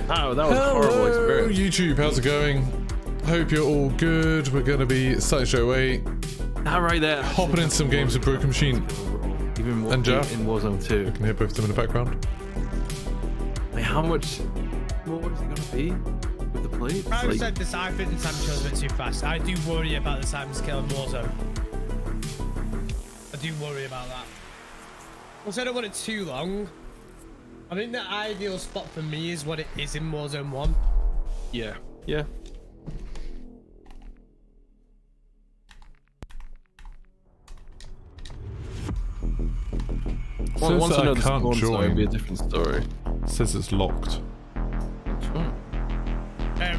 Oh, that was a horrible experience. YouTube, how's it going? Hope you're all good. We're going to be starting straight away. That right there. Hopping in some games with Broken Machine. Even more And Jeff. in Warzone 2. You can hear both of them in the background. Like, how much more is it going to be with the plates? I said this, I think the time kills a bit too fast. I do worry about the time scale in Warzone. I do worry about that. Also, I don't want it too long. I think the ideal spot for me is what it is in Warzone 1. Yeah. Yeah. Says Once that I know I the can't spawn, so it'd be a join. different story. Says it's locked.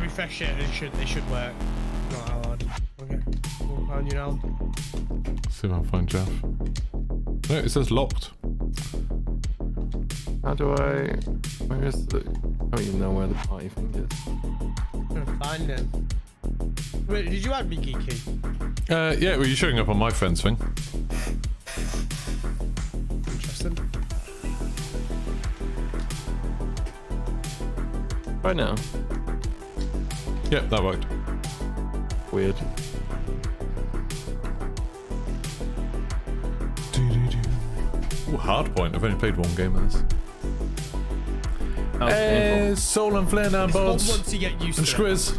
Refresh it, it should work. Not hard. Okay, we'll find you now. See if I can find Jeff. No, it says locked. How do I... Where is the... I don't even know where the party thing is. I'm gonna find him. Wait, did you add me, Geeky? Yeah, well, you're showing up on my friends thing. Interesting. Right now. Yep, that worked. Weird. Ooh, Hardpoint. I've only played one game of this. That was painful. Soul and Flare down It's fun boards. once you get used And to it. Squiz.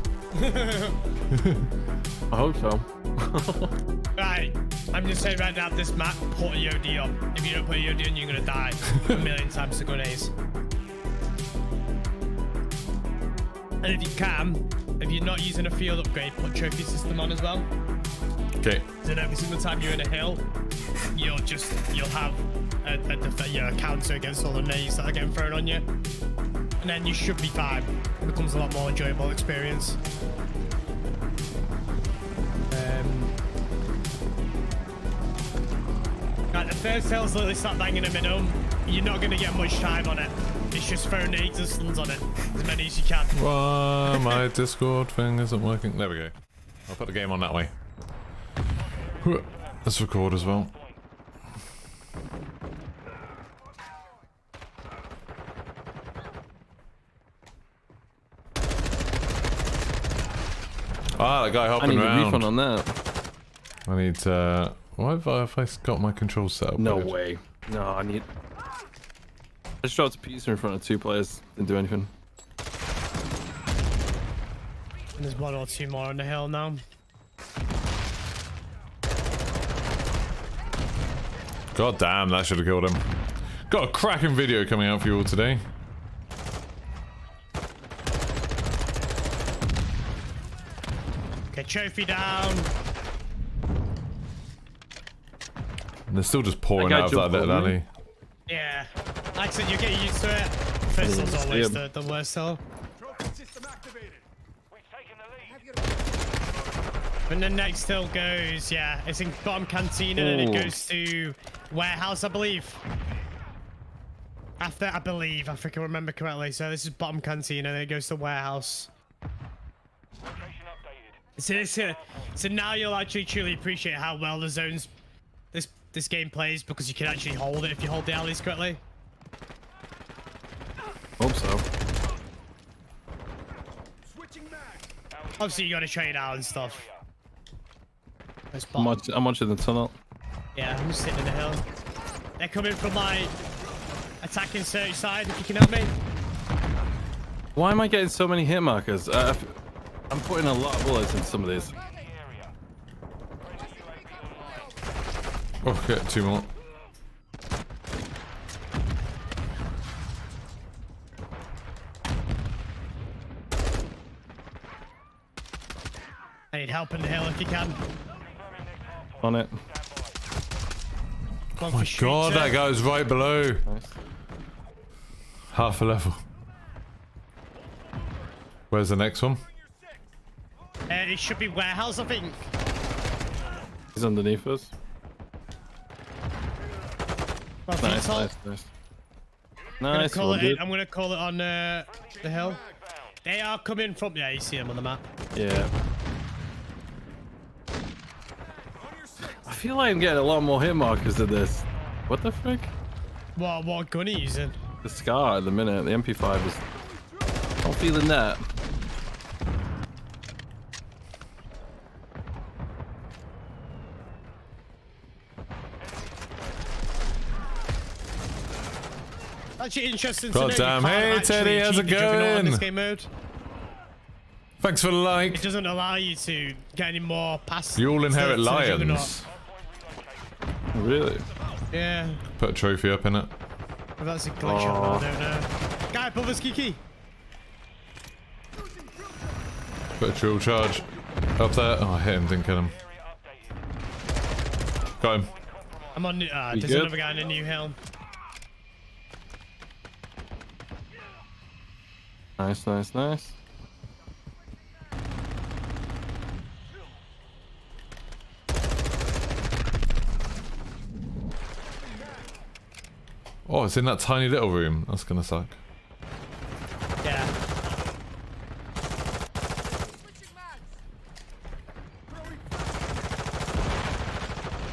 I hope so. Right, I'm just saying right now, this map, put a EOD on. If you don't put a EOD on, you're gonna die a million times to grenades. And if you can, if you're not using a field upgrade, put trophy system on as well. Okay. Then every single time you're in a hill, you'll have a counter against all the nades that are getting thrown on you. And then you should be fine. It becomes a lot more enjoyable experience. Right, the first hill's literally sat bang in the middle. You're not going to get much time on it. It's just throw nades and stuns on it. As many as you can. Well, my Discord thing isn't working. There we go. I'll put the game on that way. Let's record as well. Ah, that guy hopping I need a around. refund on that. I need why have I got my controls set up? No weird? way. No, I need... I just dropped a pizza in front of 2 players. Didn't do anything. And there's one or two more on the hill now. God damn, that should have killed him. Got a cracking video coming out for you all today. Okay, trophy down. And they're still just pouring That guy out of that jumped little over me. alley. Yeah. Like I said, you're getting used to it. First hill's always the worst hill. When the next hill goes, yeah, it's in bottom canteen and then it goes to warehouse, I believe. After, I believe, I think I remember correctly. So this is bottom canteen and then it goes to warehouse. So now you'll actually truly appreciate how well the zones this game plays, because you can actually hold it if you hold the alleys correctly. Hope so. Obviously you got to trade out and stuff. I'm watching the tunnel. Yeah, I'm just sitting in the hill. They're coming from my attacking search side, if you can help me. Why am I getting so many hit markers? I'm putting a lot of bullets in some of these. Oh, get 2 more. I need help in the hill if you can. On it. Oh My god, that guy's right below. Nice. Half a level. Where's the next one? It should be warehouse, I think. He's underneath us. Well, Nice, VTOL. nice, nice. Nice one, dude. I'm gonna call it on the hill. They are coming from. Yeah, you see them on the map. Yeah. I feel like I'm getting a lot more hit markers than this. What the frick? What gun are you using? The Scar at the minute. The MP5 is a Not feeling that. Actually interesting to know. God damn. Hey, Teddy, how's it going? This game mode. Thanks for the like. It doesn't allow you to get any more past. You all inherit to the lions. juggernaut. Really? Yeah. Put a trophy up in it. If that's a glitch or not, I don't know. Guy above us, Kiki. Put a drill charge up there. Oh, I hit him, didn't kill him. Got him. I'm on. There's good? another guy in a new hill. Nice, nice, nice. Oh, it's in that tiny little room. That's gonna suck. Yeah.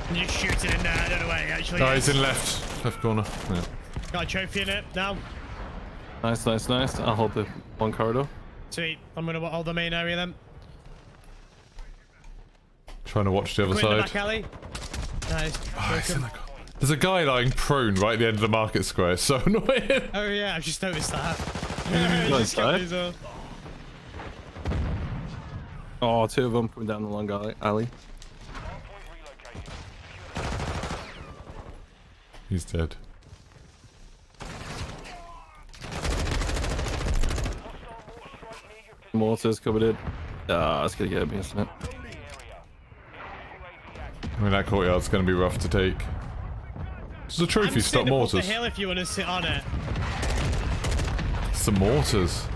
And you shoot it in there. I don't know where he actually Oh, is. he's in left corner. Yeah. Got a trophy in it now. Nice, nice, nice. I'll hold the one corridor. Sweet. I'm gonna hold the main area then. Trying to watch the other Go in the side. back alley. Nice. Oh, he's in Broken. the There's a guy lying prone right at the end of the market square. It's so annoying. Oh yeah, I've just noticed that. Nice, Just got right? these up. Oh, two of them coming down the long alley. He's dead. Mortars coming in. Ah, it's gonna get me, isn't it? I mean, that courtyard's going to be rough to take. There's a trophy, I'm stop sitting above the mortars. hill if you want to sit on it. Some mortars.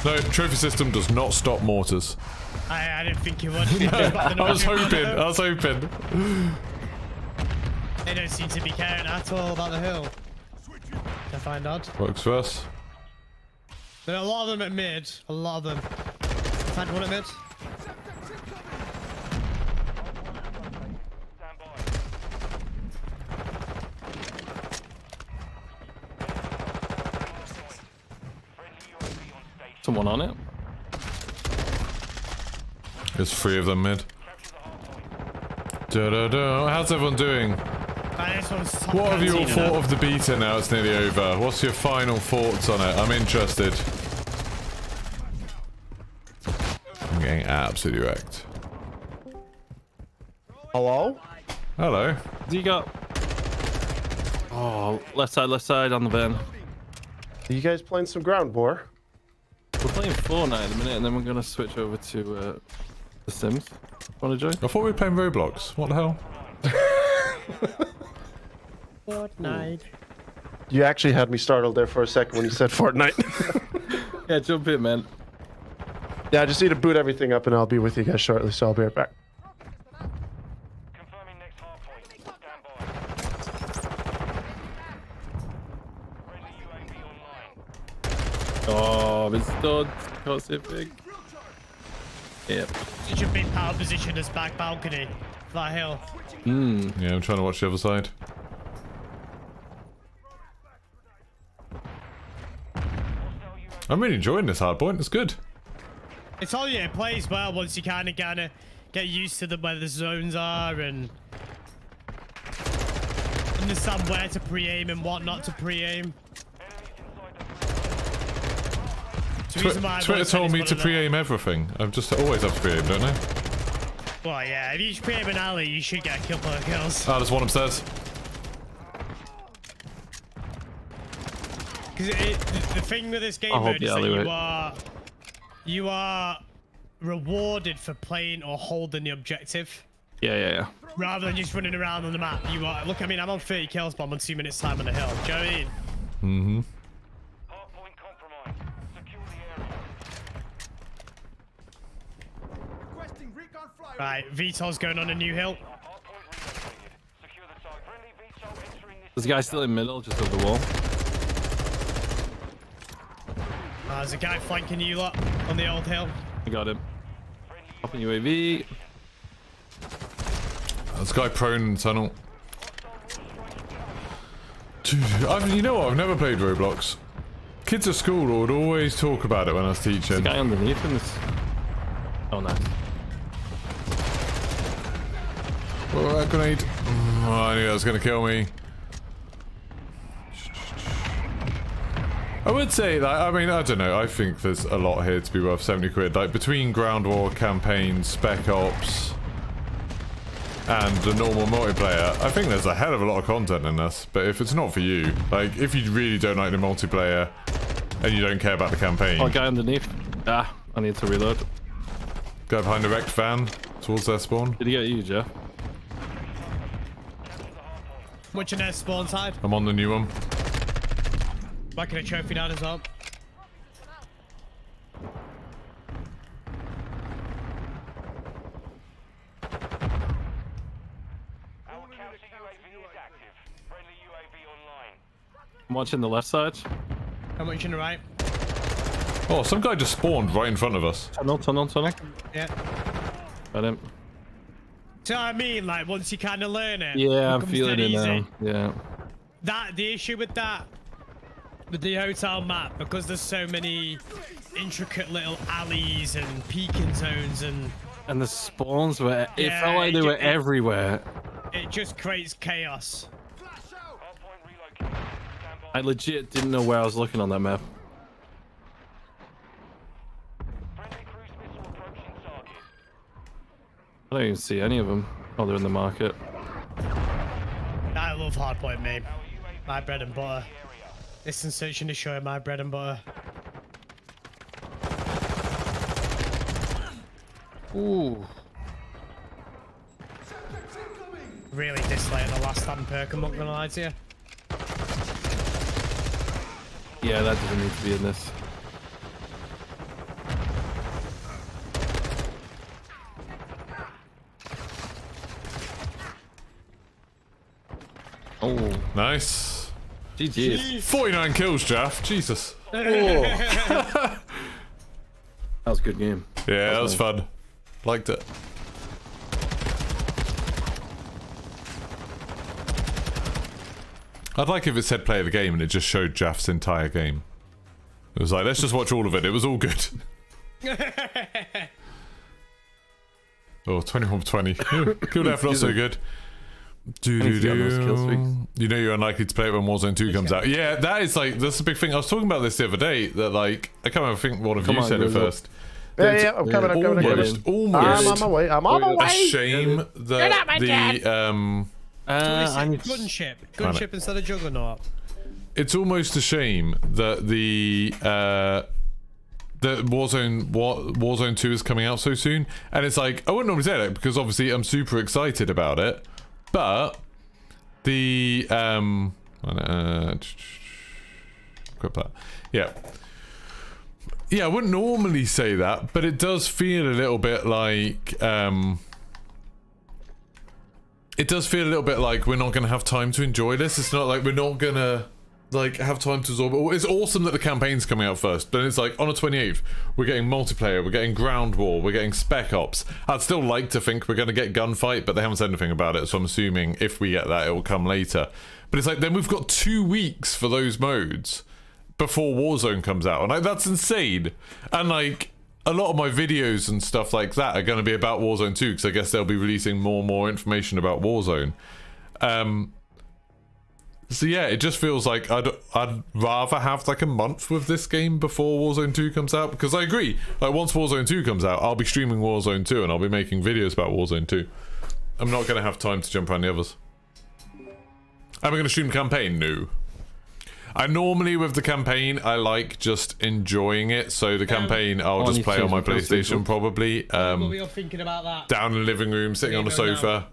No, trophy system does not stop mortars. I didn't think you would. I was hoping. They don't seem to be caring at all about the hill. I find odd. Works for us. There are a lot of them at mid. A lot of them. Find one at mid. Someone on it. There's 3 of them mid. How's everyone doing? This one's top What have you all cantina. thought of the beta now it's nearly over? What's your final thoughts on it? I'm interested. I'm getting absolutely wrecked. Hello? Do Hello. you got? Oh, left side on the van. Are you guys playing some ground war? We're playing Fortnite at the minute, and then we're gonna switch over to The Sims. Want to join? I thought we were playing Roblox. What the hell? Fortnite. You actually had me startled there for a second when you said Fortnite. Yeah, jump in, man. Yeah, I just need to boot everything up and I'll be with you guys shortly, so I'll be right back. Confirming next hardpoint. Stand by. Friendly UAV online. Oh, it's done. Pacific. Yep. Such a big power position as back balcony. That hill. Hmm. Yeah, I'm trying to watch the other side. I'm really enjoying this hardpoint. It's good. It's all you plays well once you kind of get used to where the zones are and understand where to pre-aim and what not to pre-aim. Twitter told me to pre-aim everything. I've just always have to pre-aim, don't I? Well, yeah, if you pre-aim an alley, you should get a couple of kills. Ah, there's one upstairs. Because the thing with this game I'll hold mode the is that alleyway. you are rewarded for playing or holding the objective. Yeah. Rather than just running around on the map. You are, look, I mean, I'm on 30 kills, but I'm on 2 minutes time on the hill. Do you know what I mean? Hardpoint compromised. Secure the area. Right, VTOL's going on a new hill. Hardpoint relocated. Secure the site. Friendly VTOL entering this. There's a guy still in middle, just over the wall. There's a guy flanking you lot on the old hill. I got him. Popping UAV. There's a guy prone in the tunnel. Dude, you know what? I've never played Roblox. Kids at school would always talk about it when I was teaching. The guy underneath in this. Oh, nice. Oh, that grenade. Oh, I knew that was going to kill me. I would say, like, I mean, I don't know. I think there's a lot here to be worth 70 quid. Like, between Ground War campaign, Spec Ops, and the normal multiplayer, I think there's a hell of a lot of content in this. But if it's not for you, like, if you really don't like the multiplayer and you don't care about the campaign... Oh, guy underneath. Ah, I need to reload. Guy behind the wrecked van towards their spawn. Did he get you, Jeff? Watching their spawn side. I'm on the new one. Whacking a trophy down as well. Our counter UAV is active. Friendly UAV online. I'm watching the left side. I'm watching the right. Oh, some guy just spawned right in front of us. Tunnel. Yeah. Got him. So I mean, like, once you kind of learn it. Yeah, I'm becomes feeling dead it easy. now. Yeah. The issue with that, with the hotel map, because there's so many intricate little alleys and peeking zones And the spawns were... It Yeah, felt like they were everywhere. it just creates chaos. Hardpoint relocated. Stand by. I legit didn't know where I was looking on that map. Friendly cruise missile approaching target. I don't even see any of them. Oh, they're in the market. I love Hardpoint, mate. Our UAV My bread and butter. area. Distance searching is showing my bread and butter. Ooh. Really disliked the last time Perk, I'm not gonna lie to you. Yeah, that doesn't need to be in this. Oh, Nice. GG. 49 kills, Jeff. Jesus. That was a good game. Yeah, that was fun. Liked it. I'd like if it said play of the game and it just showed Jaff's entire game. It was like, let's just watch all of it. It was all good. Oh, 21 for 20. Kill F, not so good. need to get on those kill streaks. You know you're unlikely to play it when Warzone 2 comes out. Yeah, that is like, that's a big thing. I was talking about this the other day, that like, I can't remember, I think one of you said it first. Yeah, I'm coming. Almost I'm on my way. I'm on my a way. shame that the I need Gunship. Gunship instead of Juggernaut. it's almost a shame that the Warzone 2 is coming out so soon, and it's like, I wouldn't normally say that because obviously I'm super excited about it, but the equip that. Yeah, I wouldn't normally say that, but it does feel a little bit like it does feel a little bit like we're not going to have time to enjoy this. It's not like we're not going to like have time to absorb it. It's awesome that the campaign's coming out first, but it's like on the 28th we're getting multiplayer, we're getting Ground War, we're getting Spec Ops. I'd still like to think we're going to get Gunfight, but they haven't said anything about it, so I'm assuming if we get that it will come later. But it's like then we've got 2 weeks for those modes before Warzone comes out, and like that's insane. And like a lot of my videos and stuff like that are going to be about Warzone 2 because I guess they'll be releasing more and more information about Warzone. So yeah, it just feels like I'd rather have like a month with this game before Warzone 2 comes out, because I agree, like once Warzone 2 comes out I'll be streaming Warzone 2 and I'll be making videos about Warzone 2. I'm not going to have time to jump around the others. Am I going to stream the campaign? No. I normally, with the campaign, I like just enjoying it. So the campaign, I'll just play on my PlayStation probably. What were you thinking about that? Down in the living room, sitting on the sofa.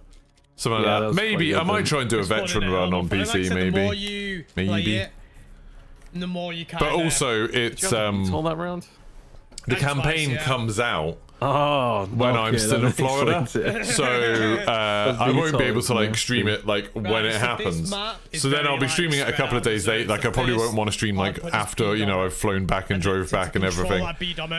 Something like that. Maybe, I might try and do a veteran run on PC, maybe. The more you play it, the more you kind But also, it's, all that round? the campaign comes out Oh, when I'm still in Florida, so I won't be able to like stream it like when it happens. So then I'll be streaming it a couple of days late. Like I probably won't want to stream like after, you know, I've flown back and drove back and everything.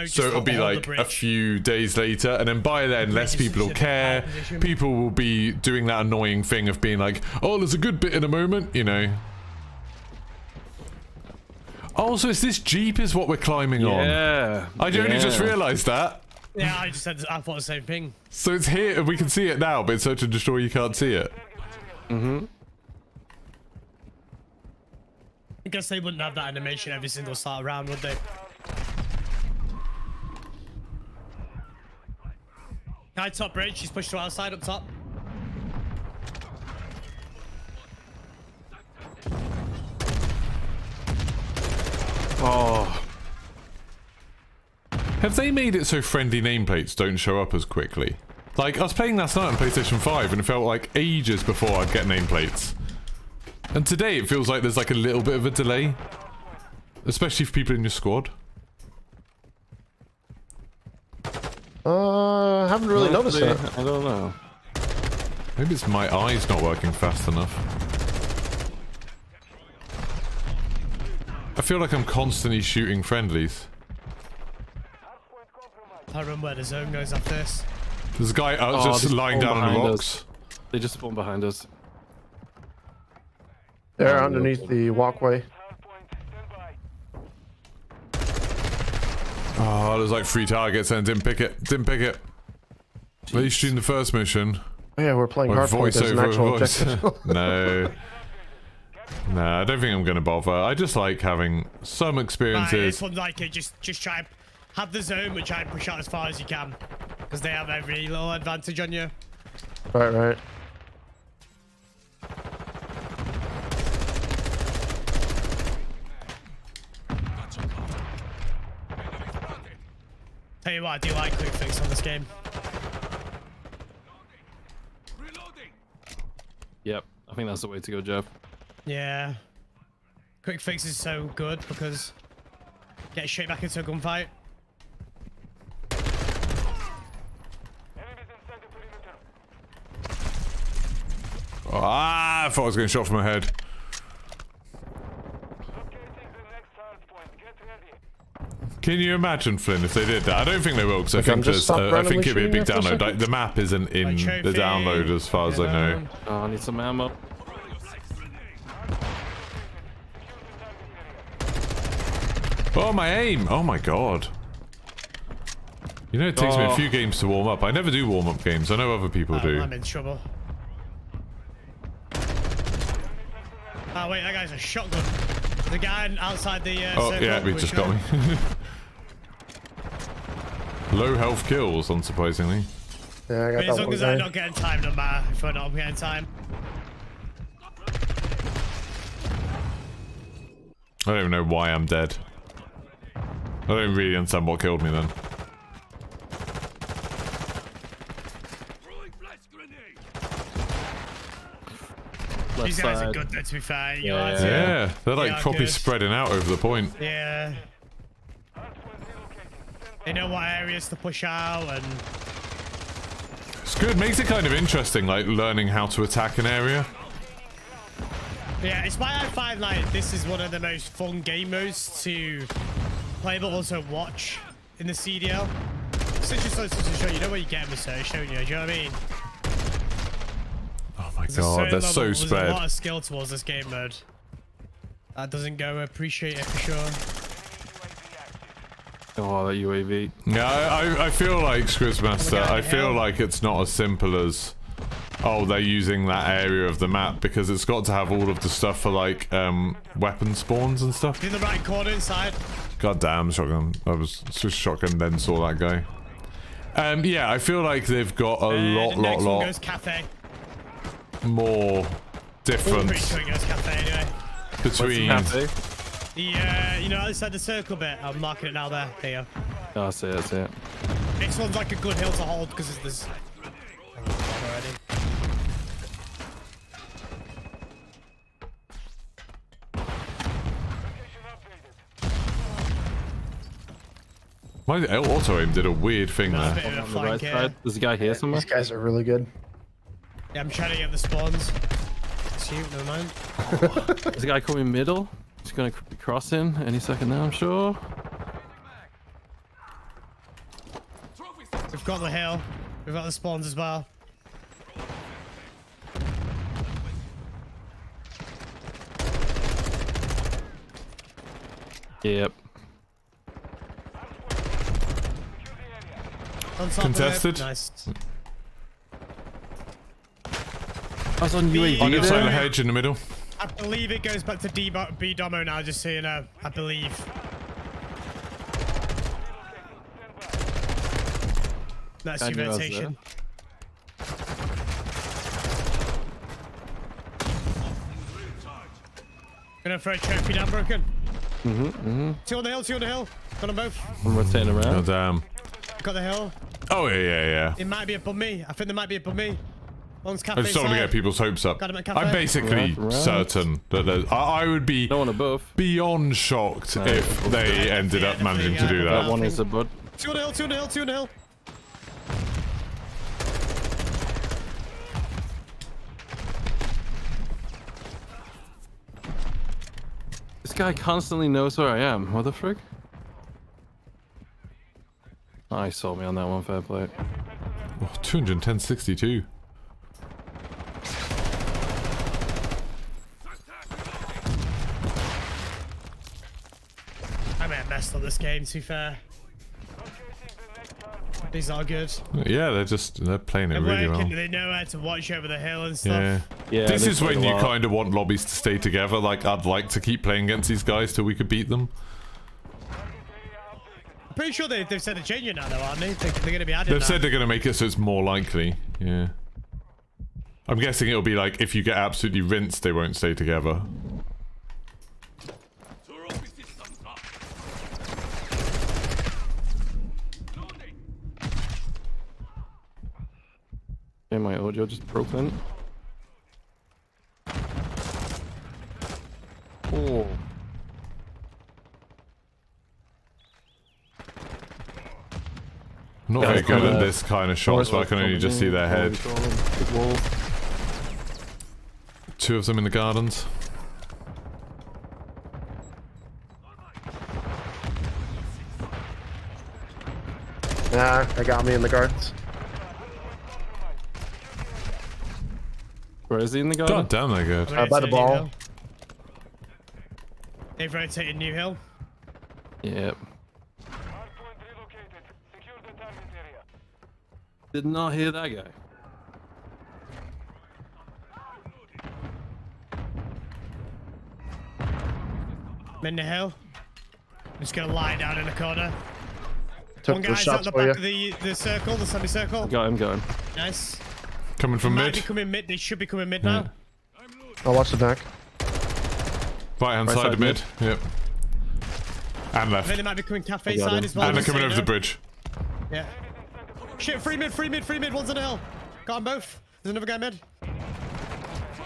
So it'll be like a few days later, and then by then less people will care. People will be doing that annoying thing of being like, oh, there's a good bit in a moment, you know. Oh, so it's this Jeep is what we're climbing on. Yeah. I only just realised that. Yeah, I thought the same thing. So it's here, and we can see it now, but in Search and Destroy you can't see it. Mm-hmm. I guess they wouldn't have that animation every single start round, would they? Guy top bridge, she's pushed to outside up top. Oh. Have they made it so friendly nameplates don't show up as quickly? Like, I was playing last night on PlayStation 5 and it felt like ages before I'd get nameplates. And today it feels like there's like a little bit of a delay. Especially for people in your squad. I haven't really noticed that. I don't know. Maybe it's my eyes not working fast enough. I feel like I'm constantly shooting friendlies. I remember where the zone goes after this. There's a guy out Oh, just they lying spawn down on the behind rocks. us. They just spawned behind us. They're underneath the walkway. Oh, there's like 3 targets and didn't pick it. Didn't pick it. At least in the first mission. Oh, yeah, we're playing Or Hardpoint as an actual objective. No. No, I don't think I'm gonna bother. I just like having some Right, experiences. this one's like it. Just try and have the zone, but try and push out as far as you can, because they have every little advantage on you. Right. Tell you what, I do like quick fix on this game. Yep. I think that's the way to go, Jeff. Yeah. Quick fix is so good because get straight back into a gunfight. Ah, I thought I was getting shot from my head. Can you imagine, Flynn, if they did that? I don't think they will, because I think just there's, stop I think it'd be a big randomly shooting download. you for a Like, the map isn't in Like the trophy, download as far as I know. Oh, I need some ammo. Oh, my aim! Oh my god. You know, it takes me a few games to warm up. I never do warm up games. I know other people do. I'm in trouble. Oh wait, that guy's a shotgun. The guy outside the Oh, circle yeah, he with just got me. Low health kills, unsurprisingly. Yeah, I got But as that long one as I'm guy. not getting time, no matter if we're not getting time. I don't even know why I'm dead. I don't really understand what killed me then. Left These guys are side. good though, to be fair. You Yeah. know, Yeah, they're like Yeah, probably good. spreading out over the point. yeah. They know what areas to push out and It's good, makes it kind of interesting, like learning how to attack an area. yeah, it's why I find like this is one of the most fun game modes to play but also watch in the CDL. Such a show, you know what you get with Search, don't you? Do you know what I mean? Oh my There's a god, certain they're so level- There's a spread. lot of skill towards this game mode. That doesn't go appreciate it for sure. Oh, that UAV. Yeah, I feel like Squizmaster, Oh my God, I feel hell. like it's not as simple as, oh, they're using that area of the map, because it's got to have all of the stuff for like weapon spawns and stuff. In the right corner inside. God damn, shotgun. I was just shotgun, then saw that guy. Yeah, I feel like they've got a The next one lot goes cafe. more I'm pretty difference sure it goes cafe anyway. between. Cafe. The you know, outside the circle bit. I'm marking it now. There you go. Oh, I see it, I see it. This one's like a good hill to hold because there's. Already. My auto aim did a weird thing That's a there. bit of a On the right flank here. side. There's a guy here somewhere. These guys are really good. Yeah, I'm trying to get the spawns. It's you, never mind. There's a guy coming middle. He's gonna be crossing any second now, I'm sure. We've got the hill. We've got the spawns as well. Yep. On top Contested. Of it. Nice. I was on UAV. On the other side of the there. hedge in the middle. I believe it goes back to B Domo now, just so you know. I believe. That's I your knew I was rotation. Gonna throw a trophy down, Broken. Two on the hill, two on the hill. Got them both. I'm rotating Oh around. damn. Got the hill. Oh yeah. It might be above me. I think there might be above me. One's I cafe just don't want to side. get people's hopes up. Got him at cafe. I'm basically Right. certain that I would be No one above. beyond shocked if they ended up managing to do That that. one is a bud. Two on the hill, two on the hill, two on the hill. This guy constantly knows where I am. What the frick? Oh, he saw me on that one. Fair play. Oh, 210.62. I may have messed up this game, to be fair. These are good. Yeah, they're playing it They're really working, well. they know how to watch over the hill and stuff. Yeah. Yeah. This they is played when a you lot. kind of want lobbies to stay together. Like, I'd like to keep playing against these guys till we could beat them. I'm pretty sure they've said they're changing now, though, aren't they? They're going to be adding They've that. said they're going to make it so it's more likely. Yeah. I'm guessing it'll be like, if you get absolutely rinsed, they won't stay together. Yeah, my audio just broke then. Oh. Not Yeah, very it's good kinda- at this kind of shot, so I can only just see their head. Big wall. Two of them in the gardens. Nah, they got me in the gardens. Where is he in the garden? God damn, they're good. Rotated by the New ball. Hill. They've rotated New Hill. Yep. Hardpoint relocated. Secure the target area. Did not hear that guy. I'm in the hill. I'm just going to lie down in the corner. Took One the guy's at shots the for back you. of the circle, the semicircle. Got him. Nice. Coming from Might be mid. coming mid. They should be coming mid now. I'll watch the back. Right hand Right side side of mid. Yep. And I think left. they might be coming cafe I got side him. as well. And they're just so coming you over the know. bridge. Yeah. Shit, free mid. One's on the hill. Got them both. There's another guy mid.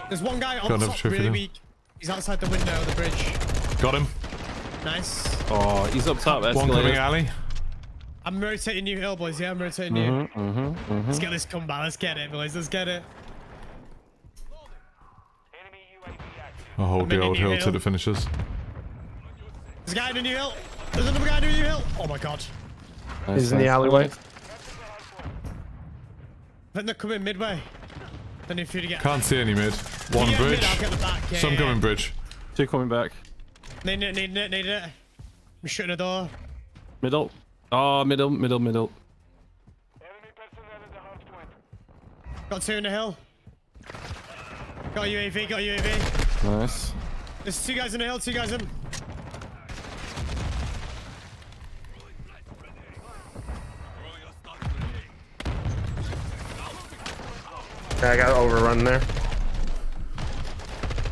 There's one guy on Got another top, trophy really now. weak. He's outside the window of the bridge. Got him. Nice. Oh, he's up top. One coming Escalator. alley. I'm rotating New Hill, boys. Yeah, I'm rotating you. Let's get this comeback. Let's get it, boys. Let's get it. Enemy UAV active. I'll hold the in old New hill Hill. till it finishes. There's a guy in the New Hill. There's another guy in the New Hill. Oh my god. He's in the alleyway. I think they're coming midway. Don't know if you to get. Can't see any mid. One Yeah, bridge. Mid, I'll get the back. Yeah, Some yeah. coming bridge. Two coming back. Need it. I'm shutting the door. Middle. Oh, middle. Enemy personnel at the hardpoint. Got two in the hill. Got UAV. Nice. There's two guys in the hill, two guys in. Yeah, I got overrun there.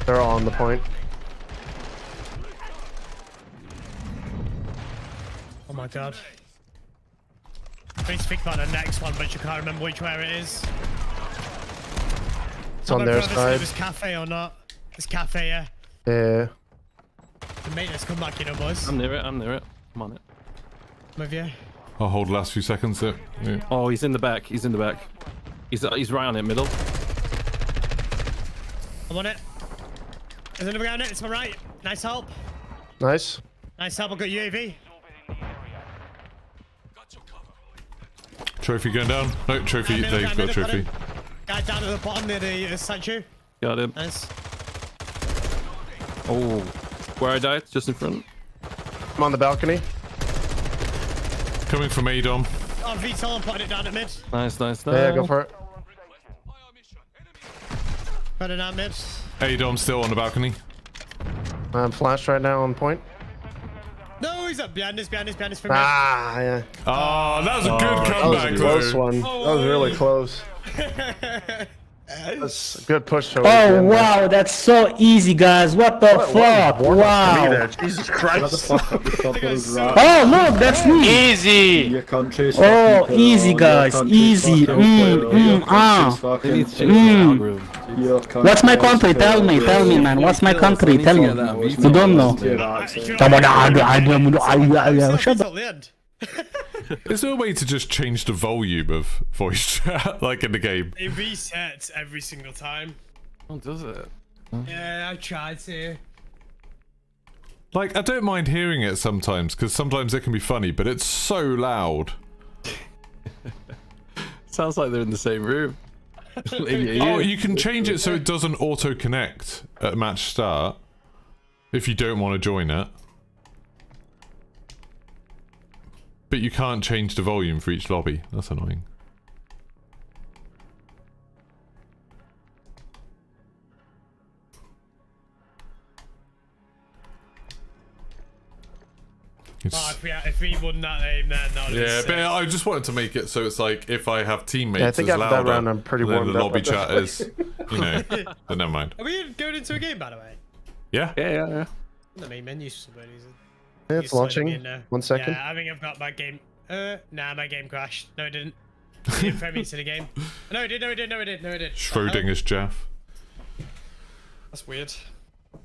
They're all on the point. Oh my god. I need to think about the next one, but you can't remember which where it is. It's on their If side. it was cafe or not. It's cafe, yeah. Yeah. The maintenance come back, you know, boys. I'm near it. I'm on it. I'm with you. I'll hold the last few seconds there. Yeah. Oh, he's in the back. He's right on it, middle. I'm on it. There's another guy on it. It's my right. Nice help. Nice. Nice help. I've got UAV. Trophy going down. No, trophy. Guy They've middle, got a trophy. Guy down at the bottom near the statue. Got him. Nice. Oh, where I died, just in front. I'm on the balcony. Coming from A, Dom. Oh, VTOL, I'm putting it down at mid. Nice, nice, nice. Yeah, go for it. Putting it down mid. A, Dom still on the balcony. I'm flashed right now on point. No, he's up behind us for mid. Ah, yeah. Oh, that was a good That was comeback, a close though. one. That was really close. That's a good push. Oh wow, that's so easy, guys. What the fuck? Wow. Jesus Christ. Oh look, that's me. Your country's Oh, fucking easy, poor, guys. your country's Easy. fucking poor, your country's They fucking need to change poor, the algorithm. your What's my country's country? Tell me, poor. man. What's my country? Tell me. You don't know. Shut up. the end. Is there a way to just change the volume of voice chat, like in the game? It resets every single time. Oh, does it? Yeah, I tried to. Like, I don't mind hearing it sometimes, because sometimes it can be funny, but it's so loud. Sounds like they're in the same room. In your Oh, ear. you can change it so it doesn't auto-connect at match start, if you don't want to join it. But you can't change the volume for each lobby. That's annoying. Oh, if we won that aim, then that would Yeah, have but been sick. I just wanted to make it so it's like if I have teammates Yeah, I think as after that louder, round I'm pretty then warmed the up lobby at this chat point. is, you know, but never mind. Are we going into a game, by the way? Yeah? Yeah. The main menu for some reason. Yeah, it's launching. 1 second. Yeah, I think I've got my game. Nah, my game crashed. No, it didn't. It didn't throw me into the game. No, it did. Schrodinger's Jeff. That's weird.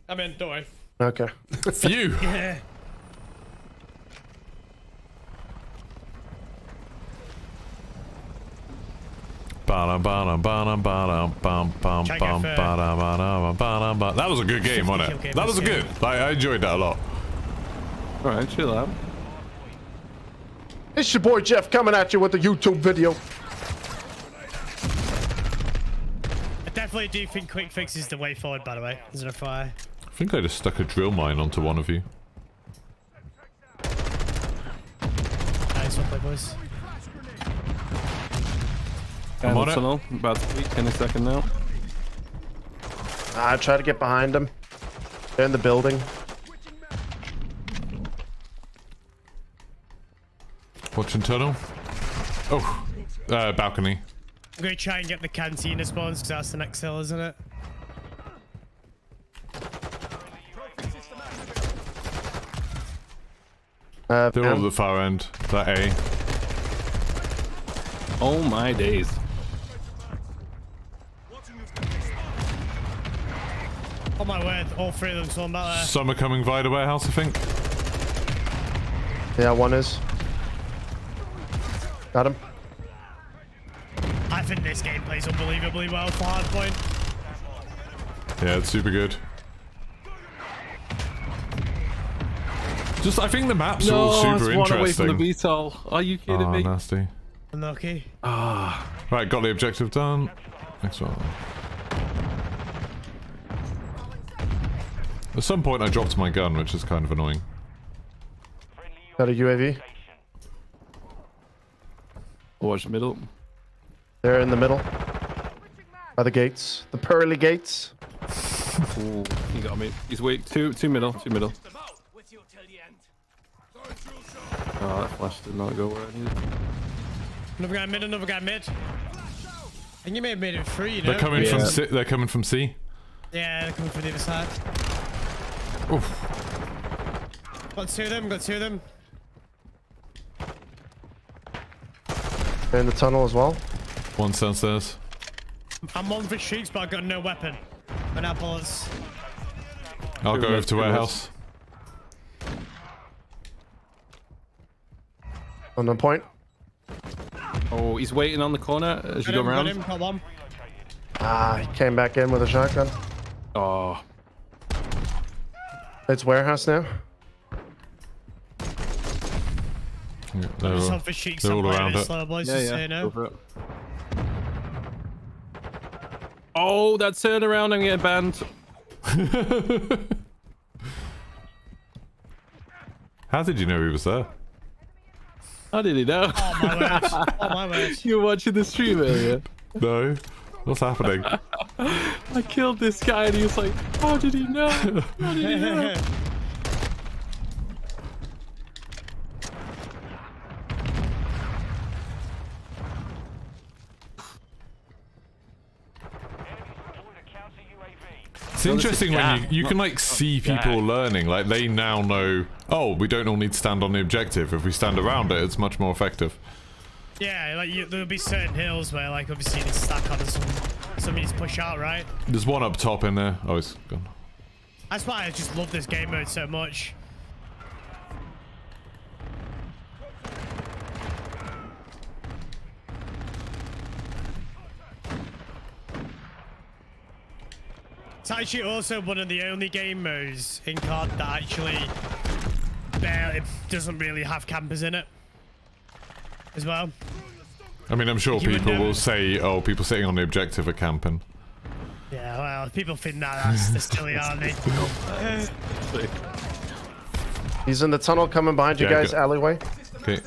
I'm in, don't worry. Okay. Phew! Yeah. That was a good game, wasn't it? That was good. I enjoyed that a lot. Alright, chill out. It's your boy Jeff coming at you with a YouTube video. I definitely do think quick fix is the way forward, by the way. Is it a fire? I think I just stuck a drill mine onto one of you. Nice one, play, boys. I'm on it. Tunnel, about to peak any second now. I try to get behind him. They're in the building. Watching tunnel. Oh, balcony. I'm going to try and get the canteen spawns because that's the next hill, isn't it? They're all Pam. at the far end. That A. Oh my days. Oh my word, all three of them spawned back there. Some are coming via the warehouse, I think. Yeah, one is. Got him. I think this game plays unbelievably well for Hardpoint. Yeah, it's super good. Just, I think the maps are all super it's one away from interesting. the VTOL. Are you kidding Oh, me? nasty. Unlucky. Right, got the objective done. Next one. At some point I dropped my gun, which is kind of annoying. Got a UAV. Watch middle. They're in the middle. By the gates. The pearly gates. Ooh, he got me. He's weak. Two middle. Oh, that flash did not go where I needed. Another guy mid. I think you may have made it free, you know? They're coming from C. They're coming from C. Yeah, they're coming from the other side. Oof. Got two of them. They're in the tunnel as well. One downstairs. I'm on for streaks, but I've got no weapon. And our bullets. I'll go over to Two warehouse. On the point. Oh, he's waiting on the corner as you go Got him, around. got one. Ah, he came back in with a shotgun. Oh, It's warehouse now. Yeah, Just on for streaks. they're I'm all playing around it it. slow, boys. yeah, Just so yeah. you Go know. for it. Oh, that turnaround, I'm getting banned. How did you know he was there? How did he know? Oh my word. Oh my word. You were watching the stream earlier. No. What's happening? I killed this guy and he was like, how did he know? How did he know? It's interesting when you can like see people learning, like they now know, oh, we don't all need to stand on the objective. If we stand around it, it's much more effective. Yeah, like there'll be certain hills where like obviously you need to stack on and some needs to push out, right? There's one up top in there. Oh, it's gone. That's why I just love this game mode so much. It's actually also one of the only game modes in COD that actually it doesn't really have campers in it as well. I mean, I'm sure people will say, oh, people sitting on the objective are camping. Yeah, well, people think that's the silly, aren't they? He's in the tunnel coming behind you guys, alleyway. Okay.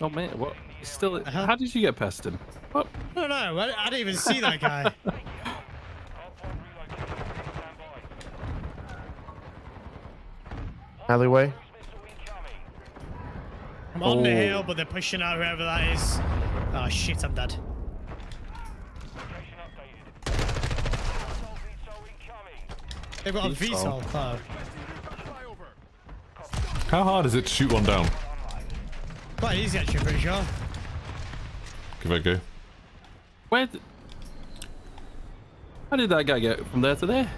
Oh man, what? Still, how did you get past him? What? I don't know. I didn't even see that guy. Alleyway. I'm on the hill, but they're pushing out whoever that is. Oh shit, I'm dead. They've got a VSOL. Oh. How hard is it to shoot one down? Quite easy actually, pretty sure. Give it a go. How did that guy get from there to there?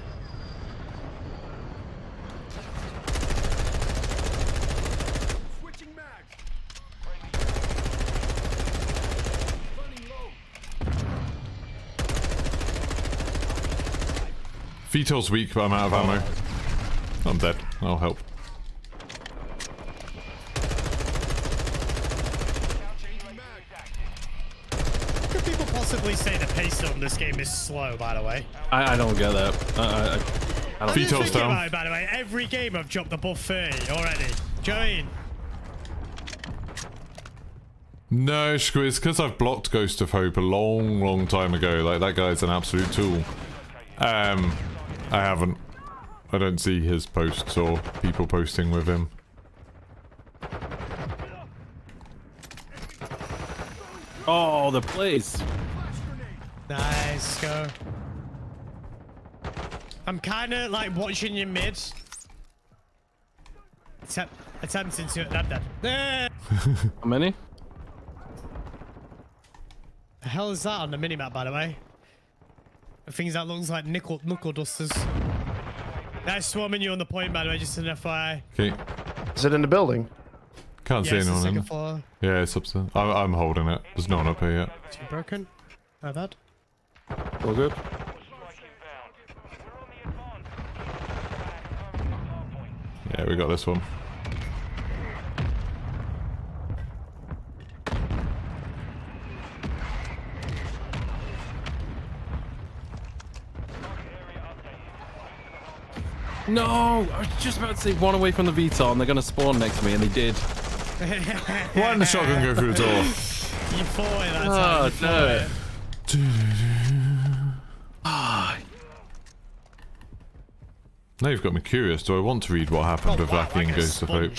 VTOL's weak, but I'm out of ammo. I'm dead. I'll help. Could people possibly say the pace on this game is slow, by the way? I don't get that. I don't VTOL's down. About it, by the way, every game I've dropped above 30 already. Do you know what I mean? No, Squiz, because I've blocked Ghost of Hope a long time ago. Like, that guy's an absolute tool. I haven't. I don't see his posts or people posting with him. Oh, the place. Nice, go. I'm kind of like watching your mid. Attempting to. I'm dead. How many? The hell is that on the minimap, by the way? Things that looks like knuckle dusters. They're swarming you on the point, by the way, just an FYI. Okay. Is it in the building? Can't see It's the anyone in second there. floor. Yeah, it's upstairs. I'm holding it. There's no one up here yet. Too broken. My bad. All good. Yeah, we got this one. No, I was just about to say one away from the VTOL and they're going to spawn next to me, and they did. Why didn't the shotgun go through the door? You fought it that Oh, time. Now you've got me curious. Do I want to read what happened with Lackey and Ghost of Hope?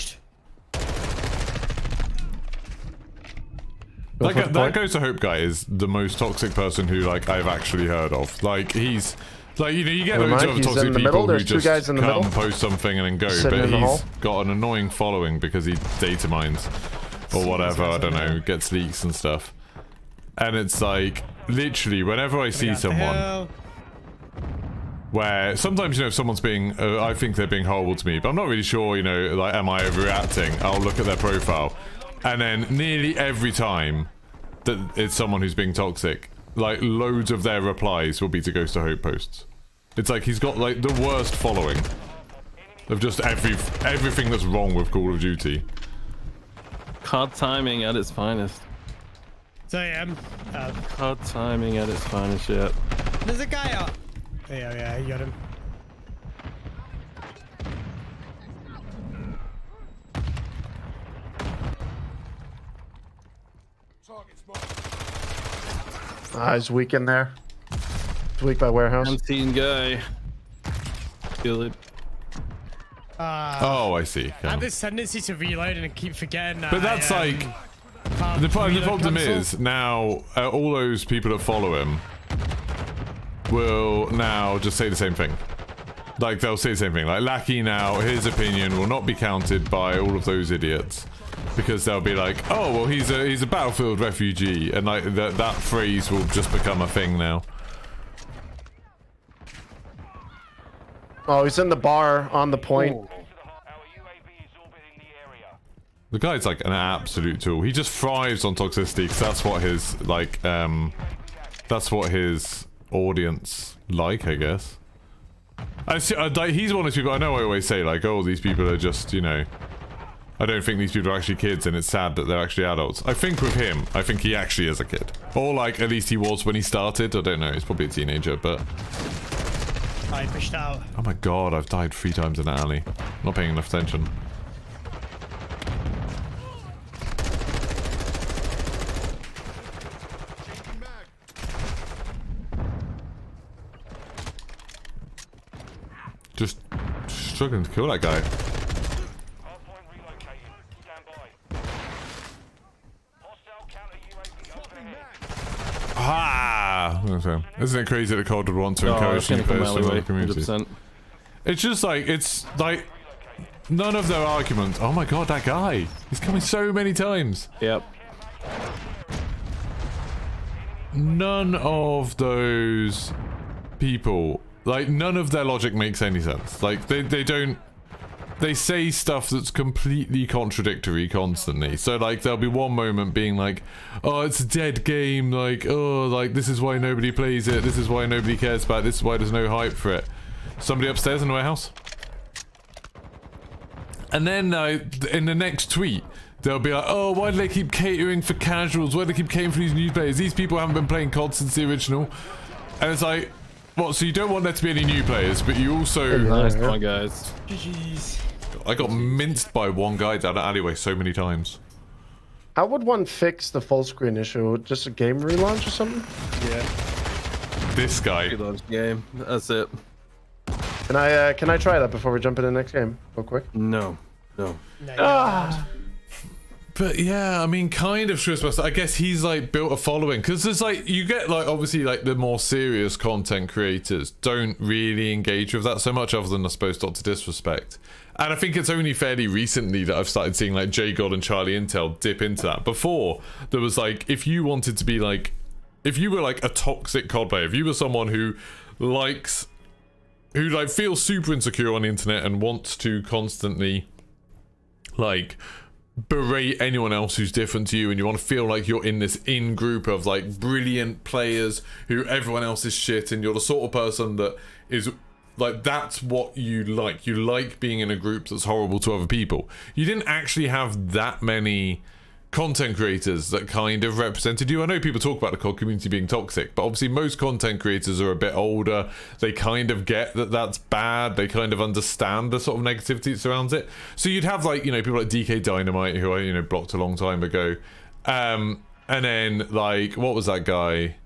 That Ghost of Hope guy is the most toxic person who, like, I've actually heard of. Like, he's... Like, you know, you get those other toxic people who just come, post something, and then go. But he's got an annoying following because he data mines. Or whatever, I don't know, gets leaks and stuff. And it's like, literally, whenever I see someone... Where sometimes, you know, if someone's being, I think they're being horrible to me, but I'm not really sure, you know, like, am I overreacting? I'll look at their profile. And then nearly every time that it's someone who's being toxic, like, loads of their replies will be to Ghost of Hope posts. It's like he's got, like, the worst following of just everything that's wrong with Call of Duty. COD timing at its finest. So yeah, COD timing at its finest, yeah. there's a guy out. Yeah, you got him. He's weak in there. He's weak by warehouse. Canteen guy. Feel it. Oh, I see. I have this tendency to reload and keep forgetting that. But that's like the problem is now all those people that follow him will now just say the same thing. Like they'll say the same thing. Like Lackey now, his opinion will not be counted by all of those idiots because they'll be like, oh well, he's a battlefield refugee, and like that phrase will just become a thing now. Oh, he's in the bar on the point. Our UAV is orbiting the area. The guy's like an absolute tool. He just thrives on toxicity because that's what his like that's what his audience like, I guess. I see, he's one of those people. I know I always say like, oh, these people are just, you know, I don't think these people are actually kids, and it's sad that they're actually adults. I think with him, I think he actually is a kid, or like at least he was when he started. I don't know. He's probably a teenager, but. I pushed out. Oh my god, I've died 3 times in that alley. Not paying enough attention. Just struggling to kill that guy. Hardpoint relocated. Stand by. Hostile counter UAV overhead. Ah! Okay. Isn't it crazy that COD would want to Oh, encourage that's new gonna come players to alleyway, the community? 100%. It's just like, it's like, none of their arguments. Oh my god, that guy! He's coming so many times! Yep. None of those people, like, none of their logic makes any sense. Like, they don't, they say stuff that's completely contradictory constantly. So, like, there'll be one moment being like, oh, it's a dead game, like, oh, like, this is why nobody plays it, this is why nobody cares about it, this is why there's no hype for it. Somebody upstairs in the warehouse. And then, in the next tweet, they'll be like, oh, why do they keep catering for casuals? Why do they keep catering for these new players? These people haven't been playing COD since the original. And it's like, what, so you don't want there to be any new players, but you also... Nice one, guys. Jeez. I got minced by one guy down the alleyway so many times. How would one fix the full screen issue? Just a game relaunch or something? Yeah. This guy. Good on game. That's it. Can I try that before we jump into the next game? Real quick. No. No. No, But yeah, I mean, kind of Swiss. I guess he's like built a following because there's like, you get like, obviously like the more serious content creators don't really engage with that so much, other than I suppose Dr. Disrespect. And I think it's only fairly recently that I've started seeing like J God and Charlie Intel dip into that. Before, there was like, if you wanted to be like, if you were like a toxic COD player, if you were someone who likes, who like feels super insecure on the internet and wants to constantly like berate anyone else who's different to you, and you want to feel like you're in this in-group of like brilliant players who everyone else is shit, and you're the sort of person that is like, that's what you like being in a group that's horrible to other people. You didn't actually have that many content creators that kind of represented you. I know people talk about the COD community being toxic, but obviously most content creators are a bit older. They kind of get that that's bad. They kind of understand the sort of negativity that surrounds it. So you'd have like, you know, people like DK Dynamite, who I, you know, blocked a long time ago. And then like, what was that guy?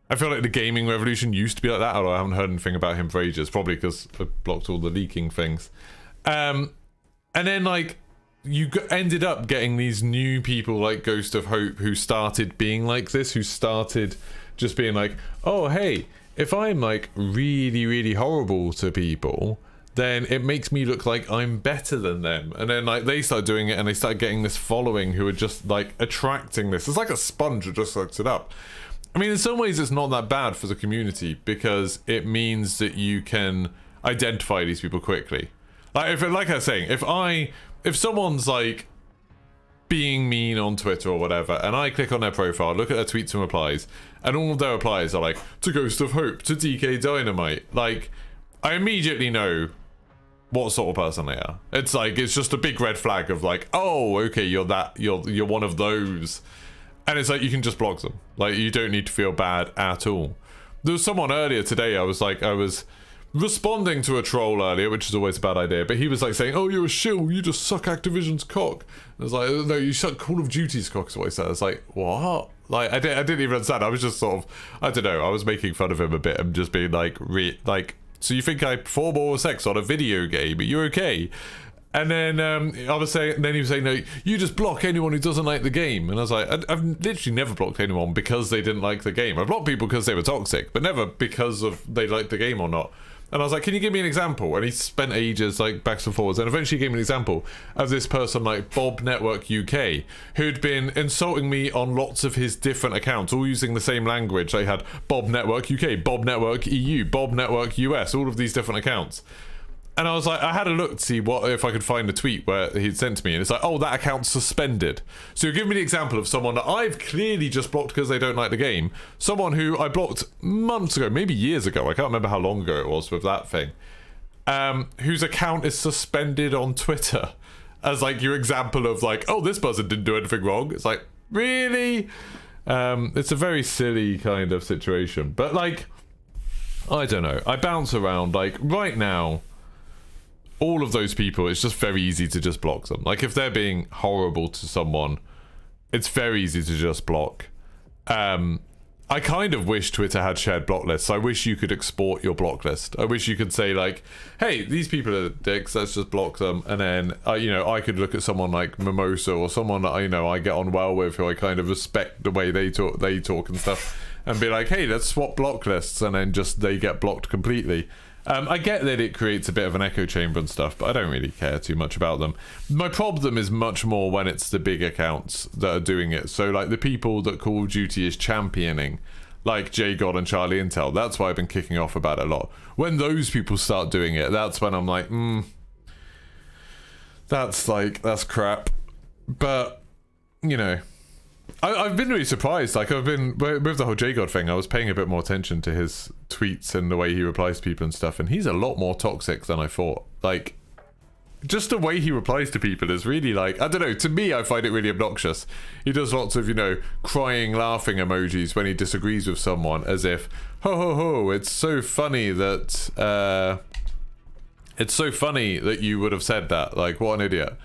I feel like the gaming revolution used to be like that, although I haven't heard anything about him for ages, probably because I blocked all the leaking things. And then like, you ended up getting these new people like Ghost of Hope who started being like this, who started just being like, oh hey, if I'm like really, really horrible to people, then it makes me look like I'm better than them. And then like they start doing it, and they start getting this following who are just like attracting this. It's like a sponge that just sucks it up. I mean, in some ways it's not that bad for the community, because it means that you can identify these people quickly. Like, if, like I was saying, if someone's like being mean on Twitter or whatever, and I click on their profile, look at their tweets and replies, and all of their replies are like, to Ghost of Hope, to DK Dynamite, like, I immediately know what sort of person they are. It's like, it's just a big red flag of like, oh, okay, you're one of those. And it's like, you can just block them. Like, you don't need to feel bad at all. There was someone earlier today, I was responding to a troll earlier, which is always a bad idea, but he was like saying, oh, you're a shill, you just suck Activision's cock. I was like, no, you suck Call of Duty's cock, is what he said. I was like, what? Like, I didn't even understand. I was just sort of, I don't know, I was making fun of him a bit and just being like, so you think I perform oral sex on a video game, but you're okay? And then I was saying, then he was saying, no, you just block anyone who doesn't like the game. And I was like, I've literally never blocked anyone because they didn't like the game. I blocked people because they were toxic, but never because of they liked the game or not. And I was like, can you give me an example? And he spent ages like backs and forwards, and eventually gave me an example of this person like Bob Network UK, who'd been insulting me on lots of his different accounts, all using the same language. They had Bob Network UK, Bob Network EU, Bob Network US, all of these different accounts. And I was like, I had a look to see what if I could find a tweet where he'd sent to me, and it's like, oh, that account's suspended. So give me the example of someone that I've clearly just blocked because they don't like the game. Someone who I blocked months ago, maybe years ago. I can't remember how long ago it was with that thing. Whose account is suspended on Twitter as like your example of like, oh, this person didn't do anything wrong. It's like, really? It's a very silly kind of situation. But like, I don't know. I bounce around. Like right now, all of those people, it's just very easy to just block them. Like if they're being horrible to someone, it's very easy to just block. I kind of wish Twitter had shared block lists. I wish you could export your block list. I wish you could say like, hey, these people are dicks, let's just block them. And then you know, I could look at someone like Mimosa or someone that I get on well with, who I kind of respect the way they talk and stuff, and be like, hey, let's swap block lists, and then just they get blocked completely. I get that it creates a bit of an echo chamber and stuff, but I don't really care too much about them. My problem is much more when it's the big accounts that are doing it. So like the people that Call of Duty is championing, like JGod and Charlie Intel, that's why I've been kicking off about it a lot. When those people start doing it, that's when I'm like, that's crap. But, you know, I've been really surprised. Like I've been with the whole JGod thing, I was paying a bit more attention to his tweets and the way he replies to people and stuff, and he's a lot more toxic than I thought. Like just the way he replies to people is really like, I don't know, to me I find it really obnoxious. He does lots of, you know, crying, laughing emojis when he disagrees with someone, as if ho ho ho, it's so funny that you would have said that, like what an idiot.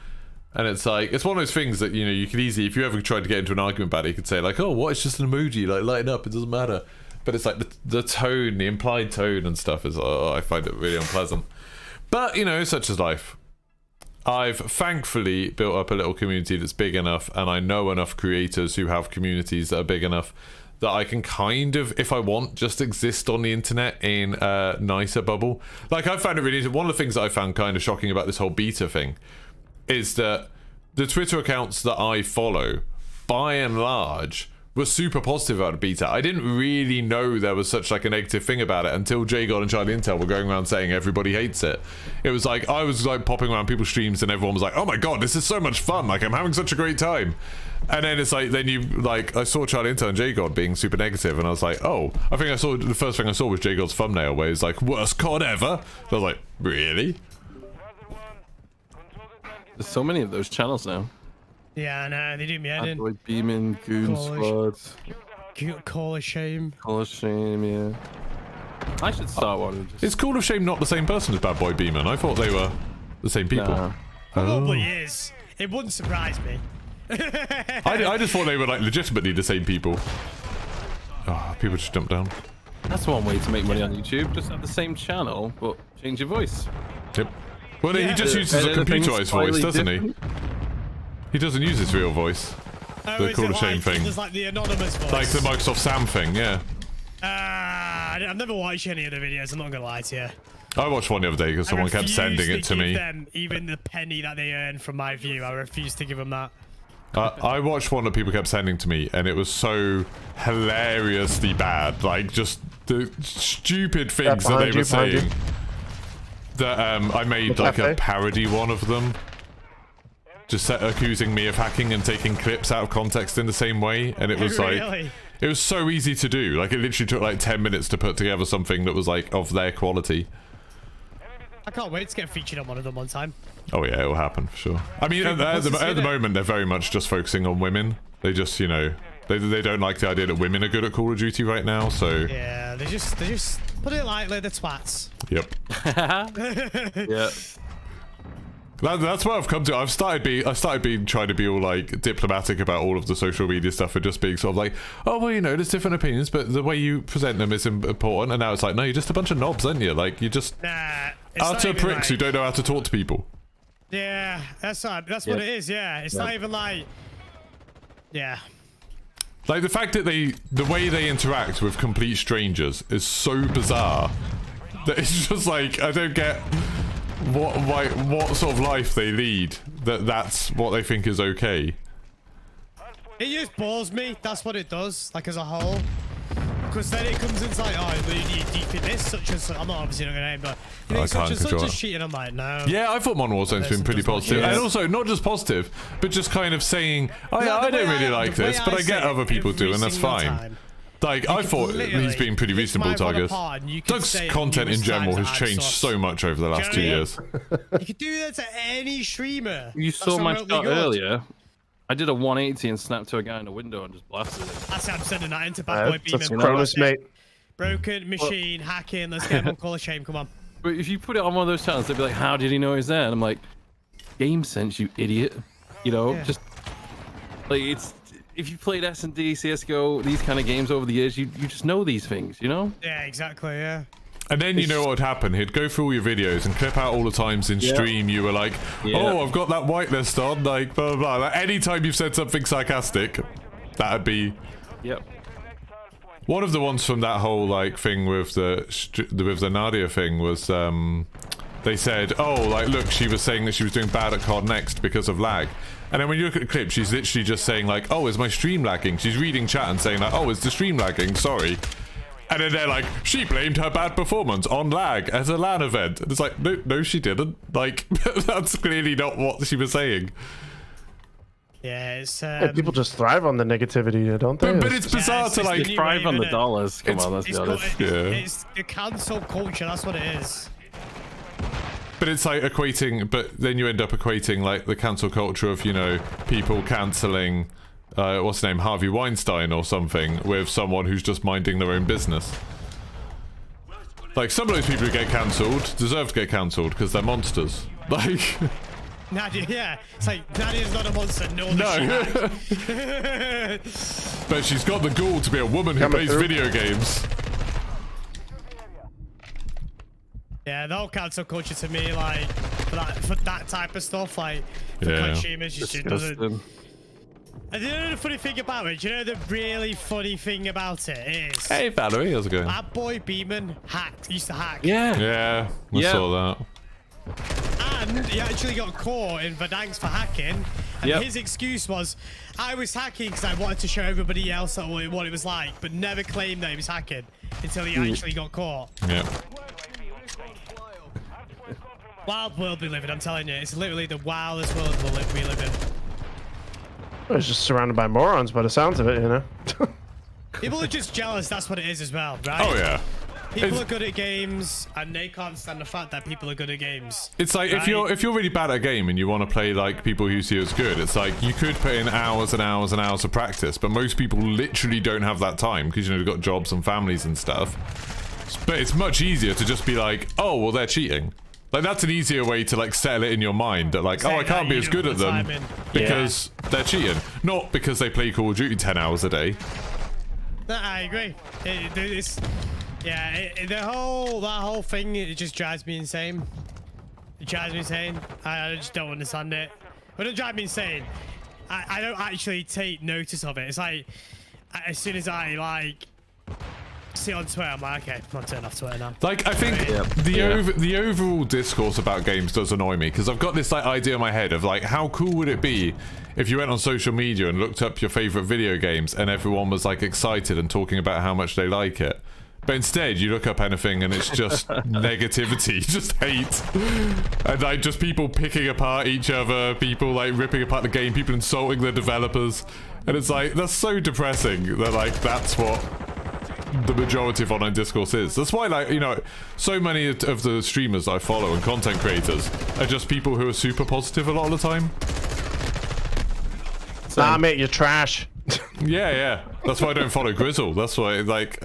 And it's like, it's one of those things that, you know, you could easily, if you ever tried to get into an argument about it, you could say like, oh, what, it's just an emoji, like lighten up, it doesn't matter. But it's like the tone, the implied tone and stuff is, I find it really unpleasant. But, you know, such is life. I've thankfully built up a little community that's big enough, and I know enough creators who have communities that are big enough that I can kind of, if I want, just exist on the internet in a nicer bubble. Like, I found it really, one of the things that I found kind of shocking about this whole beta thing is that the Twitter accounts that I follow, by and large, were super positive about the beta. I didn't really know there was such like a negative thing about it until JGod and Charlie Intel were going around saying everybody hates it. It was like, I was like popping around people's streams and everyone was like, oh my god, this is so much fun, like I'm having such a great time. And then it's like, then you like, I saw Charlie Intel and JGod being super negative, and I was like, oh, I think I saw, the first thing I saw was JGod's thumbnail where he's like, worst COD ever. So I was like, really? There's so many of those channels now. Yeah, I know, they do me head in. Hardpoint, Beeman, Goon Squad. Call of Shame. Call of Shame, yeah. I should start one. Is Call of Shame not the same person as Bad Boy Beeman? I thought they were the same people. Nah. Probably is. It wouldn't surprise me. I just thought they were like legitimately the same people. Oh, people just jump down. That's one way to make money on YouTube. Just have the same channel, but change your voice. Yep. Well, yeah. He just uses a computerized voice, doesn't he? He doesn't use his real voice. Oh, the Call of Shame thing. There's like the anonymous voice. Like the Microsoft Sam thing, yeah. I've never watched any of the videos, I'm not gonna lie to you. I watched one the other day because someone kept sending it to me. Them even the penny that they earn from my view, I refuse to give them that. I watched one that people kept sending to me, and it was so hilariously bad. Like, just the stupid things that they were saying. That I made like a parody one of them. Just accusing me of hacking and taking clips out of context in the same way, and it was like, it was so easy to do. Like, it literally took like 10 minutes to put together something that was like of their quality. I can't wait to get featured on one of them one time. Oh yeah, it'll happen for sure. I mean, at the moment, they're very much just focusing on women. They just, you know, they don't like the idea that women are good at Call of Duty right now. So yeah, they're just Put it lightly, the twats. Yep. Yeah. That's what I've come to. I started being trying to be all like diplomatic about all of the social media stuff and just being sort of like, oh well, you know, there's different opinions, but the way you present them is important. And now it's like, no, you're just a bunch of knobs, aren't you? Like you're just utter pricks who don't know how to talk to people. Yeah, that's what it is. Yeah, it's not even like, yeah. Like the fact that the way they interact with complete strangers is so bizarre that it's just like I don't get what sort of life they lead that's what they think is okay. It just bores me. That's what it does. Like as a whole. Because then it comes into like, oh, do you think this such and such? I'm not obviously not gonna name, but you think such and such is cheating. I'm like, no. Yeah, I thought Modern Warzone's been pretty positive, and also not just positive, but just kind of saying, oh yeah, I don't really like this, but I get other people do, and that's fine. Like I thought he's been pretty reasonable, Tigers. Doug's content in general has changed so much over the last 2 years. You could do that to any streamer. You saw my shot earlier. I did a 180 and snapped to a guy in a window and just blasted it. That's how I'm sending that into Bad Boy Beeman. That's Cronus, mate. Broken machine, hacking, let's get him on Call of Shame, come on. But if you put it on one of those channels, they'd be like, how did he know he's there? And I'm like, game sense, you idiot. You know, just like it's if you played S&D, CSGO, these kind of games over the years, you just know these things, you know? Yeah, exactly, yeah. And then you know what would happen. He'd go through all your videos and clip out all the times in stream you were like, oh, I've got that whitelist on, like, blah, blah, blah. Like, anytime you've said something sarcastic, that'd be... Yep. One of the ones from that whole, like, thing with the Nadia thing was, they said, oh, like, look, she was saying that she was doing bad at COD Next because of lag. And then when you look at the clip, she's literally just saying, like, oh, is my stream lagging? She's reading chat and saying, like, oh, is the stream lagging? Sorry. And then they're like, she blamed her bad performance on lag at a LAN event. And it's like, no, she didn't. Like, that's clearly not what she was saying. Yeah, it's... people just thrive on the negativity, don't they? But it's bizarre to, like... They thrive on the dollars. Come on, let's be honest. It's the cancel culture, that's what it is. But it's like equating... But then you end up equating, like, the cancel culture of, you know, people cancelling... what's the name, Harvey Weinstein or something, with someone who's just minding their own business. Like, some of those people who get cancelled deserve to get cancelled because they're monsters. Like... Nadia, yeah. It's like, Nadia's not a monster, no. But she's got the gall to be a woman who plays video games. Yeah, the whole cancel culture to me, like, for that type of stuff, like, for consumers, just doesn't... And you know the funny thing about it? Do you know the really funny thing about it is... Hey, Valerie, how's it going? Bad Boy Beeman used to hack. Yeah, I saw that. And he actually got caught in Verdansk for hacking. And his excuse was, I was hacking because I wanted to show everybody else what it was like, but never claimed that he was hacking until he actually got caught. Yeah. Wild world we live in, I'm telling you. It's literally the wildest world we live in. I was just surrounded by morons by the sounds of it, you know? People are just jealous, that's what it is as well, right? Oh, yeah. People are good at games, and they can't stand the fact that people are good at games. It's like, if you're really bad at a game and you want to play like people who see you as good, it's like you could put in hours and hours and hours of practice, but most people literally don't have that time because, you know, they've got jobs and families and stuff. But it's much easier to just be like, oh, well, they're cheating. Like, that's an easier way to, like, settle it in your mind that, like, oh, I can't be as good at them because they're cheating. Not because they play Call of Duty 10 hours a day. No, I agree. That whole thing, it just drives me insane. It drives me insane. I just don't understand it. It doesn't drive me insane. I don't actually take notice of it. It's like, as soon as I, like... see on Twitter, I'm like, okay, I'm turning off Twitter now. Like, I think the overall discourse about games does annoy me because I've got this like idea in my head of like, how cool would it be if you went on social media and looked up your favorite video games and everyone was like excited and talking about how much they like it, but instead you look up anything and it's just negativity, just hate, and like just people picking apart each other, people like ripping apart the game, people insulting the developers, and it's like, that's so depressing that like that's what the majority of online discourse is. That's why, like, you know, so many of the streamers I follow and content creators are just people who are super positive a lot of the time. Nah, mate, you're trash. Yeah. That's why I don't follow Grizzle. That's why, like...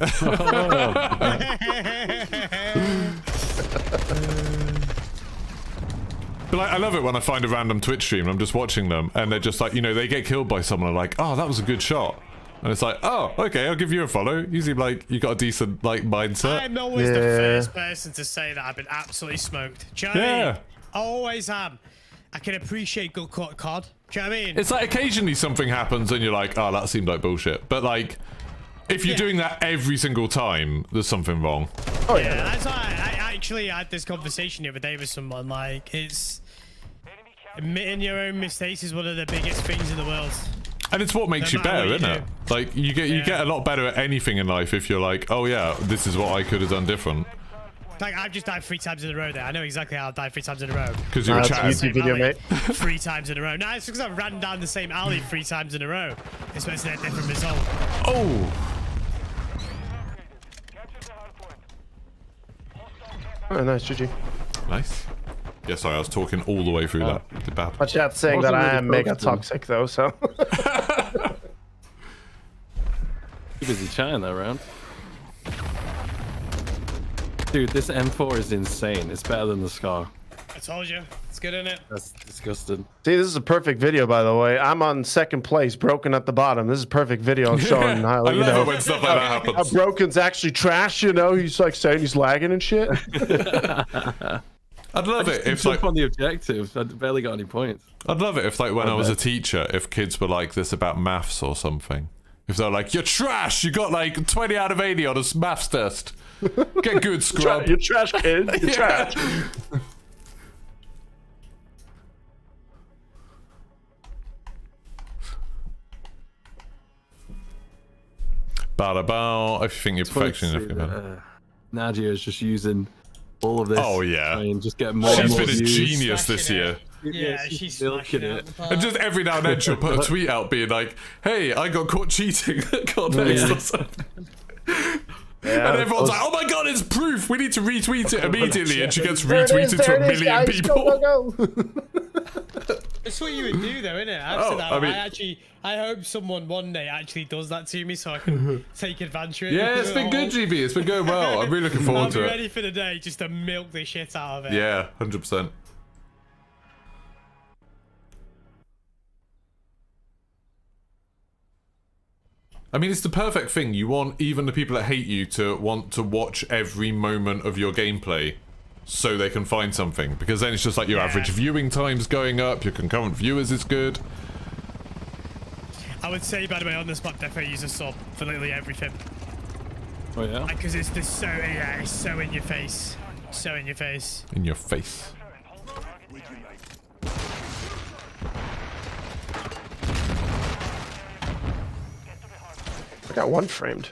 But like, I love it when I find a random Twitch stream and I'm just watching them and they're just like, you know, they get killed by someone and like, oh, that was a good shot. And it's like, oh, okay, I'll give you a follow. You seem like you got a decent, like, mindset. I'm always the first person to say that I've been absolutely smoked. Do you know what I mean? I always am. I can appreciate good cut COD. Do you know what I mean? It's like occasionally something happens and you're like, oh, that seemed like bullshit. But like, if you're doing that every single time, there's something wrong. Oh yeah, that's why I actually had this conversation the other day with someone. Like, it's admitting your own mistakes is one of the biggest things in the world. And it's what makes you better, isn't it? Like, you get a lot better at anything in life if you're like, oh yeah, this is what I could have done different. Like, I've just died 3 times in a row there. I know exactly how I've died 3 times in a row. Because you're a chat. YouTube video, mate. 3 times in a row. No, it's because I ran down the same alley 3 times in a row. It's supposed to be a different result. Oh! Oh, nice, GG. Nice. Yeah, sorry, I was talking all the way through that. Did bad. My chat's saying that I am mega toxic, though, so... Too busy chatting that round. Dude, this M4 is insane. It's better than the Scar. I told you. It's good, isn't it? That's disgusting. See, this is a perfect video, by the way. I'm on 2nd place, broken at the bottom. This is a perfect video of showing how, I you love know, it when stuff like that how happens. broken's actually trash, you know? He's like saying he's lagging and shit. I'd love it if like on the objective. I barely got any points. I'd love it if like when I was a teacher, if kids were like this about maths or something. If they're like, you're trash, you got like 20 out of 80 on a maths test. Get good, scrub. You're trash, kid. You're trash. Bada bow. If you think you're perfection, Nadia is just using all of this. Oh yeah, and just get more. She's and more been a views. genius this year. Yeah, she's smashing it. And just every now and then she'll put a tweet out being like, "Hey, I got caught cheating at Codex or something." Yeah, and everyone's like, "Oh my god, it's proof! We need to retweet it immediately!" And she gets There it is, retweeted to there a it is, million guys. people. Go. It's what you would do, though, isn't it? Oh, I mean- I hope someone one day actually does that to me so I can take advantage of it. Yeah, it's been good, GB. It's been going well. I'm really looking I'll forward be to it. ready for the day just to milk the shit out of it. Yeah, 100%. I mean, it's the perfect thing. You want even the people that hate you to want to watch every moment of your gameplay so they can find something. Because then it's just like your average viewing time's going up, your concurrent viewers is good. I would say, by the way, on this map, definitely use a sub for literally everything. Oh yeah. Because it's just so, yeah, it's so in your face. So in your face. In your face. I got one framed.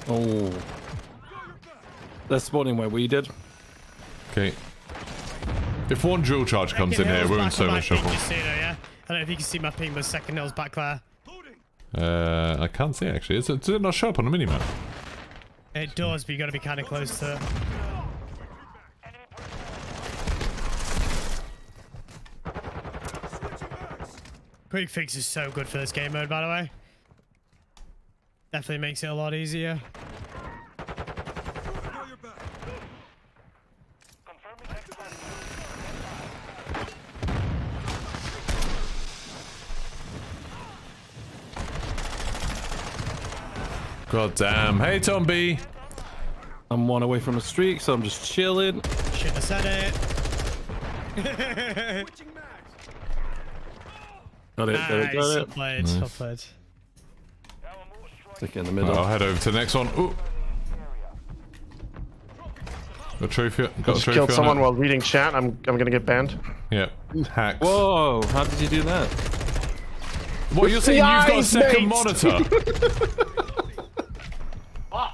Oh. They're spawning where we did. Okay. If one drill charge comes in here, we're in so much trouble. Yeah? I don't know if you can see my ping, but second hill's back there. I can't see actually. Does it not show up on the minimap? It does, but you got to be kind of close to it. Quick fix is so good for this game mode, by the way. Definitely makes it a lot easier. God damn. Hey, Tom B. I'm one away from a streak, so I'm just chilling. Shouldn't have said it. Got it, got it, got Well it. played, well played. Stick it in the middle. I'll head over to the next one. Ooh. Got a trophy. Got a Just trophy killed on someone it. while reading chat. I'm gonna get banned. Yeah. Hacks. Whoa, how did you do that? What, you're saying you've got a eyes, second mate. monitor?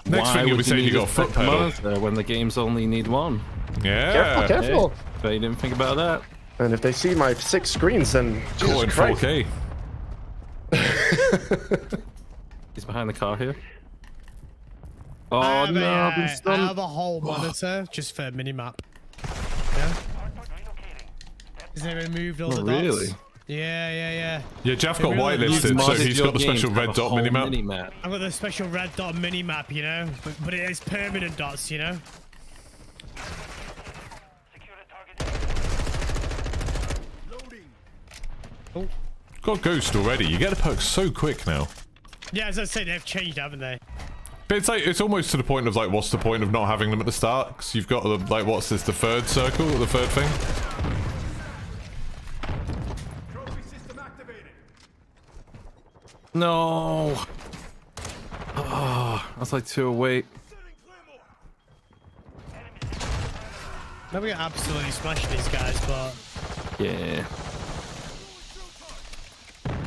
Next Why thing you'll be would saying you need got a a foot second pedal. monitor when the games only need one? Yeah. Careful. Hey, but you didn't think about that. And if they see my 6 screens, then Caught in Jesus Christ. 4K. He's behind the car here. Oh I have no, I've been I stunned. have a whole monitor just for minimap. Yeah. Isn't it removed all the dots? Really? Yeah. Yeah, Jeff got really whitelisted, so Modded he's your got the game special to have red a dot whole minimap. I've got the special red dot minimap, you know, but it is permanent dots, you know. Secure the target. Oh. Got Ghost already. You get the perks so quick now. Yeah, as I say, they've changed, haven't they? But it's like, it's almost to the point of like, what's the point of not having them at the start? Because you've got the, like, what's this, the third circle, the third thing? No. Oh, I was like 2 away. Now we absolutely smashed these guys, but Yeah.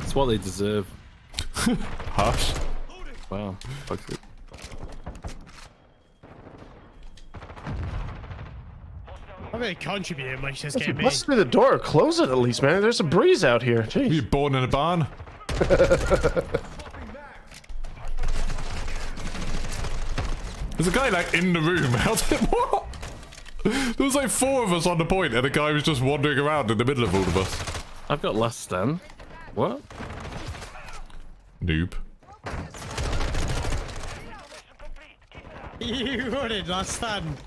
It's what they deserve. Hush. Wow. Fuck it. I'm really contributing much to this If you game. bust through the door, close it at least, man. There's a breeze out here. Jeez. Were you born in a barn? There's a guy like in the room. How's it? What? There was like 4 of us on the point, and a guy was just wandering around in the middle of all of us. I've got last stand. What? Noob. You wanted last stand.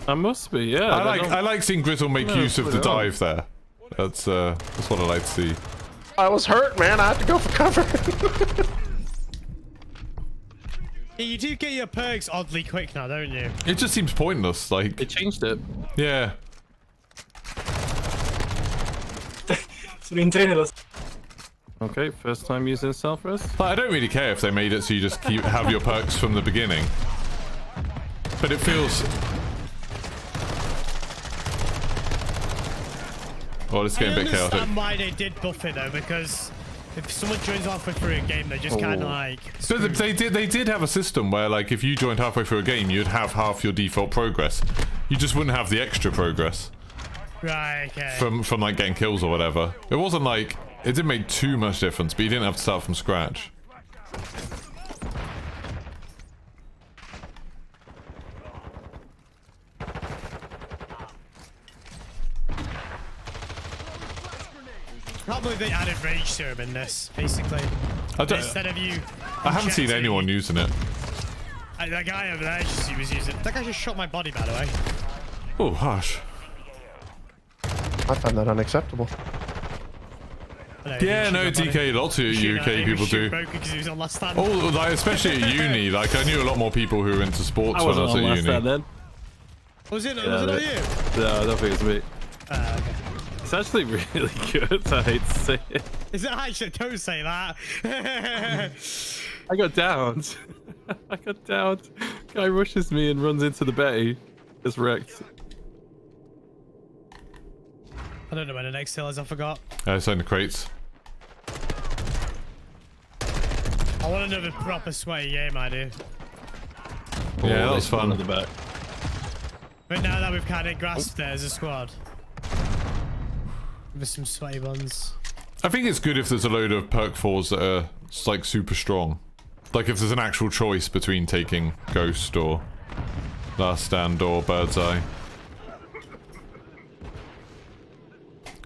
I must be, yeah. I like seeing Grizzle make No, use of put the it on. dive there. That's what I like to see. I was hurt, man. I had to go for cover. Yeah, you do get your perks oddly quick now, don't you? It just seems pointless. Like, They changed it. yeah. Okay, first time using self-res. Like, I don't really care if they made it so you just have your perks from the beginning. But it feels... Oh, it's getting a bit chaotic. I understand why they did buff it though, because if someone joins halfway through a game, they're just kind of like. So they did have a system where, like, if you joined halfway through a game, you'd have half your default progress. You just wouldn't have the extra progress Right. Okay. from like getting kills or whatever. It wasn't like it didn't make too much difference, but you didn't have to start from scratch. Probably they added rage serum in this, basically. I don't. Instead of you. I haven't seen injecting- anyone using it. That guy over there just was using. That guy just shot my body, by the way. Oh, hush. I find that unacceptable. I know, he Yeah, shot no, my body. DK. Lots of UK people do. Because he was on last stand. Oh, like especially at uni. Like I knew a lot more people who were into sports I when I wasn't was on at last uni. stand then. Was it? Yeah, Was it not but- you? No, I don't think it's me. Okay. It's actually really good. I hate to say it. Is it actually? Don't say that. I got downed. I got downed. Guy rushes me and runs into the bay. It's wrecked. I don't know where the next hill is. I forgot. It's in the crates. I want another proper sweaty game, I do. Yeah, that they was spawned fun. at the back. But now that we've kind of grasped it as a squad, with some sweaty ones. I think it's good if there's a load of perk 4s that are like super strong. Like if there's an actual choice between taking Ghost or Last Stand or Bird's Eye.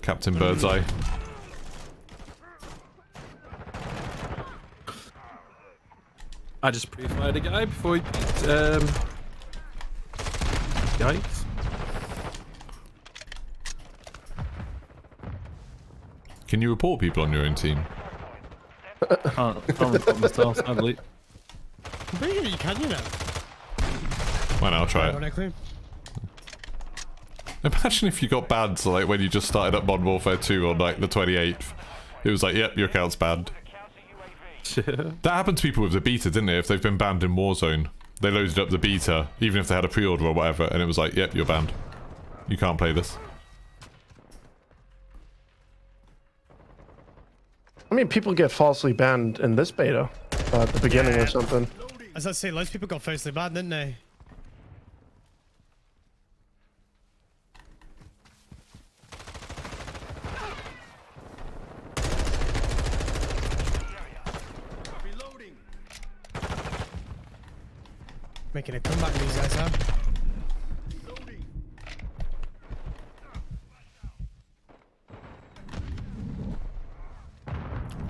Captain Bird's Eye. I just pre-fired a guy before he beat, yikes. Can you report people on your own team? Can't report myself, sadly. Really, can you now? Well, I'll try it. Ironically. Imagine if you got banned like when you just started up Modern Warfare 2 on like the 28th. It was like, yep, your account's banned. That happened to people with the beta, didn't it? If they've been banned in Warzone, they loaded up the beta, even if they had a pre-order or whatever, and it was like, yep, you're banned. You can't play this. I mean, people get falsely banned in this beta at the beginning or something. As I say, loads of people got firstly banned, didn't they? Making a comeback, these guys are.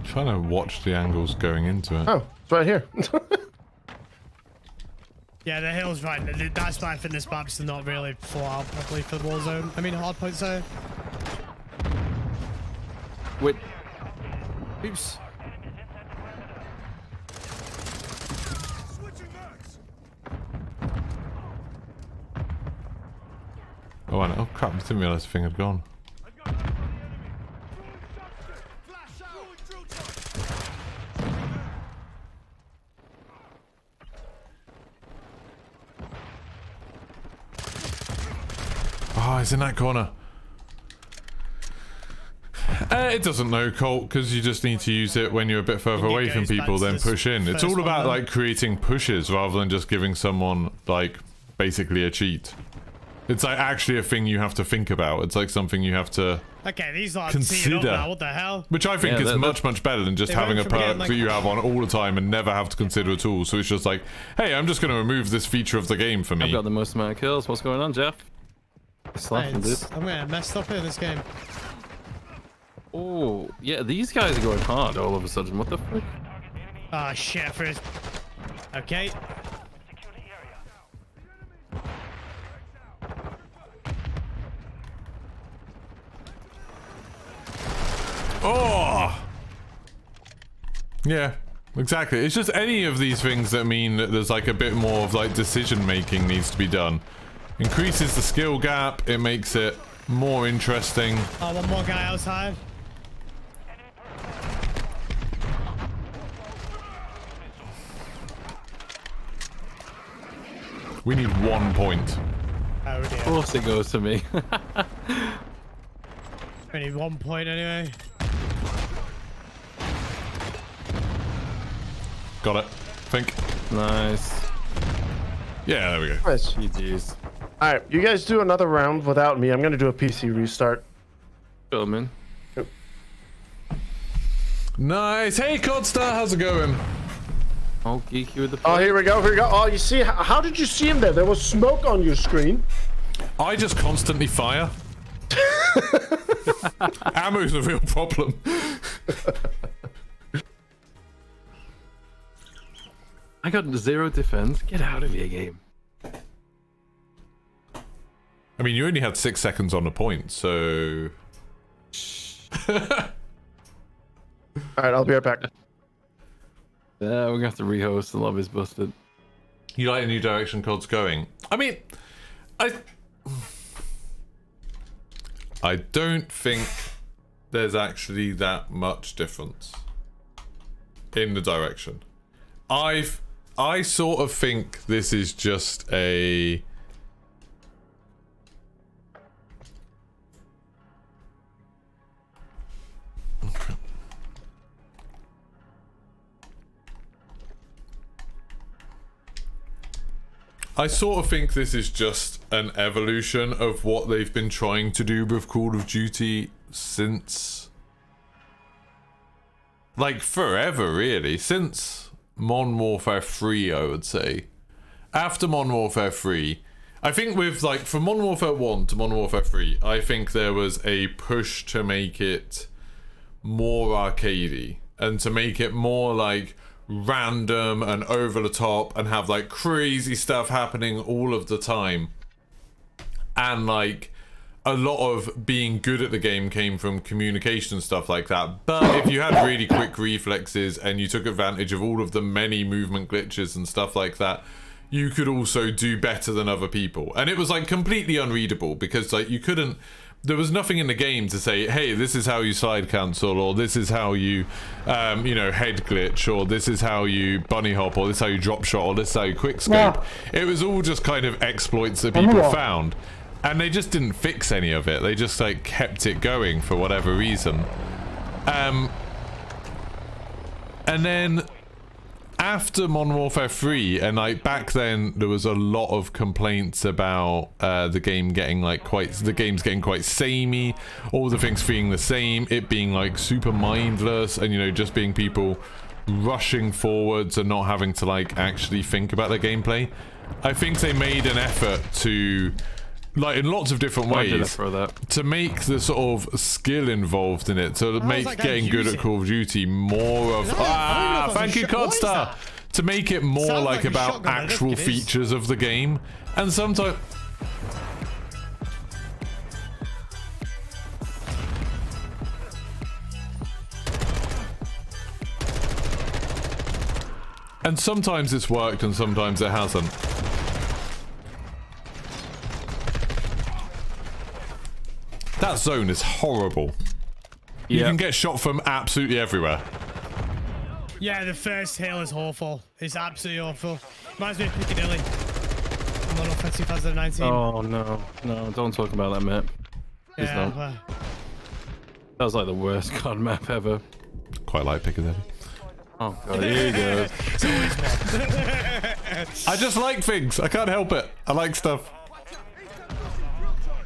Trying to watch the angles going into it. Oh, it's right here. Yeah, the hill's right. That's why I think this map's not really full out properly for the war zone. I mean, hardpoint zone. Wait. Oops. Oh crap, I didn't realise the thing had gone. Oh, it's in that corner. It doesn't know, Colt, because you just need to use it when you're a bit further away from people, then push in. It's all about, like, creating pushes rather than just giving someone, like, basically a cheat. It's, like, actually a thing you have to think about. It's, like, something you have to Okay, these are consider. now. What the hell? Which I think is much better than just having a perk that you have on all the time and never have to consider at all. So it's just like, hey, I'm just going to remove this feature of the game for me. I've got the most amount of kills. What's going on, Jeff? Slapping, dude. I'm gonna messed up in this game. Oh, yeah, these guys are going hard all of a sudden. What the frick? Ah, shit, first. Okay. Oh! Yeah, exactly. It's just any of these things that mean that there's like a bit more of like decision making needs to be done. Increases the skill gap, it makes it more interesting. Oh, one more guy outside. We need 1 point. Oh dear. Of course it goes to me. We need 1 point anyway. Got it. Think. Nice. Yeah, there we go. Nice. GG's. All right, you guys do another round without me. I'm gonna do a PC restart. Cool, man. Nice. Hey, Codstar, how's it going? All geeky with the. Oh, here we go. Here we go. Oh, you see? How did you see him there? There was smoke on your screen. I just constantly fire. Ammo's a real problem. I got 0 defense. Get out of here, game. I mean, you only had 6 seconds on the point, so... All right, I'll be right back. Yeah, we're gonna have to rehost. The lobby's busted. You like a new direction COD's going? I mean, I don't think there's actually that much difference in the direction. I sort of think this is just a... Okay. I sort of think this is just an evolution of what they've been trying to do with Call of Duty since... like, forever, really. Since Modern Warfare 3, I would say. After Modern Warfare 3, I think with, like, from Modern Warfare 1 to Modern Warfare 3, I think there was a push to make it more arcadey and to make it more, like, random and over the top and have, like, crazy stuff happening all of the time. And, like, a lot of being good at the game came from communication and stuff like that. But if you had really quick reflexes and you took advantage of all of the many movement glitches and stuff like that, you could also do better than other people. And it was like completely unreadable because like you couldn't, there was nothing in the game to say, hey, this is how you slide cancel, or this is how you, you know, head glitch, or this is how you bunny hop, or this is how you drop shot, or this is how you quick scope. It was all just kind of exploits that people found. And they just didn't fix any of it. They just like kept it going for whatever reason. And then after Modern Warfare 3, and like back then there was a lot of complaints about the game getting like the game's getting quite samey, all the things being the same, it being like super mindless, and you know, just being people rushing forwards and not having to like actually think about their gameplay. I think they made an effort to, like, in lots of different Why did I ways, throw that? to make the sort of skill involved in it, to make that guy getting good at using? Call of Duty more of, I don't know if that's thank a you, shot- what is Codstar, that? to make it more Sounds like like a about shotgun, I don't actual think it is. features of the game, and sometimes. And sometimes it's worked and sometimes it hasn't. That zone is horrible. You Yeah. can get shot from absolutely everywhere. Yeah, the first hill is awful. It's absolutely awful. Reminds me of Piccadilly. Model for 2019. Oh no, don't talk about that map. Please yeah, don't. well, That was like the worst COD map ever. Quite like Piccadilly. Oh god, here he goes. it's always one. I just like things. I can't help it. I like stuff.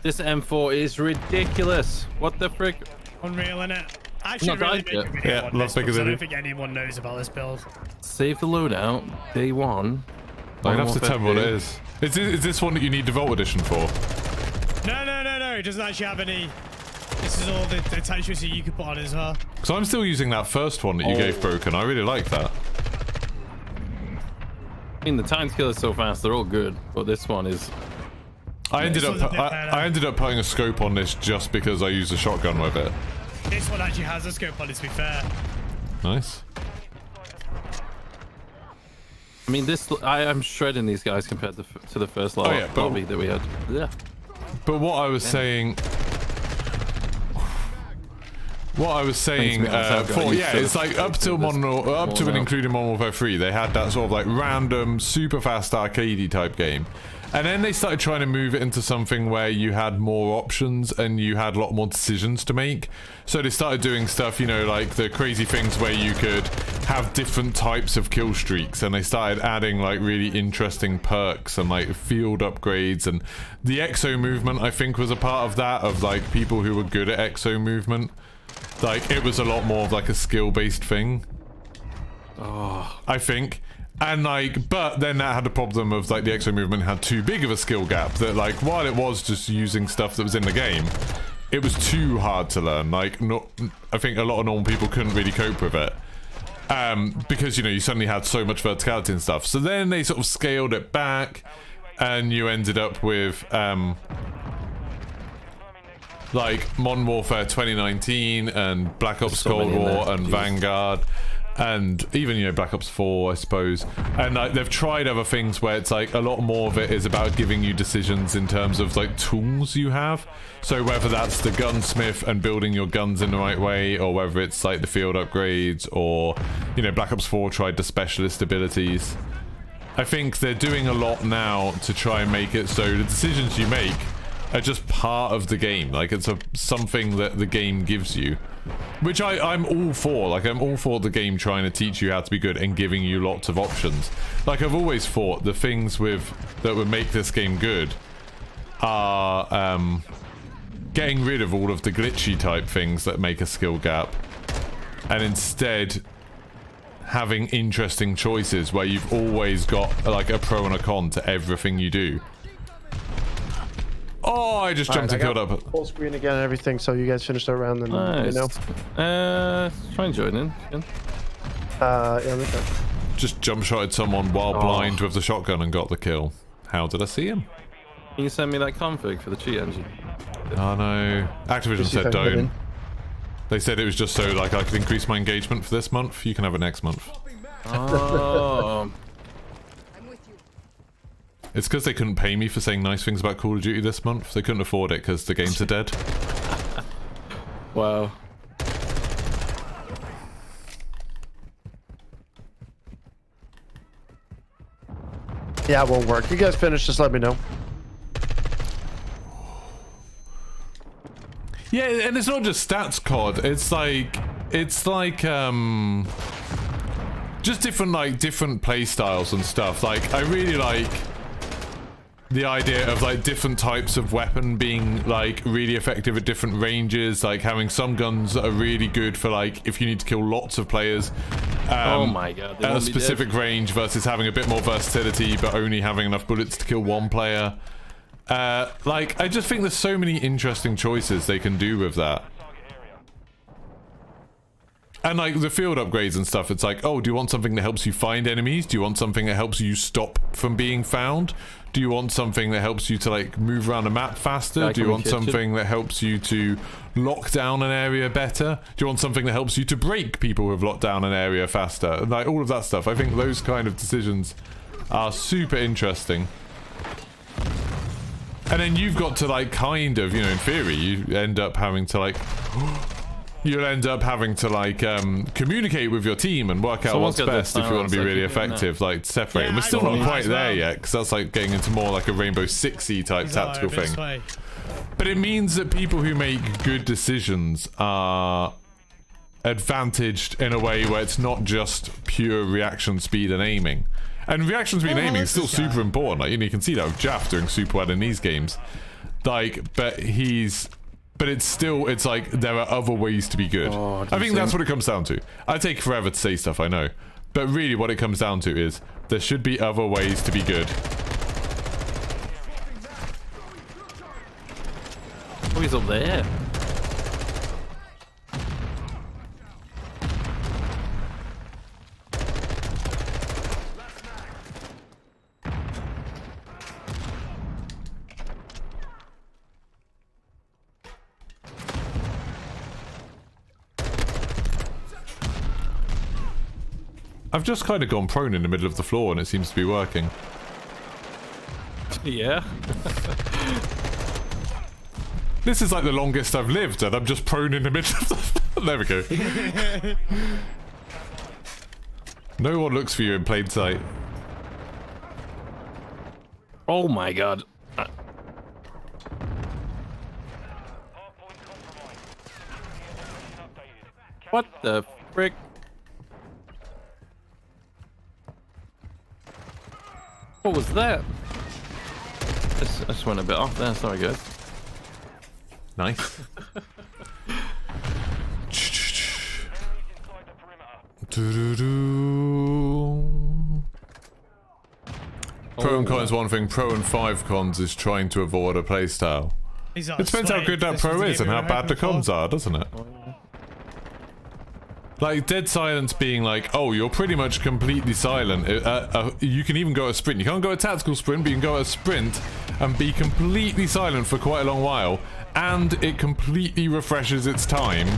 This M4 is ridiculous. What the frick? Unreal, innit? I should Not really like make it. a video Yeah, on love this because I Piccadilly. don't think anyone knows about this build. Save the loadout. Day one. I'd have to Warfare tell me what it 2. is. Is this one that you need the Vault Edition for? No. It doesn't actually have any. This is all the attachments that you can put on as well. So I'm still using that first one that you gave Broken. I really like that. I mean, the time skill is so fast. They're all good, but this one is. I ended one's a bit up better. I ended up putting a scope on this just because I used a shotgun with it. This one actually has a scope on it, to be fair. Nice. I mean, this. I'm shredding these guys compared to the first yeah, but- lobby that we had. Yeah. But what I was saying. What I was saying, Makes me honest, I've got used to it's the like up till this up to more and now. including Modern Warfare 3, they had that sort of like random, super fast arcadey type game. And then they started trying to move it into something where you had more options and you had a lot more decisions to make. So they started doing stuff, you know, like the crazy things where you could have different types of kill streaks, and they started adding like really interesting perks and like field upgrades, and the exo movement I think was a part of that, of like people who were good at exo movement. Like it was a lot more of like a skill-based thing. Oh. I think. And like, but then that had the problem of like the exo movement had too big of a skill gap that like while it was just using stuff that was in the game, it was too hard to learn. Like, I think a lot of normal people couldn't really cope with it. Because, you know, you suddenly had so much verticality and stuff. So then they sort of scaled it back and you ended up with like Modern Warfare 2019 and Black Ops so Cold many in War there. and Jeez. Vanguard. And even, you know, Black Ops 4, I suppose. And like, they've tried other things where it's like a lot more of it is about giving you decisions in terms of like tools you have. So whether that's the gunsmith and building your guns in the right way, or whether it's like the field upgrades, or, you know, Black Ops 4 tried the specialist abilities. I think they're doing a lot now to try and make it so the decisions you make are just part of the game. Like it's something that the game gives you. Which I'm all for. Like, I'm all for the game trying to teach you how to be good and giving you lots of options. Like, I've always thought the things that would make this game good are getting rid of all of the glitchy type things that make a skill gap, and instead having interesting choices where you've always got like a pro and a con to everything you do. Oh, I just jumped and killed up. Full screen again and everything, so you guys finished that round and Nice. you know. Try and join in. Again. Yeah, okay. Just jump shotted someone while blind with the shotgun and got the kill. How did I see him? Can you send me that config for the cheat engine? Oh no. Activision See if I said can get in. don't. They said it was just so like I could increase my engagement for this month. You can have it next month. Oh. It's because they couldn't pay me for saying nice things about Call of Duty this month. They couldn't afford it because the games are dead. Wow. Yeah, it won't work. You guys finish, just let me know. Yeah, and it's not just stats COD. It's like just different play styles and stuff. Like I really like the idea of like different types of weapon being like really effective at different ranges, like having some guns that are really good for like if you need to kill lots of players, Oh my god. they at a won't be dead. specific range versus having a bit more versatility but only having enough bullets to kill one player. Like, I just think there's so many interesting choices they can do with that. And like the field upgrades and stuff, it's like, oh, do you want something that helps you find enemies? Do you want something that helps you stop from being found? Do you want something that helps you to like move around a map faster? Do you want something that helps you to lock down an area better? Do you want something that helps you to break people who have locked down an area faster? And like all of that stuff. I think those kind of decisions are super interesting. And then you've got to like kind of, you know, in theory, you end up having to like you'll end up having to like communicate with your team and work out Someone's what's got the best if you want to be balance, really I think, effective, like separate. Yeah, We're still I not know quite as there well. yet, because that's like getting into more like a Rainbow Six type tactical thing. But it means that people who make good decisions are advantaged in a way where it's not just pure reaction speed and aiming. And reaction speed and aiming is still super important. Like, you can see that with Jaff doing super well in these games. Like, but it's still, it's like there are other ways to be good. I think that's what it comes down to. I take forever to say stuff, I know. But really what it comes down to is there should be other ways to be good. Oh, he's up there. I've just kind of gone prone in the middle of the floor and it seems to be working. Yeah. This is like the longest I've lived and I'm just prone in the middle of the... There we go. No one looks for you in plain sight. Oh my god. Hardpoint compromised. Updated. What the frick? What was that? I just went a bit off there, sorry guys. Nice. Pro and cons one thing, pro and 5 cons is trying to avoid a playstyle. It depends how good that pro is and how bad the cons are, doesn't it? Like dead silence being like, oh, you're pretty much completely silent. You can even go a sprint. You can't go a tactical sprint, but you can go a sprint and be completely silent for quite a long while, and it completely refreshes its time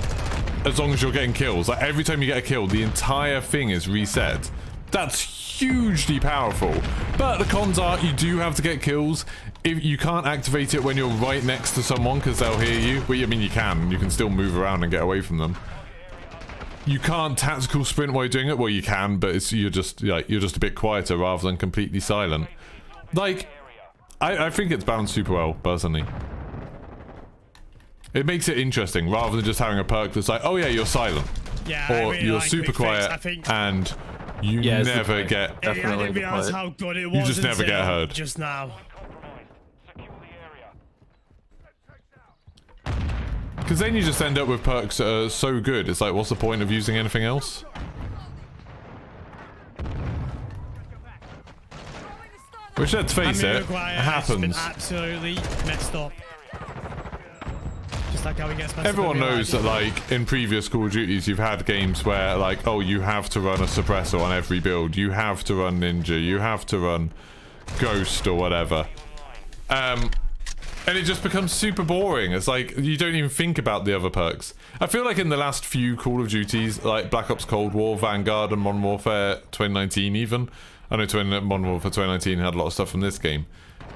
as long as you're getting kills. Like every time you get a kill, the entire thing is reset. That's hugely powerful. But the cons are you do have to get kills. If you can't activate it when you're right next to someone because they'll hear you. Well, I mean, you can still move around and get away from them. You can't tactical sprint while you're doing it. Well, you can, but you're just a bit quieter rather than completely silent. Like, I think it's balanced super well, personally. It makes it interesting rather than just having a perk that's like, oh yeah, you're silent, yeah, or really you're like super quiet and you never get. I didn't realize how good it was. You just never get heard. Just now. Because then you just end up with perks that are so good. It's like, what's the point of using anything else? Which, let's face it, happens. Absolutely messed up. Just like how he gets messed Everyone up knows that, like, in previous Call of Duties, you've had games where, like, oh, you have to run a suppressor on every build. You have to run Ninja. You have to run Ghost or whatever. And it just becomes super boring. It's like, you don't even think about the other perks. I feel like in the last few Call of Duties, like Black Ops Cold War, Vanguard, and Modern Warfare 2019 even. I know Modern Warfare 2019 had a lot of stuff from this game.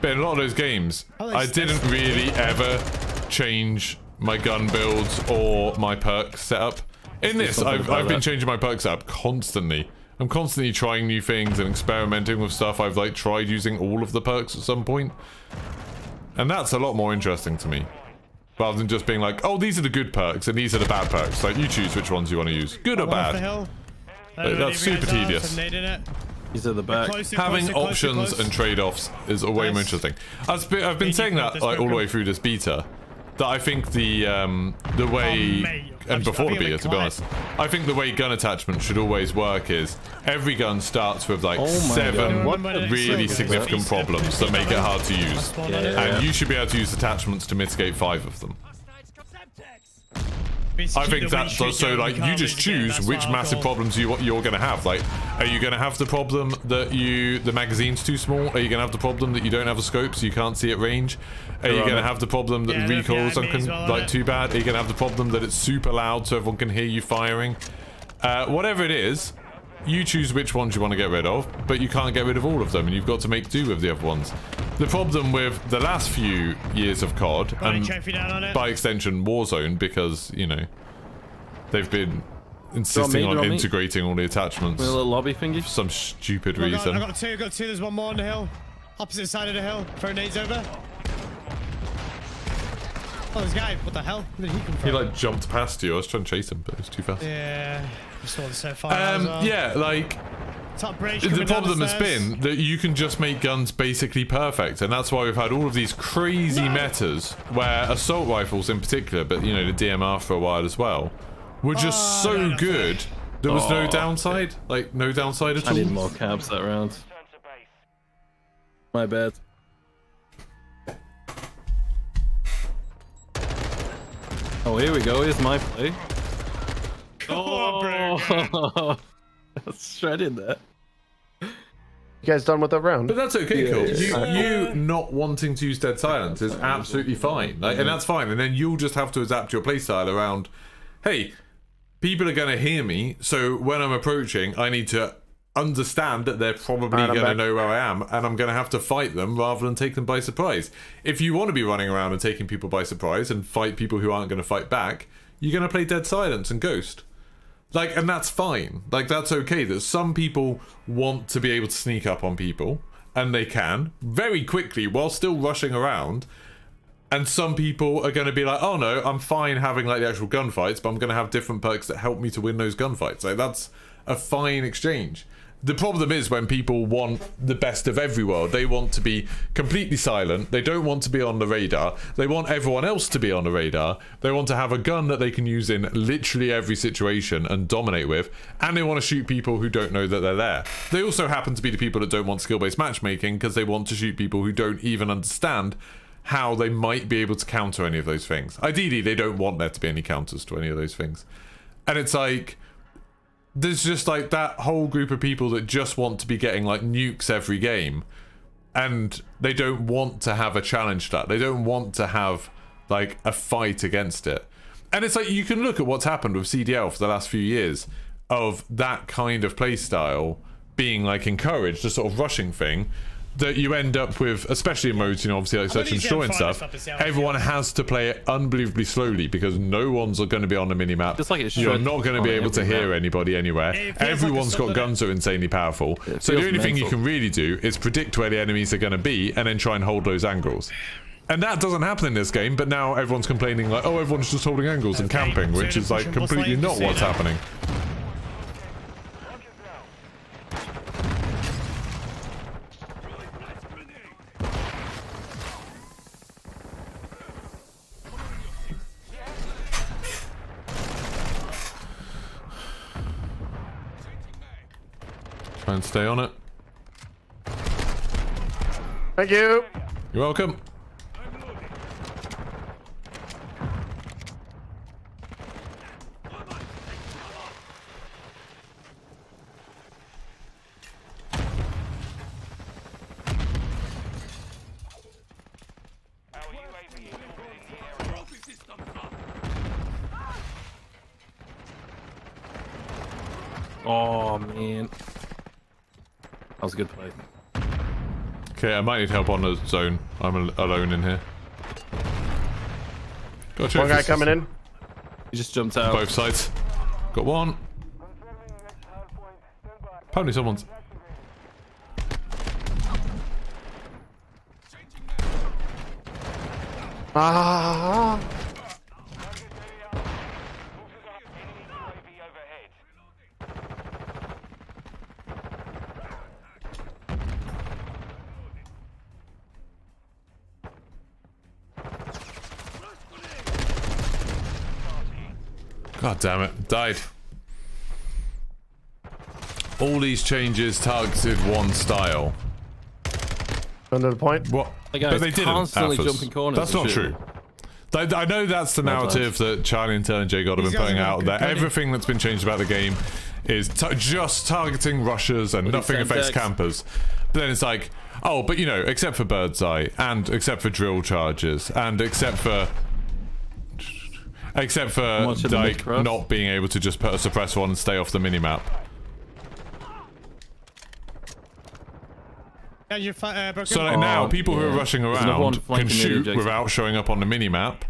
But in a lot of those games, I didn't really ever change my gun builds or my perk setup. In this, I've been changing my perk setup constantly. I'm constantly trying new things and experimenting with stuff. I've like tried using all of the perks at some point. And that's a lot more interesting to me. Rather than just being like, oh, these are the good perks and these are the bad perks. Like, you choose which ones you want to use. Good or bad. Like, that's super tedious. He's at the back. Having options and trade-offs is way more interesting. I've been saying that like all the way through this beta. That I think the way and before the feel beta, to be honest. I think the way gun attachment should always work is every gun starts with like Oh my 7 God. really significant problems that make it hard to use. And you should be able to use attachments to mitigate 5 of them. I think that's so like you just choose which massive problems you're going to have. Like, are you going to have the problem that the magazine's too small? Are you going to have the problem that you don't have a scope so you can't see at range? Are you going to have the problem that the recoil's too bad? Are you going to have the problem that it's super loud so everyone can hear you firing? Whatever it is, you choose which ones you want to get rid of, but you can't get rid of all of them, and you've got to make do with the other ones. The problem with the last few years of COD, and by extension Warzone, because, you know, they've been insisting on integrating all the attachments. A little lobby thingy? For some stupid reason. I got two, there's one more on the hill. Opposite side of the hill. Throw nades over. Oh, this guy, what the hell? Where did he come from? He like jumped past you. I was trying to chase him, but it was too fast. Yeah, I saw the so far. Well. Yeah, like top bridge. the problem has been that you can just make guns basically perfect, and that's why we've had all of these crazy metas where assault rifles in particular, but you know the DMR for a while as well, were just so good. There was no downside, like no downside at all. I need more cabs that round. My bad. Oh, here we go. Here's my play. Oh, that's shredded there. You guys done with that round? But that's okay, cool. You not wanting to use dead silence is absolutely fine, like, and that's fine. And then you'll just have to adapt your playstyle around. Hey, people are going to hear me, so when I'm approaching, I need to understand that they're probably going to know where I am, and I'm going to have to fight them rather than take them by surprise. If you want to be running around and taking people by surprise and fight people who aren't going to fight back, you're going to play Dead Silence and Ghost. Like, and that's fine. Like, that's okay. That some people want to be able to sneak up on people, and they can very quickly while still rushing around. And some people are going to be like, oh no, I'm fine having like the actual gunfights, but I'm going to have different perks that help me to win those gunfights. Like, that's a fine exchange. The problem is when people want the best of every world. They want to be completely silent. They don't want to be on the radar. They want everyone else to be on the radar. They want to have a gun that they can use in literally every situation and dominate with. And they want to shoot people who don't know that they're there. They also happen to be the people that don't want skill-based matchmaking because they want to shoot people who don't even understand how they might be able to counter any of those things. Ideally, they don't want there to be any counters to any of those things. And it's like, there's just like that whole group of people that just want to be getting like nukes every game, and they don't want to have a challenge to that. They don't want to have like a fight against it. And it's like, you can look at what's happened with CDL for the last few years of that kind of playstyle being like encouraged, the sort of rushing thing that you end up with, especially in modes, you know, obviously like search and destroy and stuff. Everyone has to play it unbelievably slowly because no one's going to be on the minimap. Just like You're not going to be able to hear anybody anywhere. Everyone's got guns that are insanely powerful. So the only thing you can really do is predict where the enemies are going to be and then try and hold those angles. And that doesn't happen in this game, but now everyone's complaining like, oh, everyone's just holding angles and camping, which is like completely not what's happening. Try and stay on it. Thank you. You're welcome. Oh man, that was a good play. Okay, I might need help on the zone. I'm alone in here. Got One guy coming in. He just jumped out. Both sides. Got one. Apparently someone's... Ah. God damn it. Died. All these changes targeted one style. Under the point. What? Like, guys, but they didn't. constantly Alphas. jumping corners That's and not shit. true. I know that's the narrative that Charlie and Taylor and Jay God have These been guys putting are out. good, That aren't they? everything that's been changed about the game is just targeting rushers and nothing affects Semtex. campers. But then it's like, oh, but you know, except for Bird's Eye, and except for drill charges, and except for Much of the like mid-cross. not being able to just put a suppress one and stay off the minimap. Yeah, you're broken. So like now, people who are rushing There's another one around flanking can the shoot objective. without showing up on the minimap.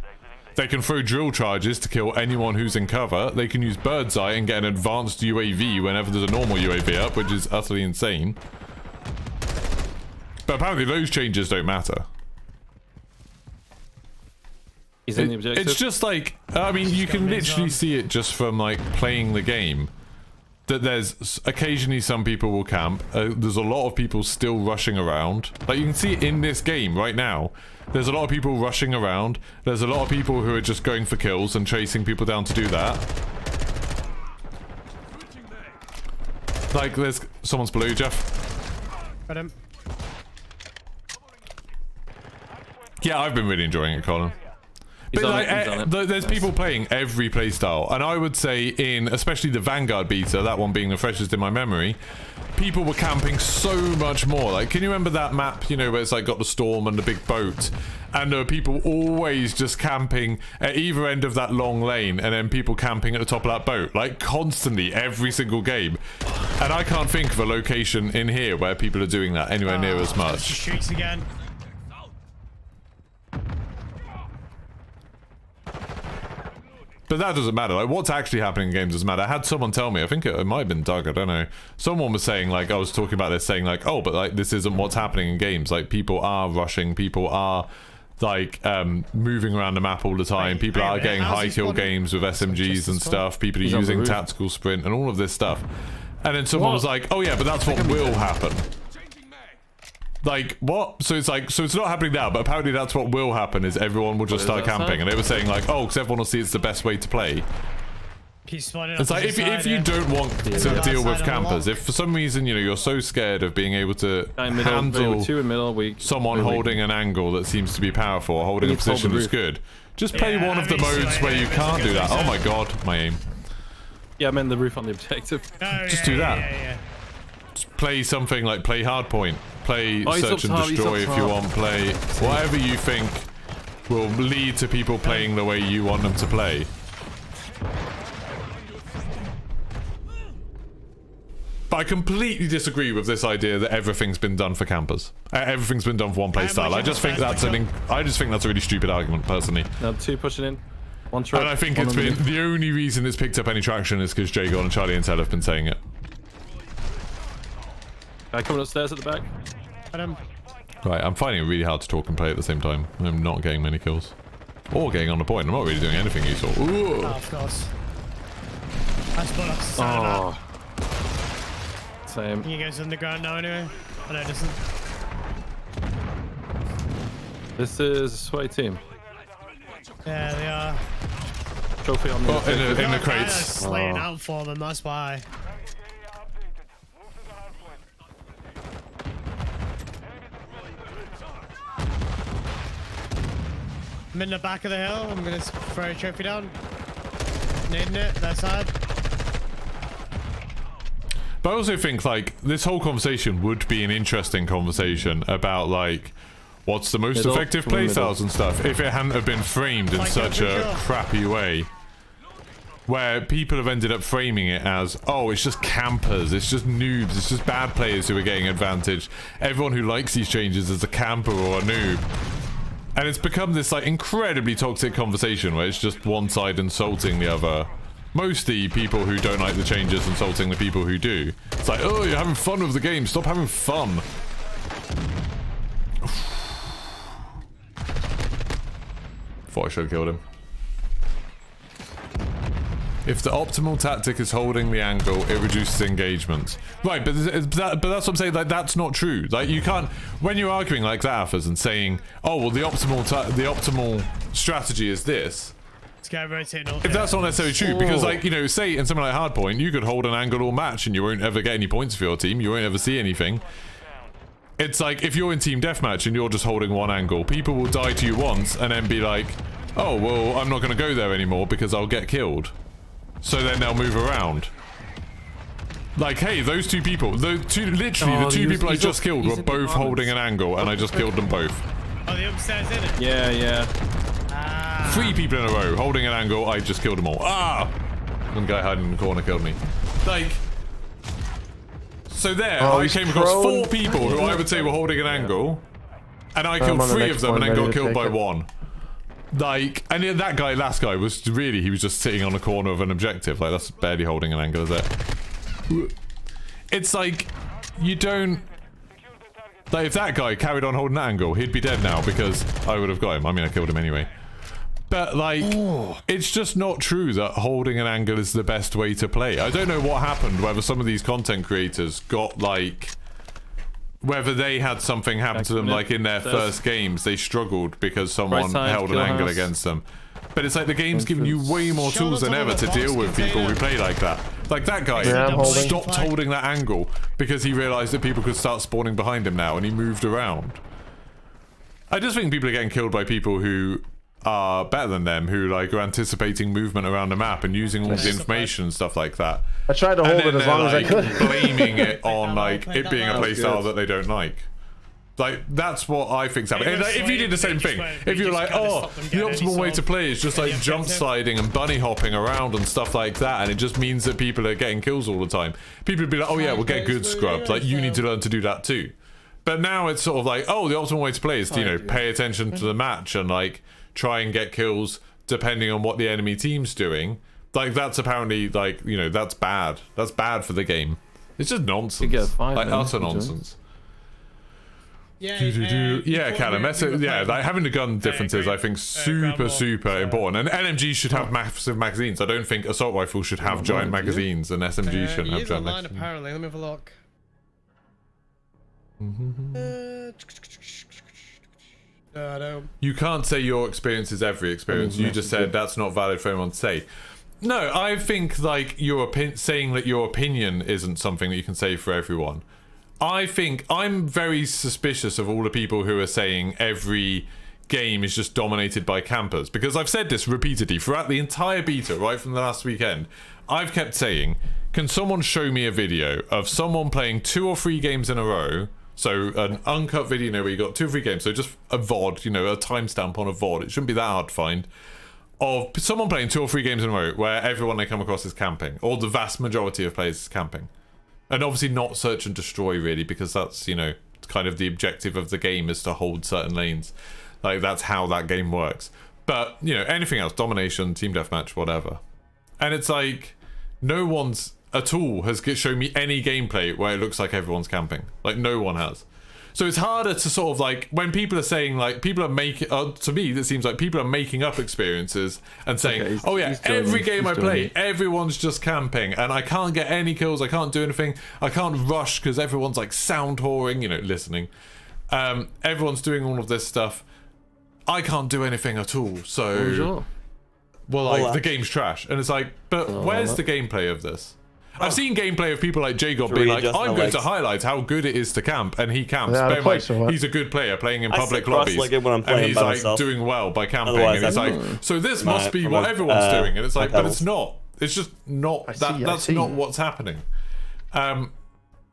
They can throw drill charges to kill anyone who's in cover. They can use Bird's Eye and get an advanced UAV whenever there's a normal UAV up, which is utterly insane. But apparently those changes don't matter. He's in the objective. It's just like, I mean, you can got mids literally on. see it just from like playing the game. That there's occasionally some people will camp. There's a lot of people still rushing around. Like you can see it in this game right now. There's a lot of people rushing around. There's a lot of people who are just going for kills and chasing people down to do that. Like there's someone's below you, Jeff. Got him. Yeah, I've been really enjoying it, Colin. He's But on like, it, he's on it. there's people playing every playstyle, and I would say in especially the Vanguard beta, that one being the freshest in my memory, people were camping so much more. Like, can you remember that map, you know, where it's like got the storm and the big boat, and there were people always just camping at either end of that long lane, and then people camping at the top of that boat, like constantly every single game. And I can't think of a location in here where people are doing that anywhere near as She much. shoots again. But that doesn't matter. Like, what's actually happening in games doesn't matter. I had someone tell me, I think it might have been Doug, I don't know. Someone was saying, like, I was talking about this, saying, like, oh, but, like, this isn't what's happening in games. Like, people are rushing, people are, like, moving around the map all the time. Wait, People wait a are minute. getting How's high he kill spotted? games with SMGs and stuff. People are He's on the using roof. tactical sprint and all of this stuff. And then someone What? was like, oh, yeah, but that's what will happen. Like, what? So it's like, so it's not happening now, but apparently that's what will happen, is everyone will just What start is that camping. sound? And they were saying, like, oh, because everyone will see it's the best way to play. He's spawning It's like, if you don't want to Yeah. deal with Side on the campers, wall. if for some reason, you know, you're so scared of being able to Guy in middle, handle two in middle, weak. someone really weak. holding an angle that seems to be powerful, or holding a You need to hold position the that's roof. good, just play Yeah, one of the I mean, modes so, where yeah, you it's can't a do good that. Oh reason. my god, my aim. Yeah, I'm in the roof on the objective. Just do that. Yeah. Just play something like play Hardpoint, play Oh, he's Search up and top, he's Destroy up if you top. want, play whatever you think will lead to people playing the way you want them to play. But I completely disagree with this idea that everything's been done for campers. Everything's been done for one play style. I just think that's I just think that's a really stupid argument, personally. Now two pushing in. One truck. And I think one it's on the been the only reason it's picked up any traction is because Jay Gordon and Charlie and Ted have been saying it. Guy coming upstairs at the back. Got him. Right, I'm finding it really hard to talk and play at the same time. I'm not getting many kills. Or getting on the point. I'm not really doing anything useful. Ooh. Oh, of course. I spawned off the side of Oh. Same. that. He goes underground now anyway. Oh no, it doesn't. This is a sweaty team. Yeah, they are. Trophy on the Oh, objective. in the God, crates. Diana's slaying out for them, that's why. I'm in the back of the hill. I'm gonna throw a trophy down. Nading it, that side. But I also think, like, this whole conversation would be an interesting conversation about, like, what's the most Middle, effective from the middle. playstyles and stuff, if it hadn't have been framed in Like such over a here. crappy way. Where people have ended up framing it as, oh, it's just campers, it's just noobs, it's just bad players who are getting advantage. Everyone who likes these changes is a camper or a noob. And it's become this, like, incredibly toxic conversation where it's just one side insulting the other. Mostly people who don't like the changes insulting the people who do. It's like, oh, you're having fun with the game, stop having fun. Thought I should have killed him. If the optimal tactic is holding the angle, it reduces engagement. Right, but that's what I'm saying. Like, that's not true. Like, you can't, when you're arguing like that, Alphas, and saying, "Oh, well, the optimal strategy is this," Let's get rotating up. if that's not necessarily true, because like, you know, say in something like Hardpoint, you could hold an angle all match and you won't ever get any points for your team. You won't ever see anything. It's like if you're in team deathmatch and you're just holding one angle, people will die to you once and then be like, oh, well, I'm not going to go there anymore because I'll get killed. So then they'll move around. Like, hey, those two people, the two people I just killed were both holding an angle and I just killed them both. Oh, the upstairs in it? Yeah. 3 people in a row holding an angle, I just killed them all. Ah! One guy hiding in the corner killed me. Like, so there, I came across 4 people who I would say were holding an angle, and I killed 3 of them and then got killed by 1. Like, and that guy, last guy, was really, he was just sitting on a corner of an objective. Like, that's barely holding an angle, is it? It's like, you don't... Like, if that guy carried on holding an angle, he'd be dead now because I would have got him. I mean, I killed him anyway. But, like, it's just not true that holding an angle is the best way to play. I don't know what happened, whether some of these content creators got, like... Whether they had something happen to them, like, in their first games, they struggled because someone held an angle against them. But it's like the game's giving you way more tools than ever to deal with people who play like that. Like, that guy stopped holding that angle because he realized that people could start spawning behind him now, and he moved around. I just think people are getting killed by people who are better than them, who like are anticipating movement around the map and using all the information and stuff like that. I tried to hold it as long as I could. Blaming it on like it being a playstyle that they don't like. Like, that's what I think's happening. And, like, if you did the same thing, if you're like, oh, the optimal way to play is just like jump sliding and bunny hopping around and stuff like that, and it just means that people are getting kills all the time, people would be like, oh yeah, we'll get good scrubs. Like, you need to learn to do that too. But now it's sort of like, oh, the optimal way to play is to, you know, pay attention to the match and like try and get kills depending on what the enemy team's doing. Like, that's apparently, like, you know, that's bad. That's bad for the game. It's just nonsense. Like, utter nonsense. Yeah, Callum, that's it. Yeah, like having the gun differences, I think, super important. And NMGs should have massive magazines. I don't think assault rifles should have giant magazines, and SMGs shouldn't have giant magazines. Apparently, let me have a look. You can't say your experience is every experience. You just said that's not valid for anyone to say. No, I think like saying that your opinion isn't something that you can say for everyone. I think I'm very suspicious of all the people who are saying every game is just dominated by campers, because I've said this repeatedly throughout the entire beta, right from the last weekend. I've kept saying, can someone show me a video of someone playing 2 or 3 games in a row? So an uncut video, you know, where you got 2 or 3 games, so just a VOD, you know, a timestamp on a VOD. It shouldn't be that hard to find. Of someone playing 2 or 3 games in a row where everyone they come across is camping, or the vast majority of players is camping. And obviously not search and destroy, really, because that's, you know, kind of the objective of the game is to hold certain lanes. Like, that's how that game works. But, you know, anything else, domination, team deathmatch, whatever. And it's like, no one's at all has shown me any gameplay where it looks like everyone's camping. Like, no one has. So it's harder to sort of like, when people are saying like, people are making, to me it seems like people are making up experiences and saying, oh yeah, every game I play, everyone's just camping and I can't get any kills, I can't do anything, I can't rush because everyone's like sound whoring, you know, listening. Everyone's doing all of this stuff. I can't do anything at all, so... Well, like, the game's trash. And it's like, but where's the gameplay of this? I've seen gameplay of people like Jacob being like, I'm going to highlight how good it is to camp, and he camps. He's a good player playing in public lobbies, and he's like doing well by camping, and it's like, so this must be what everyone's doing, and it's like, but it's not. It's just not. That's not what's happening. And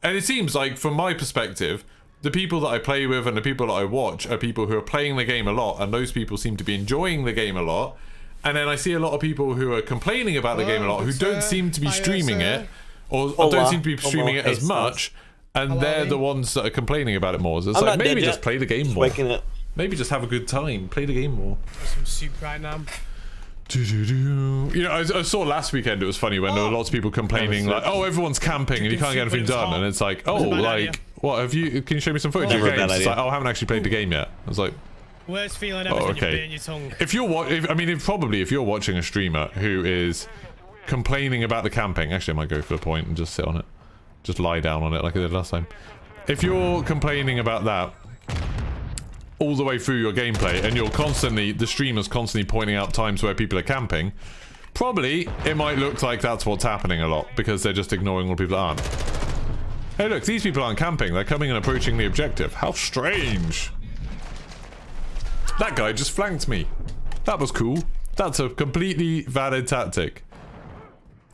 it seems like, from my perspective, the people that I play with and the people that I watch are people who are playing the game a lot, and those people seem to be enjoying the game a lot. And then I see a lot of people who are complaining about the game a lot, who don't seem to be streaming it, or don't seem to be streaming it as much, and they're the ones that are complaining about it more. So it's like, maybe just play the game more. Maybe just have a good time, play the game more. Some soup right now. You know, I saw last weekend, it was funny when there were lots of people complaining like, oh, everyone's camping and you can't get anything done, and it's like, oh, like, what have you, can you show me some footage of your games? It's like, oh, I haven't actually played the game yet. I was like, worst feeling ever when you burn your tongue. If you're if you're watching a streamer who is complaining about the camping, actually I might go for the point and just sit on it, just lie down on it like I did last time. If you're complaining about that, all the way through your gameplay, and you're constantly, the streamer's constantly pointing out times where people are camping, probably it might look like that's what's happening a lot, because they're just ignoring all the people that aren't. Hey look, these people aren't camping, they're coming and approaching the objective. How strange. That guy just flanked me. That was cool. That's a completely valid tactic.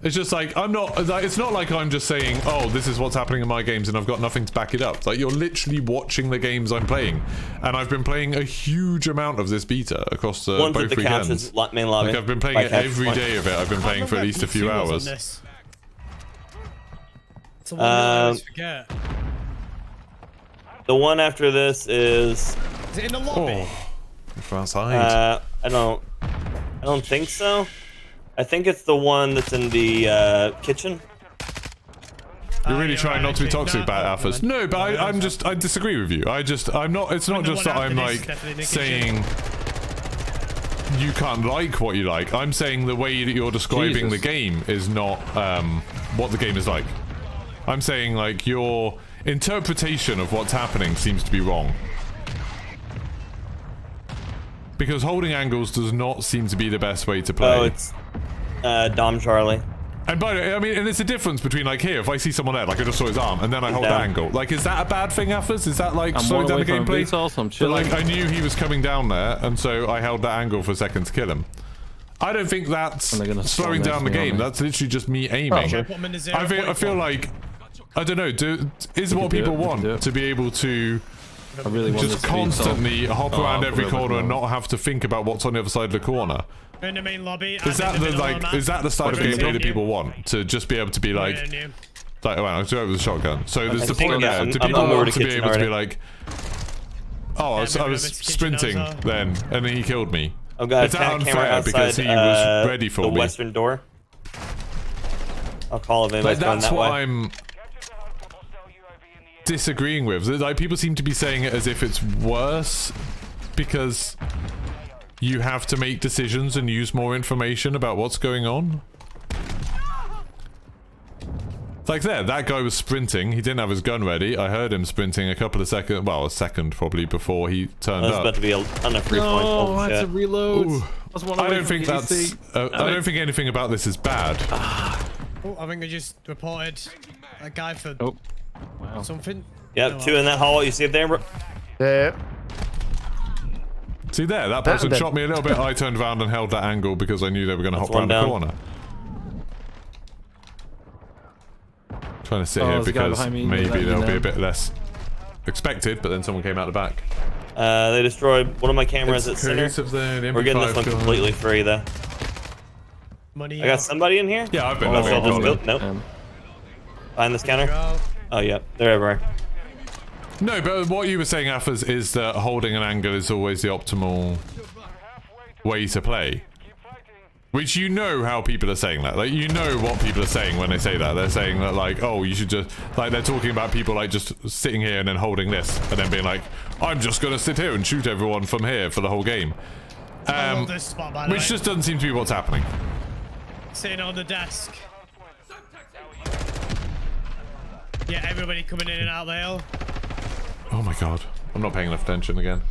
It's just like, I'm not, it's not like I'm just saying, oh, this is what's happening in my games and I've got nothing to back it up. Like, you're literally watching the games I'm playing. And I've been playing a huge amount of this beta across both weekends. Main lobby. Like, I've been playing it every day of it. I've been playing for at least a few hours. It's the one I always forget. The one after this is it in the lobby? From outside. I don't think so. I think it's the one that's in the kitchen. You're really trying not to be toxic about alphas. No, but I disagree with you. I'm not, it's not just that I'm like saying you can't like what you like. I'm saying the way that you're describing the game is not what the game is like. I'm saying like your interpretation of what's happening seems to be wrong. Because holding angles does not seem to be the best way to play. Oh, it's Dom Charlie. And by the way, I mean, and it's a difference between like here, if I see someone there, like I just saw his arm, and then I hold the angle. Like, is that a bad thing, Affers? Is that like slowing down the gameplay? So like, I knew he was coming down there, and so I held that angle for a second to kill him. I don't think that's slowing down the game. That's literally just me aiming. I feel like, I don't know, is what people want to be able to just constantly hop around every corner and not have to think about what's on the other side of the corner. In the main lobby. Is that the is that the style of gameplay that people want? To just be able to be like, oh, I'll do it with a shotgun. So there's the point there. Do people want to be able to be like, oh, I was sprinting then, and then he killed me? Oh god, is that unfair because he was ready for the me? western door. I'll call him in. Like, that's what I'm disagreeing with. Like, people seem to be saying it as if it's worse because you have to make decisions and use more information about what's going on. Like there, that guy was sprinting. He didn't have his gun ready. I heard him sprinting a couple of seconds, well, a second probably before he turned up. That's about to be on a free point. Oh, that's a reload. I don't think that's. I don't think anything about this is bad. Oh, I think I just reported a guy for something. Yep, two in that hall. You see it there, bro? Yeah. See there, that person shot me a little bit. I turned around and held that angle because I knew they were going to hop around the corner. Trying to sit here because maybe they'll be a bit less expected, but then someone came out the back. They destroyed one of my cameras at center. We're getting this one completely free though. I got somebody in here? Yeah, I've been. Nope. Behind this counter? Oh, yeah. They're everywhere. No, but what you were saying, Affers, is that holding an angle is always the optimal way to play. Which you know how people are saying that. Like, you know what people are saying when they say that. They're saying that, like, oh, you should just... Like, they're talking about people, like, just sitting here and then holding this. And then being like, I'm just going to sit here and shoot everyone from here for the whole game. Which just doesn't seem to be what's happening. Sitting on the desk. Yeah, everybody coming in and out there. Oh my god. I'm not paying enough attention again.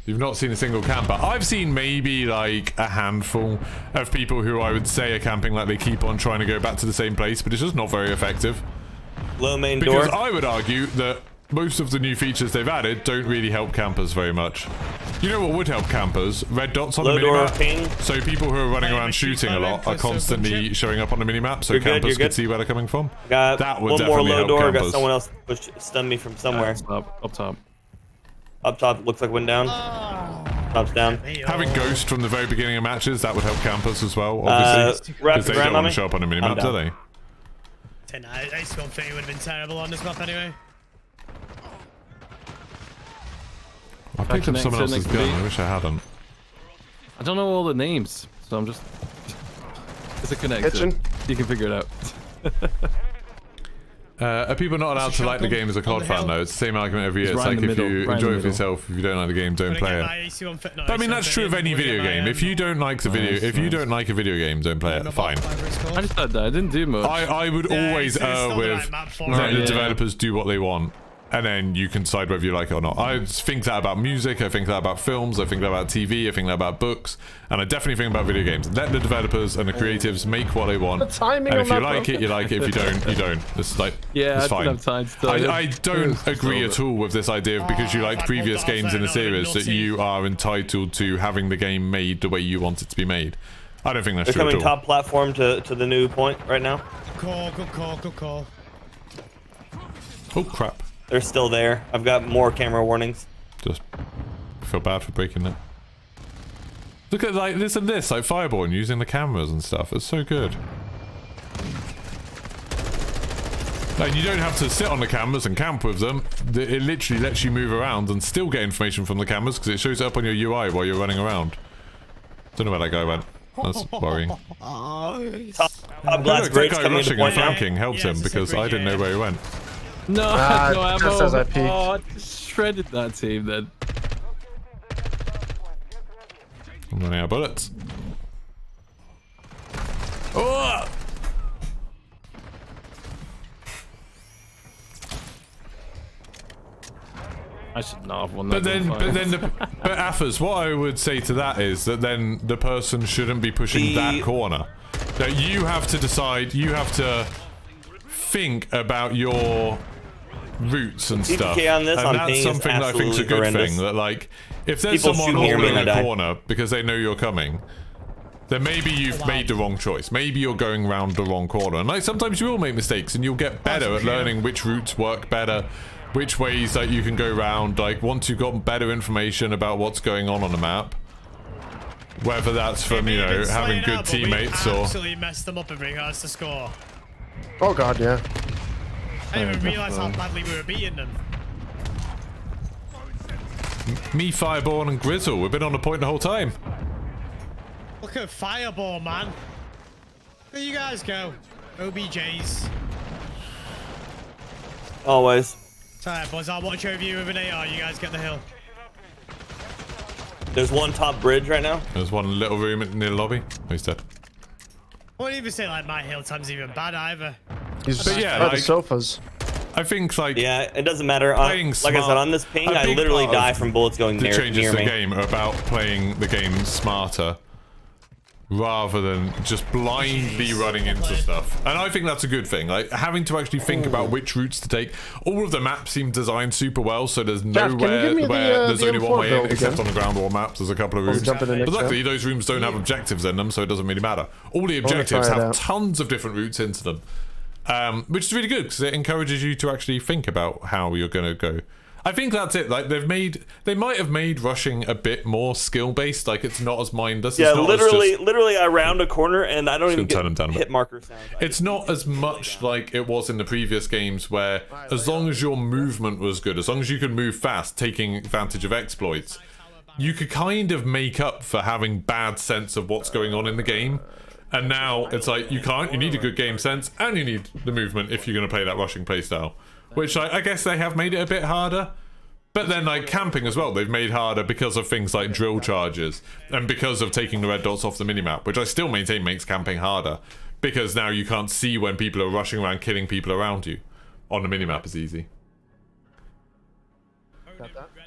You've not seen a single camper. I've seen maybe like a handful of people who I would say are camping, like they keep on trying to go back to the same place, but it's just not very effective. Low main door. Because I would argue that most of the new features they've added don't really help campers very much. You know what would help campers? Red dots on the minimap. So people who are running around shooting a lot are constantly showing up on the minimap, so campers can see where they're coming from. That would definitely help campers. Got someone else stun me from somewhere. Up top. Up top looks like went down. Top's down. Having Ghost from the very beginning of matches, that would help campers as well, obviously. Because they don't want to show up on the minimap, do they? 10 Ice 130 would have been terrible on this map anyway. I picked up someone else's gun. I wish I hadn't. I don't know all the names, so I'm just... It's a connector. Kitchen. You can figure it out. Are people not allowed to like the game as a COD fan though? It's the same argument every year. It's like if you enjoy it for yourself, if you don't like the game, don't play it. But I mean that's true of any video game. If you don't like the video, if you don't like a video game, don't play it. Fine. I just said that. I didn't do much. I would always err with letting the developers do what they want. and then you can decide whether you like it or not. I think that about music, I think that about films, I think that about TV, I think that about books, and I definitely think about video games. Let the developers and the creatives make what they want. The timing and on if you that, like bro. it, you like it. If you don't, you don't. It's like, Yeah, it's I fine. didn't have time to tell you. I don't agree at all with this idea of because you liked previous games in the series that you are entitled to having the game made the way you want it to be made. I don't think that's They're true at coming all. top platform to the new point right now. Good call. Oh crap. They're still there. I've got more camera warnings. Just feel bad for breaking that. Look at like this and this, like Fireborn using the cameras and stuff. It's so good. Like you don't have to sit on the cameras and camp with them. It literally lets you move around and still get information from the cameras because it shows it up on your UI while you're running around. Don't know where that guy went. That's worrying. Top glass Look, that bridge guy coming rushing into and point now. flanking helped him because I didn't know where he went. No, I had no ammo. just as I peeked. Oh, I shredded that team then. I'm running out of bullets. Oh! I should not have won But that. but Affers, what I would say to that is that then the person shouldn't be pushing that corner. That you have to decide, you have to think about your routes and stuff. TPK on this and on that's ping is something that I think is a good absolutely thing. That like, if there's People someone shoot near me holding and I a die. corner because they know you're coming, then maybe you've made the wrong choice. Maybe you're going around the wrong corner. And like sometimes you will make mistakes and you'll get better at learning which routes work better, which ways that you can go around. Like once you've got better information about what's going on the map, whether that's from, you know, having good teammates or... Absolutely messed them up in regards to score. Oh god, yeah. I didn't even realise how badly we were beating them. Me, Fireborn and Grizzle, we've been on the point the whole time. Look at Fireball, man. There you guys go. OBJs. Always. Alright, boys, I'll watch over you with an AR. You guys get the hill. There's one top bridge right now. There's one little room near the lobby. Oh, he's dead. I wouldn't even say like my hill time's even bad either. He's yeah, by like- the sofas. I think like Yeah, it doesn't matter. Playing Like I said, smart- on this ping, a I big literally part die of from bullets going the near changes to the me. game are about playing the game smarter rather than just blindly running into stuff. And I think that's a good thing. Like having to actually think about which routes to take. All of the maps seem designed super well, so there's Jeff, can you nowhere give me where there's the only M4 one way in, build except again? on the ground war maps. There's a couple of I'll routes. jump in the But next luckily, round. those rooms don't have objectives in them, so it doesn't really matter. All the wanna try objectives it have out. tons of different routes into them. Which is really good because it encourages you to actually think about how you're going to go. I think that's it. Like they might have made rushing a bit more skill based. Like it's not as mindless. Yeah, it's not as just, literally, I round a corner and I don't even turn get them down a hit bit. marker sounds. it's not as much like it was in the previous games where as long as your movement was good, as long as you could move fast, taking advantage of exploits, you could kind of make up for having bad sense of what's going on in the game. And now it's like you can't. You need a good game sense and you need the movement if you're going to play that rushing playstyle. Which I guess they have made it a bit harder. But then like camping as well, they've made harder because of things like drill charges and because of taking the red dots off the minimap, which I still maintain makes camping harder because now you can't see when people are rushing around killing people around you. On the minimap is easy.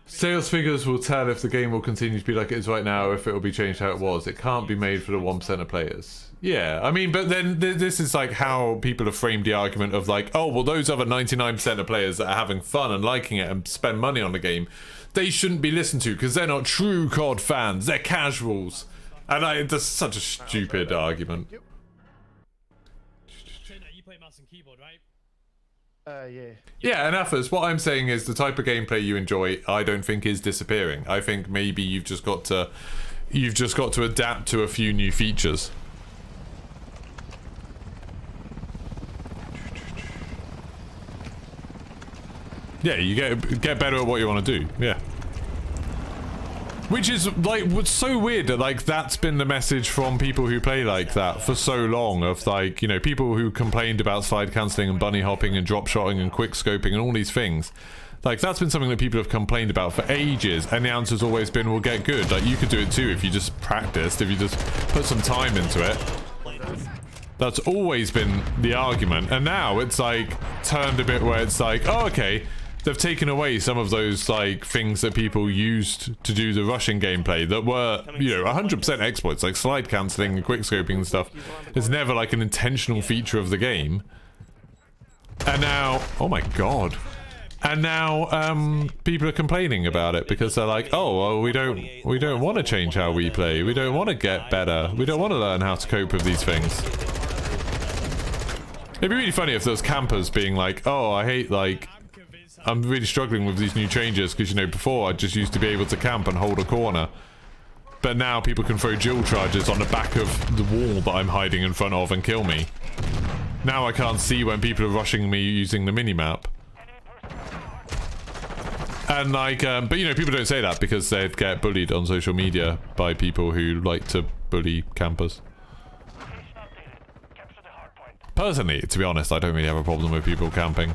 Sales figures will tell if the game will continue to be like it is right now or if it will be changed how it was. It can't be made for the 1% of players. Yeah, I mean, but then this is like how people have framed the argument of like, oh, well, those other 99% of players that are having fun and liking it and spend money on the game, they shouldn't be listened to because they're not true COD fans. They're casuals. And that's such a stupid argument. You play mouse and keyboard, right? Yeah. Yeah, and Affers, what I'm saying is the type of gameplay you enjoy, I don't think is disappearing. I think maybe you've just got to adapt to a few new features. Yeah, you get better at what you want to do. Yeah. Which is like what's so weird that like that's been the message from people who play like that for so long, of like, you know, people who complained about slide cancelling and bunny hopping and drop shotting and quick scoping and all these things. Like that's been something that people have complained about for ages, and the answer's always been, well, get good. Like you could do it too if you just practiced, if you just put some time into it. That's always been the argument, and now it's like turned a bit where it's like, oh, okay, they've taken away some of those like things that people used to do the rushing gameplay that were, you know, 100% exploits, like slide cancelling and quick scoping and stuff. It's never like an intentional feature of the game. And now, oh my god. And now people are complaining about it because they're like, oh, well, we don't want to change how we play. We don't want to get better. We don't want to learn how to cope with these things. It'd be really funny if there was campers being like, oh, I hate, like, I'm really struggling with these new changes because, you know, before I just used to be able to camp and hold a corner. But now people can throw dual charges on the back of the wall that I'm hiding in front of and kill me. Now I can't see when people are rushing me using the minimap. And like, but you know, people don't say that because they'd get bullied on social media by people who like to bully campers. Personally, to be honest, I don't really have a problem with people camping.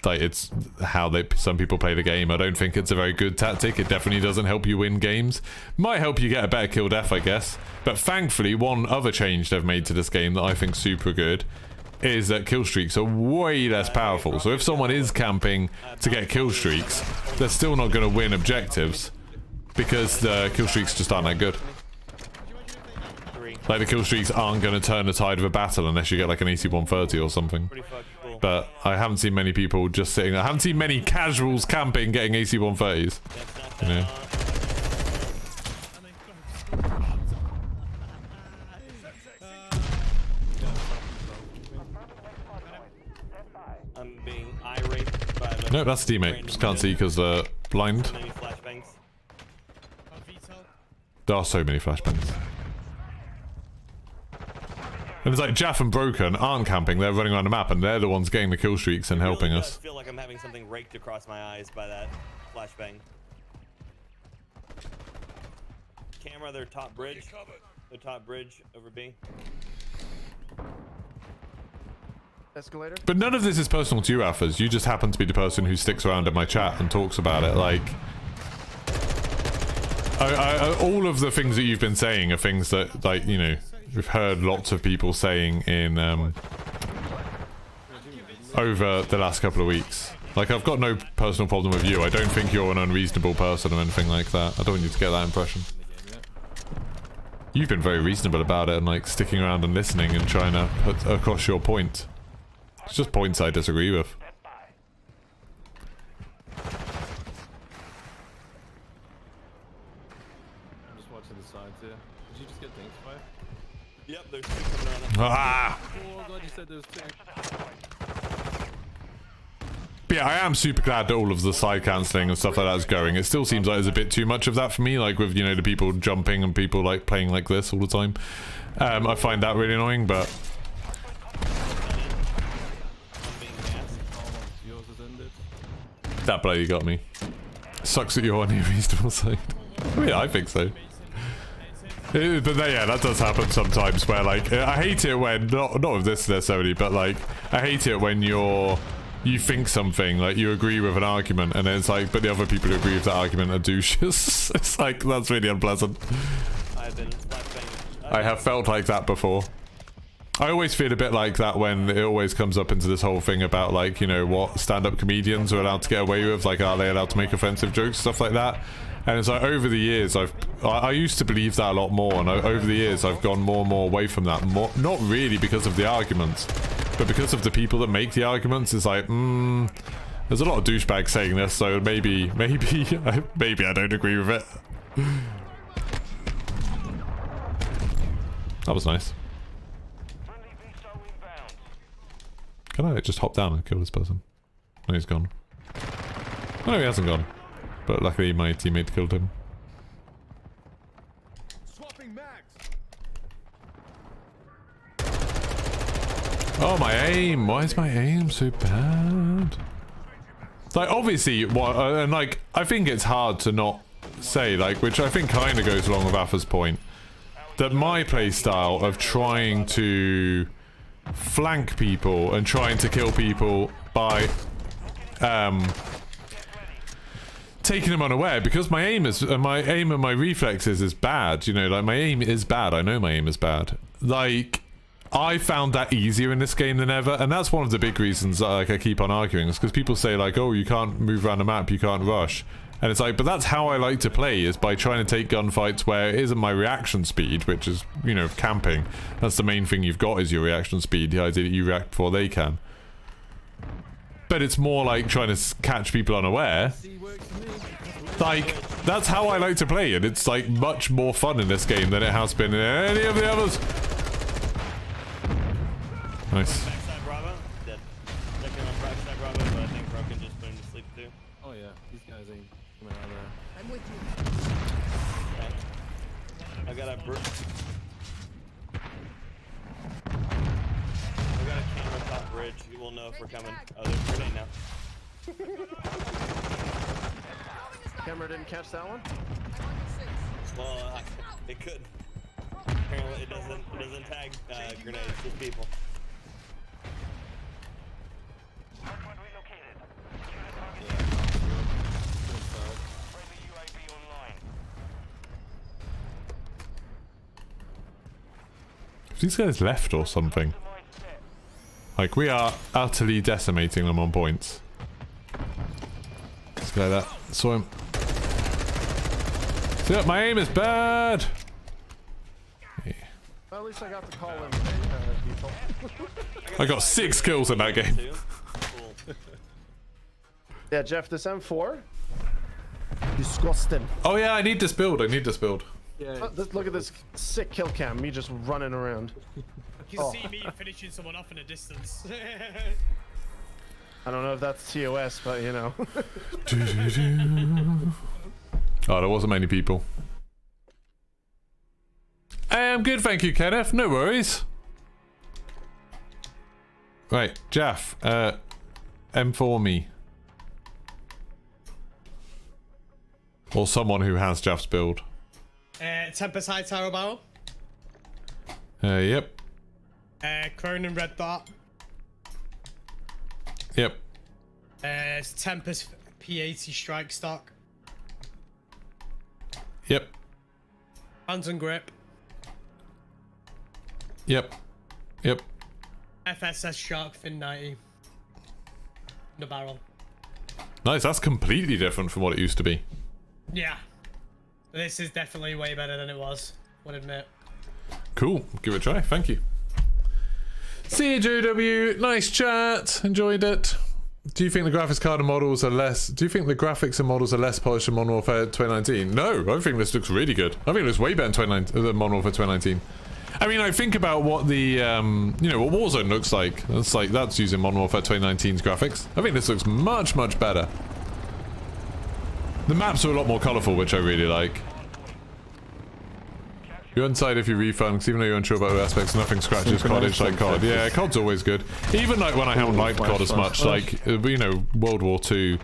Like, it's how some people play the game. I don't think it's a very good tactic. It definitely doesn't help you win games. Might help you get a better kill death, I guess. But thankfully, one other change they've made to this game that I think super good is that kill streaks are way less powerful. So if someone is camping to get kill streaks, they're still not going to win objectives because the kill streaks just aren't that good. Like, the kill streaks aren't going to turn the tide of a battle unless you get like an AC-130 or something. But I haven't seen many people just sitting there. I haven't seen many casuals camping getting AC-130s. You know? I'm being irate by the... No, that's a teammate. Just can't see because they're blind. There are so many flashbangs. And it's like Jaff and Broken aren't camping, they're running around the map and they're the ones getting the kill streaks and helping us. I feel like I'm having something raked across my eyes by that flashbang. Camera, they're top bridge. They're top bridge over B. Escalator. But none of this is personal to you, Alphas. You just happen to be the person who sticks around in my chat and talks about it. Like, all of the things that you've been saying are things that, like, you know, we've heard lots of people saying in over the last couple of weeks. Like, I've got no personal problem with you. I don't think you're an unreasonable person or anything like that. I don't want you to get that impression. You've been very reasonable about it and like sticking around and listening and trying to put across your point. It's just points I disagree with. I'm just watching the sides here. Did you just get dinked by? Yep, there's two coming around. Ah! Oh, glad you said there was two. But yeah, I am super glad that all of the side cancelling and stuff like that is going. It still seems like there's a bit too much of that for me, like with, you know, the people jumping and people like playing like this all the time. I find that really annoying, but... That bloody got me. Sucks that you're on the reasonable side. I mean, I think so. But yeah, that does happen sometimes where, like, I hate it when, not with this necessarily, but like, I hate it when you think something, like you agree with an argument, and then it's like, but the other people who agree with that argument are douches. It's like, that's really unpleasant. I have felt like that before. I always feel a bit like that when it always comes up into this whole thing about, like, you know, what stand-up comedians are allowed to get away with, like, are they allowed to make offensive jokes, stuff like that. And it's like, over the years, I used to believe that a lot more, and over the years, I've gone more and more away from that. Not really because of the arguments, but because of the people that make the arguments. It's like, there's a lot of douchebags saying this, so maybe I don't agree with it. That was nice. Can I just hop down and kill this person? No, he's gone. Oh, no, he hasn't gone. But luckily my teammate killed him. Oh, my aim! Why is my aim so bad? Like, obviously, and like, I think it's hard to not say, like, which I think kind of goes along with Alpha's point, that my playstyle of trying to flank people and trying to kill people by taking them unaware, because my aim and my reflexes is bad, you know, like my aim is bad. I know my aim is bad. Like, I found that easier in this game than ever, and that's one of the big reasons that like, I keep on arguing, is because people say like, oh, you can't move around the map, you can't rush. And it's like, but that's how I like to play, is by trying to take gunfights where it isn't my reaction speed, which is, you know, camping. That's the main thing you've got, is your reaction speed, the idea that you react before they can. But it's more like trying to catch people unaware. Like, that's how I like to play, and it's like much more fun in this game than it has been in any of the others. Nice. Backside Bravo, dead. Checking on backside Bravo, but I think Perk can just put him to sleep too. Oh yeah, these guys ain't coming out of there. I'm with you. I got a camera top bridge. You will know if we're coming. Oh, there's a grenade now. Camera didn't catch that one? Well, it could. Apparently, it doesn't tag grenades, just people. Hardpoint relocated. Friendly UAV online. These guys left or something. Like, we are utterly decimating them on points. This guy there. Saw him. See, look, my aim is bad! Yeah. Well, at least I got to call in people. I got 6 kills in that game. Cool. Yeah, Jeff, this M4? Disgusting. Oh yeah, I need this build. I need this build. Yeah. Look at this sick kill cam, me just running around. You can see me finishing someone off in a distance. I don't know if that's TOS, but you know. Oh, there wasn't many people. I'm good, thank you, Kenneth. No worries. Right, Jaff, M4 me. Or someone who has Jaff's build. Tempest High Tower Barrel. Yep. Cronin Red Dot. Yep. Tempest P80 Strike Stock. Yep. Hands and Grip. Yep. Yep. FSS Shark Fin 90. The barrel. Nice, that's completely different from what it used to be. Yeah. This is definitely way better than it was, would admit. Cool, give it a try, thank you. CJW, nice chat, enjoyed it. Do you think the graphics card and models are less... Do you think the graphics and models are less polished than Modern Warfare 2019? No, I think this looks really good. I think it looks way better than Modern Warfare 2019. I mean, I think about what the, you know, what Warzone looks like. That's using Modern Warfare 2019's graphics. I think this looks much, much better. The maps are a lot more colourful, which I really like. You're inside if you refund, because even though you're unsure about other aspects, nothing scratches COD like COD. Yeah, COD's always good. Even like when I haven't liked COD as much, like, you know, World War II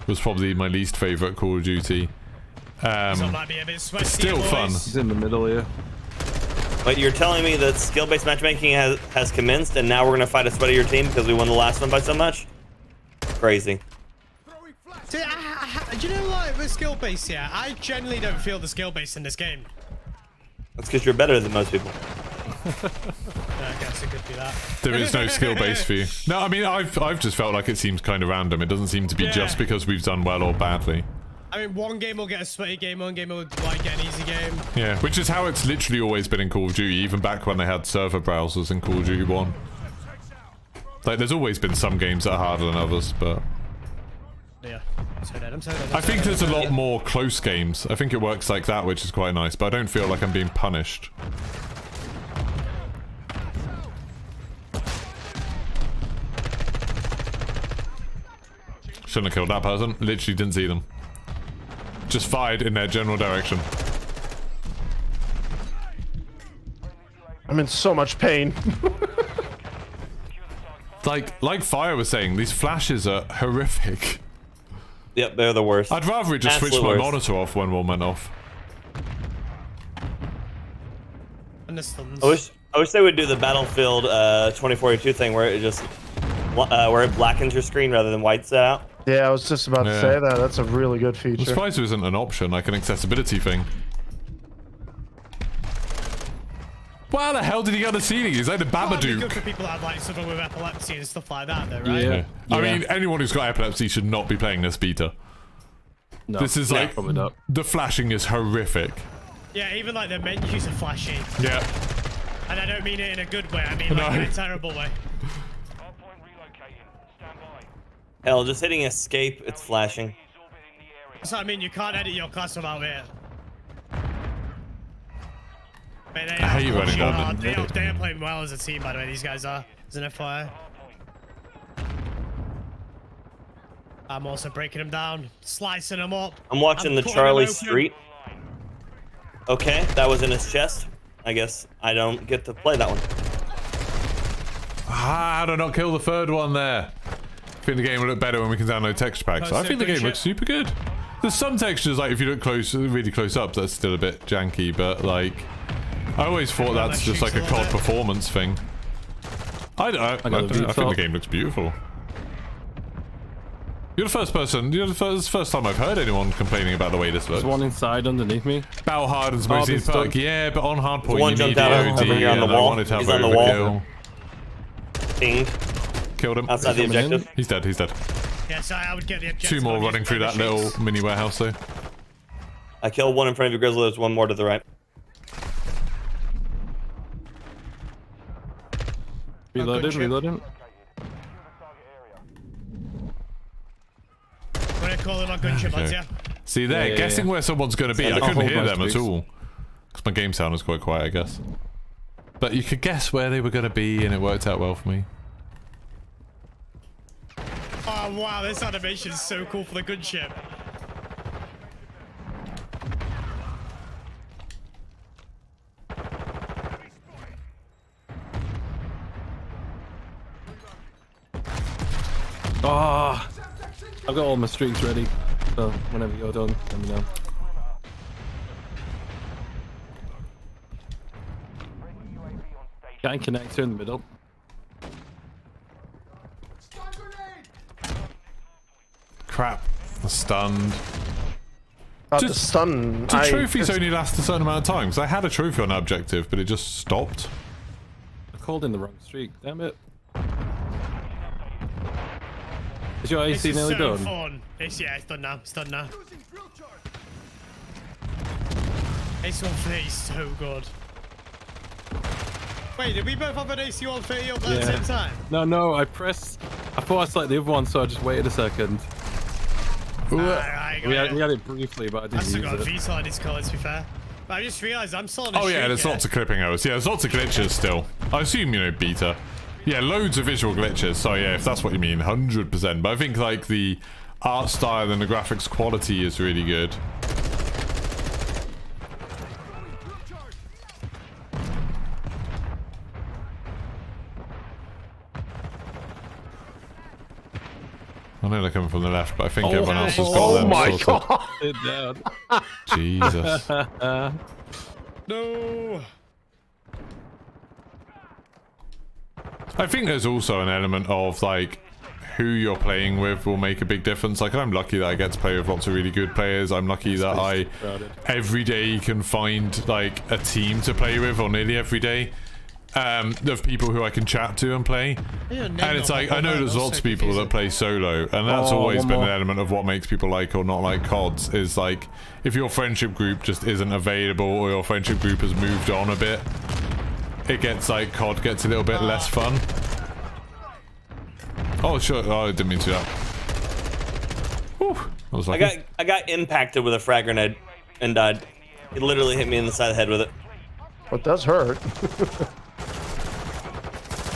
was probably my least favourite Call of Duty. It's still fun. He's in the middle here. But you're telling me that skill-based matchmaking has commenced, and now we're gonna fight a sweatier team because we won the last one by so much? Crazy. See, do you know, like, the skill base, yeah? I generally don't feel the skill base in this game. That's because you're better than most people. I guess it could be that. There is no skill base for you. No, I mean, I've just felt like it seems kind of random. It doesn't seem to be just because we've done well or badly. I mean, one game will get a sweaty game, one game will like get an easy game. Yeah, which is how it's literally always been in Call of Duty, even back when they had server browsers in Call of Duty 1. Like, there's always been some games that are harder than others, but... Yeah, I'm so dead, I'm so dead. I think there's a lot more close games. I think it works like that, which is quite nice, but I don't feel like I'm being punished. Shouldn't have killed that person. Literally didn't see them. Just fired in their general direction. I'm in so much pain. like Fire was saying, these flashes are horrific. Yep, they're the worst. I'd rather it just switch my monitor off when one went off. Understand. I wish they would do the Battlefield 2042 thing where it just where it blackens your screen rather than whites it out. Yeah, I was just about to say that. That's a really good feature. I'm surprised there isn't an option, like an accessibility thing. Why the hell did he get on the ceiling? He's like the Well, it'd be good Babadook. for people that have like suffer with epilepsy and stuff like that, though, right? Yeah. I mean, anyone who's got epilepsy should not be playing this beta. No, This is like, probably not. the flashing is horrific. Yeah, even like the menus are flashy, Yeah. and I don't mean it in a good way. I mean like No. in a terrible way. Hardpoint relocating. Stand by. Hell, just hitting escape, it's flashing. Is orbiting the area. So I mean, you can't edit your class without it. But they I hate are running pushing down hard. the- They are playing well as a team, by the way. These guys are. As an FYI. I'm also breaking them down, slicing them up. I'm watching the putting Charlie them open. Street. Okay, that was in his chest. I guess I don't get to play that one. How did I not kill the third one there? I think the game will look better when we can download texture packs. I think the game looks super good. There's some textures, like if you look close, really close up, that's still a bit janky, but like, I always thought that's just like a COD performance thing. I think the game looks beautiful. You're the first person, you're the first time I've heard anyone complaining about the way this looks. There's one inside underneath me. Battle hard and Oh, Perk, stuck. yeah, but on Hardpoint One you jumped need out the over OD, here on the and I wall. wanted to have He's on the wall. overkill. Pinged Killed him. outside the Coming in. objective. He's dead, he's dead. Yeah, so I would get the objective. Two more on these running through that machines. little mini warehouse though. I killed one in front of you, Grizzly. There's one more to the right. Reloaded, chip. reloading. We're gonna call them our gunship lads, yeah? See there, Yeah, guessing where someone's going to be. I I'll couldn't hold hear my them at streaks. all. Because my game sound was quite quiet, I guess. But you could guess where they were going to be, and it worked out well for me. Oh wow, this animation is so cool for the gunship. Oh, I've got all my streaks ready. So whenever you're done, let me know. Guy connector in the middle. Crap. I'm stunned. The Just- stun. Do trophies only last a certain amount of time? 'Cause I had a trophy on that objective, but it just stopped. I called in the wrong streak. Damn it. Is your This AC is nearly so done? fun. Yeah, it's done now. It's done now. AC-130 is so good. Wait, did we both have an AC-130 up at the same time? No, I pressed. I thought I selected the other one, so I just waited a second. Alright, We had it briefly, but I I didn't still use got a it. VSOL on this colour, to be fair. But I just realised I'm still on a Oh yeah, streak, there's lots of clipping errors. Yeah, there's lots of glitches still. I assume, you know, beta. Yeah, loads of visual glitches. So yeah, if that's what you mean, 100%. But I think like the art style and the graphics quality is really good. I know they're coming from the left, but I think everyone else has got Oh them my sorted. god! Sit down. Jesus. No! I think there's also an element of like who you're playing with will make a big difference. Like I'm lucky that I get to play with lots of really good players. I'm lucky that I every day can find like a team to play with, or nearly every day, of people who I can chat to and play. And it's like I know there's lots of people that play solo, and that's always one been more. an element of what makes people like or not like CODs. Is like if your friendship group just isn't available, or your friendship group has moved on a bit, it gets like COD gets a little bit less fun. Oh sure, oh, I didn't mean to do that. Whew, I was like, I got impacted with a frag grenade and died. It literally hit me in the side of the head with it. It does hurt.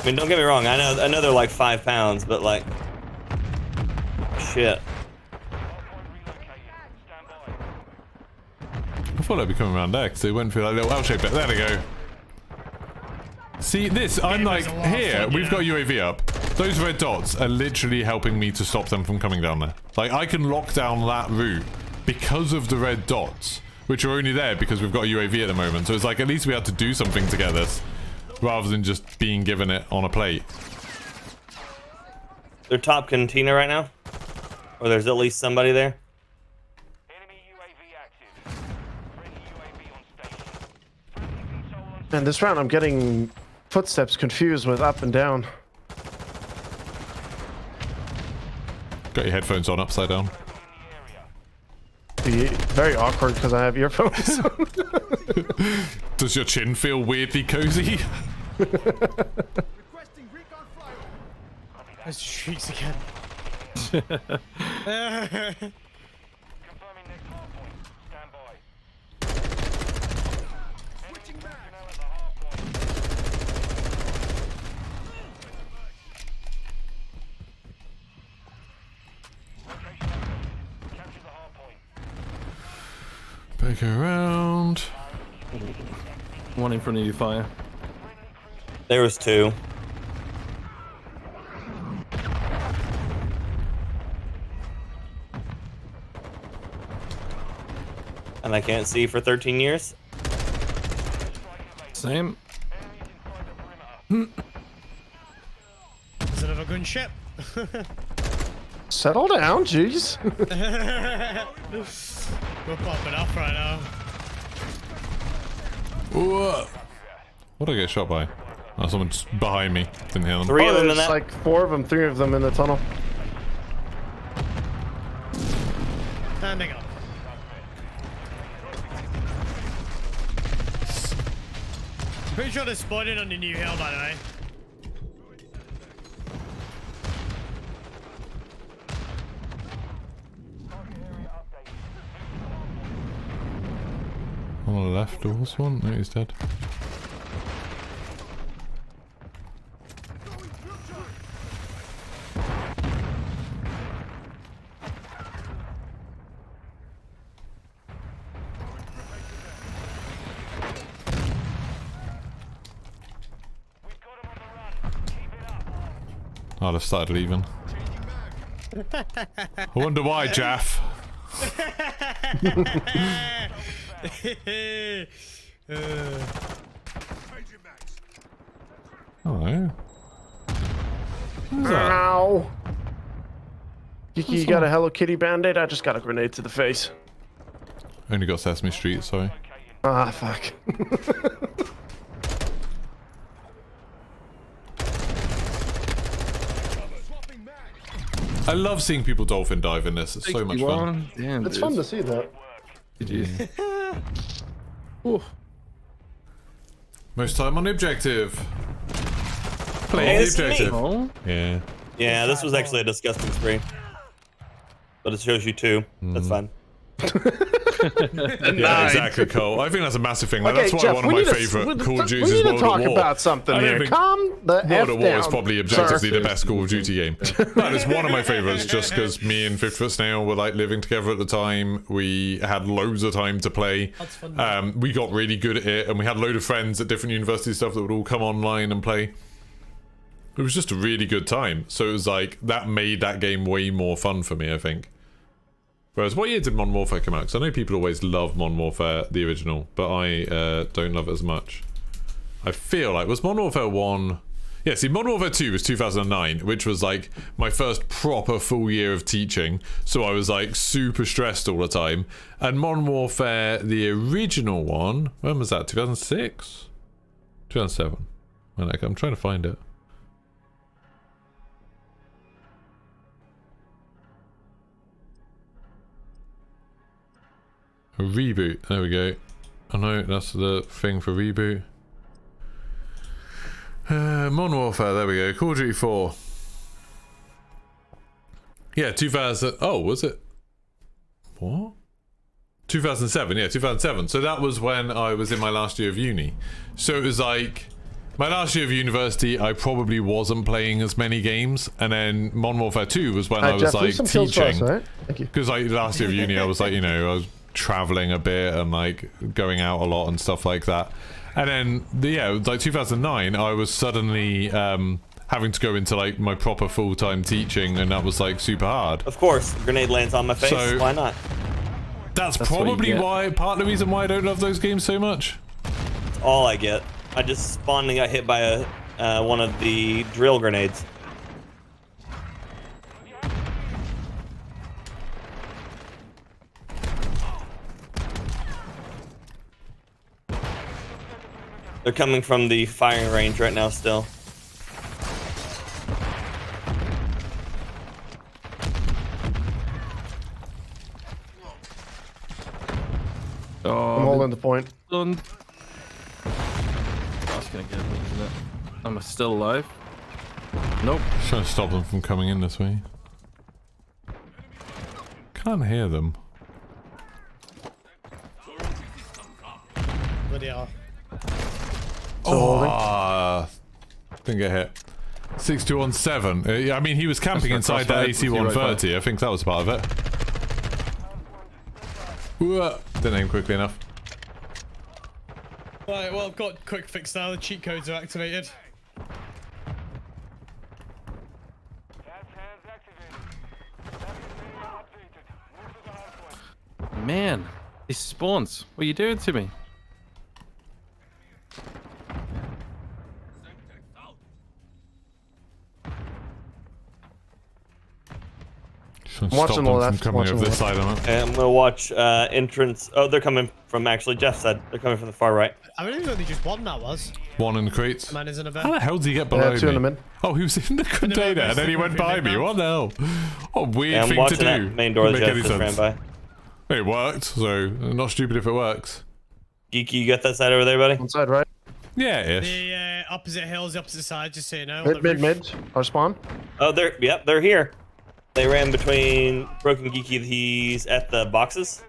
I mean, don't get me wrong. I know they're like 5 pounds, but like, shit. I thought they'd be coming around there because they went through that little L-shaped bit. There they go. See this? I'm like, was a lot of here, fun, we've yeah. got UAV up. Those red dots are literally helping me to stop them from coming down there. Like, I can lock down that route because of the red dots, which are only there because we've got a UAV at the moment. So it's like, at least we had to do something to get this, rather than just being given it on a plate. They're top cantina right now, or there's at least somebody there. Enemy UAV active. Friendly UAV on station. Friendly VTOL on And this round, I'm getting footsteps confused with up and down. Got your headphones on upside down. Be very awkward because I have earphones. Does your chin feel weirdly cozy? There's streaks again. Confirming next hardpoint. Stand by. Switching personnel at the hardpoint. Location updated. Capture the hardpoint. Back around. One in front of you, fire. There was 2. And I can't see for 13 years. Same. There's another gunship. Settle down, jeez. We're popping off right now. Whoa. What did I get shot by? Oh, someone's behind me. Didn't hear them. 3 of them in There's that. like 4 of them, 3 of them in the tunnel. Standing up. Pretty sure they're spawning on the new hill, by the way. On the left, there was one. No, he's dead. I'd have started leaving. I wonder why, Jaff. Hello. Who's that? Ow. Kiki, you got a Hello Kitty band-aid? I just got a grenade to the face. Only got Sesame Street, sorry. Ah, fuck. I love seeing people dolphin dive in this. It's so much fun. Damn, It's fun to see that. Most time on the objective. Play Hey, the it's me. objective. Oh, Yeah. Yeah, this was actually a disgusting spree. But it shows you 2. That's fine. Yeah, exactly, Cole. I think that's a massive thing. Like, Okay, that's why Jeff, one of my favorite Call of Duty we is need to World talk at War. about something I don't here. think Calm the World F at War down, is probably objectively sir. the best Call of Duty game. That is one of my favorites just because me and 50 Foot Snail were like living together at the time. We had loads of time to play. That's fun. We got really good at it and we had a load of friends at different university stuff that would all come online and play. It was just a really good time. So it was like, that made that game way more fun for me, I think. Whereas, what year did Modern Warfare come out? Because I know people always love Modern Warfare, the original, but I don't love it as much. I feel like, was Modern Warfare 1... Yeah, see, Modern Warfare 2 was 2009, which was like my first proper full year of teaching. So I was like super stressed all the time. And Modern Warfare, the original one, when was that? 2006? 2007. I'm trying to find it. A reboot. There we go. I know that's the thing for reboot. Modern Warfare. There we go. Call of Duty 4. Yeah, 2000. Oh, was it? What? 2007. Yeah, 2007. So that was when I was in my last year of uni. So it was like my last year of university. I probably wasn't playing as many games, and then Modern Warfare 2 was when I was Jeff, like leave some kills for us, teaching. all right? Thank you. Because like last year of uni, I was like, you know, I was traveling a bit and like going out a lot and stuff like that. And then yeah, like 2009, I was suddenly having to go into like my proper full-time teaching, and that was like super hard. Of course, grenade lands on my face. So- Why not? That's what you probably get. why, part of the reason why I don't love those games so much. That's all I get. I just spawned and got hit by a one of the drill grenades. They're coming from the firing range right now still. Oh, I'm holding the point. done. That's gonna get me, isn't it? I'm still alive. Nope. Trying to stop them from coming in this way. Can't hear them. Bloody hell. Oh, didn't get hit. 6217. Yeah, I mean, he was camping That's inside that crossfire. AC-130. I think that was part of it. Ooh, didn't aim quickly enough. Right, well, I've got quick fix now. The cheat codes are activated. Gas hands activated. Target area updated. Move to the hardpoint. Man, these spawns. What are you doing to me? Trying to Watching stop the them left, from coming watching over the this side of it. And I'm gonna watch entrance. Oh, they're coming from actually Jeff said. They're coming from the far right. I really only just one that was. One in the crates. Man is in a How vent. the hell did he get below Yeah, two in the me? mid. Oh, he was in the container and then he went by me. What the hell? What a weird Yeah, I'm thing to watching do. that main door that Doesn't Jeff make just any ran sense. by. It worked, so not stupid if it works. Geeky, you got that side over there, buddy? One side right. Yeah, ish. The opposite hills, the opposite side, just so you know. on Mid, the mid, roof. mid. Our spawn. Oh, they're here. They ran between Broken Geeky. He's at the boxes,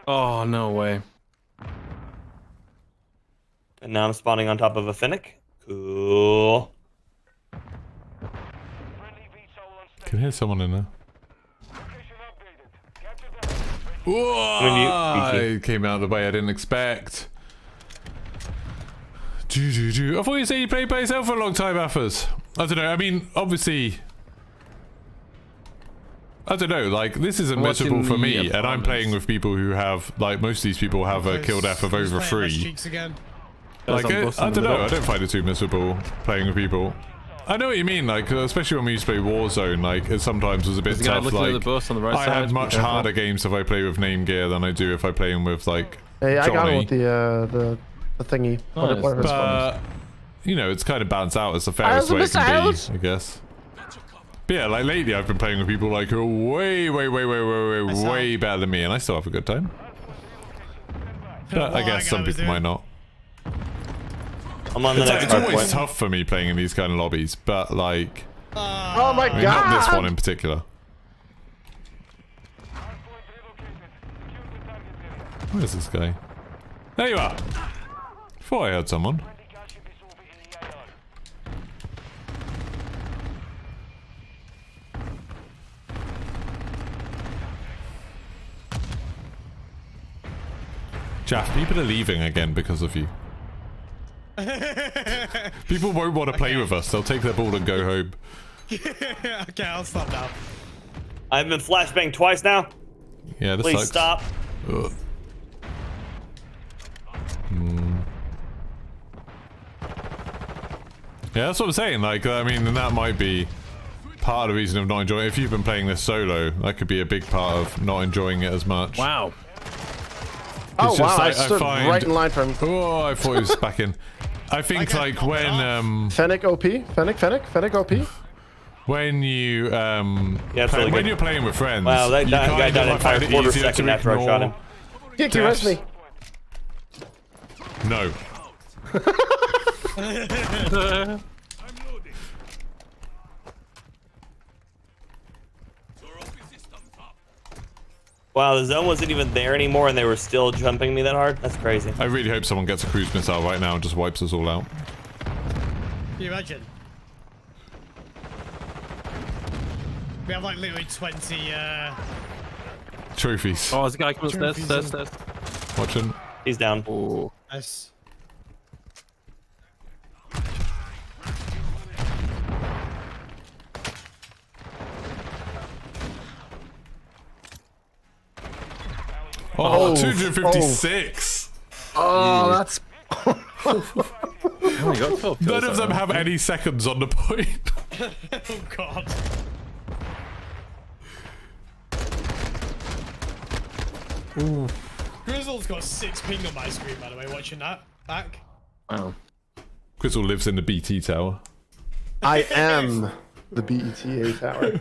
Oh, no way. and now I'm spawning on top of a Finnick. Cool. Friendly VSOL on station. Can hear someone in there. Location updated. Capture that. Whoa! It came out the way I didn't expect. I thought you said you played by yourself for a long time, Affers. I don't know. I mean, obviously, I don't know. Like, this isn't Watching miserable for the me, and I'm playing opponents. with people who have, like, most of these people have a kill death of Who's over playing Rush 3. Cheeks again? Like, I'm I busting don't them know. up. I don't find it too miserable playing with people. I know what you mean, like, especially when we used to play Warzone, like, it sometimes was a bit There's a guy tough, looking at the like, bus on the right I side. had Be much careful. harder games if I play with name gear than I do if I play them with, like, Hey, I got Johnny. him with the thingy. Nice. Whatever it's called. But, you know, it's kind of balanced out. It's the fairest way it can be, I guess. But yeah, like, lately I've been playing with people, like, who are way better than me, and I still have a good time. But I Well, guess some gotta people do. might not. I'm on the It's, next it's always hardpoint. tough for me playing in these kind of lobbies, but, like, Oh my I mean, not this god! one in particular. Hardpoint relocated. Secure the target area. Where's this guy? There you are! Thought I heard someone. Friendly gas ship is orbiting the AR. Jaff, people are leaving again because of you. People won't want to play with us. They'll take their ball and go home. Okay, I'll stop now. I've been flashbanged twice now. Yeah, this Please sucks. stop. Ugh. Yeah, that's what I'm saying. Like, I mean, and that might be part of the reason of not enjoying it. If you've been playing this solo, that could be a big part of not enjoying it as much. Wow. Oh It's wow! just I like, I stood find- right in line for him. Oh, I thought he was back in. I think, Okay, like, knock it when, Fennec OP. Fennec OP. when you, it's play- really when good. you're playing with friends, Wow, that you guy kind died of in find a it quarter easier second to after I shot him. ignore. Geeky, rest me. No. Wow, the zone wasn't even there anymore, and they were still jumping me that hard. That's crazy. I really hope someone gets a cruise missile right now and just wipes us all out. Can you imagine? We have like literally 20 Trophies. Oh, there's a guy coming upstairs. Trophies Stairs. Watching. He's down. Oh. nice. Oh, 256. Oh, that's. Oh, you got 12 kills None of them there. have any seconds on the point. Oh god. Grizzle's got 6 ping on my screen, by the way, watching that back. Wow. Crystal lives in the BT tower. I am the BETA tower.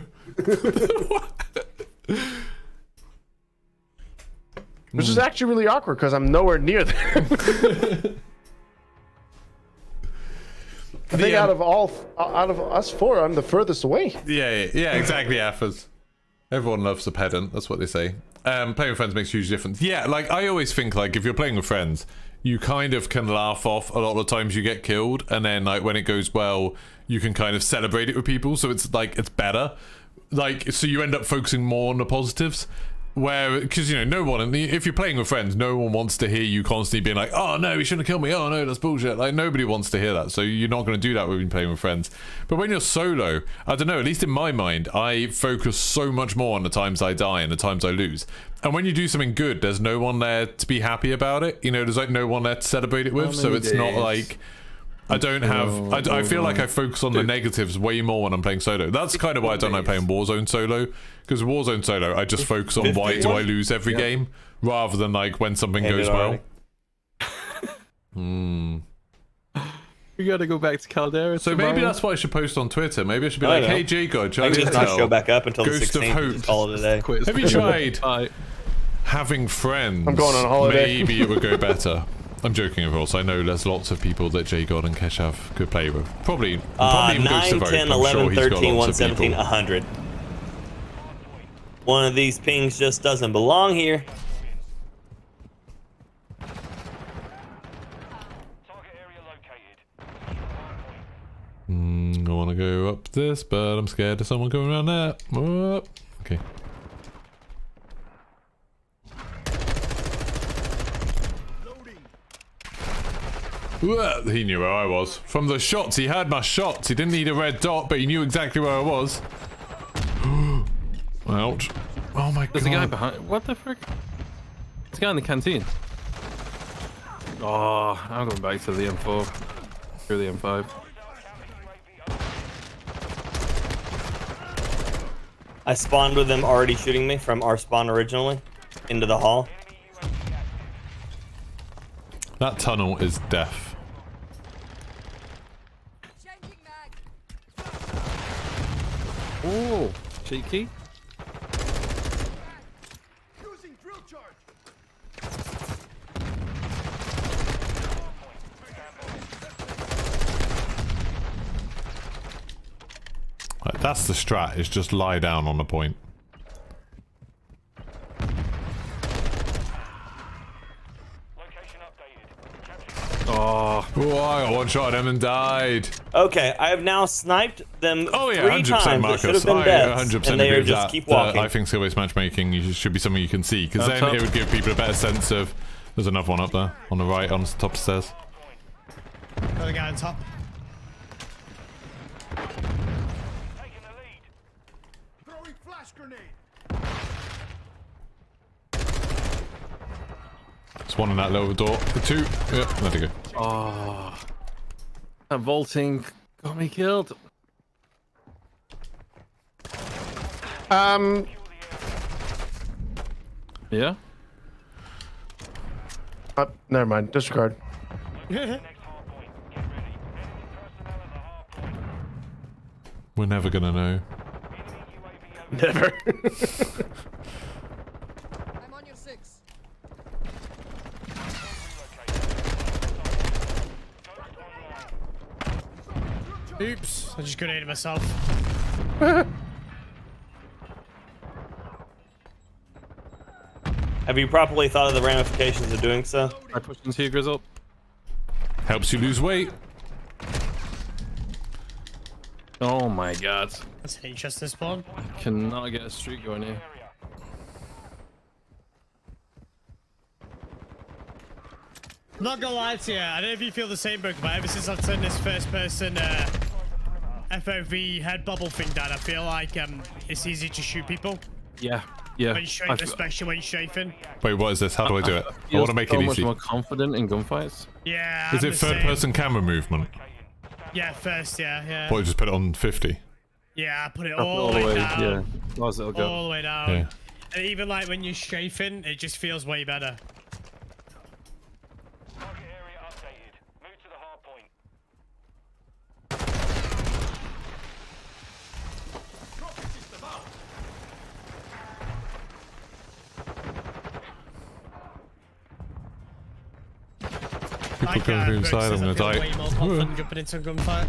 Which is actually really awkward because I'm nowhere near there. I think out of us four, I'm the furthest away. Yeah, exactly, Affers. Everyone loves a pedant, that's what they say. Playing with friends makes a huge difference. Yeah, like, I always think, like, if you're playing with friends, you kind of can laugh off a lot of the times you get killed, and then, like, when it goes well, you can kind of celebrate it with people, so it's, like, it's better. Like, so you end up focusing more on the positives. Where, because, you know, no one, if you're playing with friends, no one wants to hear you constantly being like, oh no, he shouldn't have killed me, oh no, that's bullshit. Like, nobody wants to hear that, so you're not going to do that when you're playing with friends. But when you're solo, I don't know, at least in my mind, I focus so much more on the times I die and the times I lose. And when you do something good, there's no one there to be happy about it. You know, there's like no one there to celebrate it with, so it's not like... I don't have... I feel like I focus on the negatives way more when I'm playing solo. That's kind of why I don't like playing Warzone solo. Because Warzone solo, I just focus on why do I lose every game, rather than like when something goes well. We gotta go back to Caldera. So maybe that's what I should post on Twitter. Maybe I should be like, hey J-God, maybe just not show back up until the 16th. Call it a day. Have you tried having friends? I'm going on holiday. Maybe it would go better. I'm joking, of course. I know there's lots of people that J-God and Keshav could play with. Probably even 9, Ghost of 10, Hope. 11, I'm sure 13, 117, 100. One of these pings just doesn't belong here. Target area located. I want to go up this, but I'm scared of someone coming around there. Okay. He knew where I was. From the shots, he heard my shots. He didn't need a red dot, but he knew exactly where I was. Ouch. Oh my god. There's a guy behind. What the frick? There's a guy in the canteen. Oh, I'm going back to the M4. Through the M5. I spawned with them already shooting me from our spawn originally into the hall. That tunnel is death. Oh, cheeky. Like, that's the strat, is just lie down on the point. Oh, I got one shot at him and died. Okay, I have now sniped them 3 times. Marcus. That should have been deaths, 100% and they agree are with just that. keep walking. I think skill-based matchmaking should be something you can see, because then it would give people a better sense of... There's another one up there, on the right, on the top of the stairs. Another guy on top. Taking the lead. Throwing flash grenade. There's one in that lower door. The 2. Yeah, there we go. oh. That vaulting got me killed. Yeah? Never mind. Disregard. We're never gonna know. Never. I'm on your 6. Oops, I just grenaded myself. Have you properly thought of the ramifications of doing so? I pushed into you, Grizzle. Helps you lose weight. Oh my god. That's an interesting spawn. Cannot get a streak going here. I'm not gonna lie to you, I don't know if you feel the same, Perk, but ever since I've turned this first person FOV head bubble thing down, I feel like it's easy to shoot people. Yeah, yeah. When you strafe, especially when you're strafing. Wait, what is this? How do I do it? I want to make it so much easy. more confident in gunfights. Yeah. Is I'm it the third same. person camera movement? Yeah, first, yeah. What, just put it on 50? Yeah, I put it Up all the way down. yeah. Last little go. All the way down. Yeah. And even like when you're strafing, it just feels way better. Target area updated. Move to the hard point. People coming from inside, I'm gonna die. Way more confident jumping into a gunfight.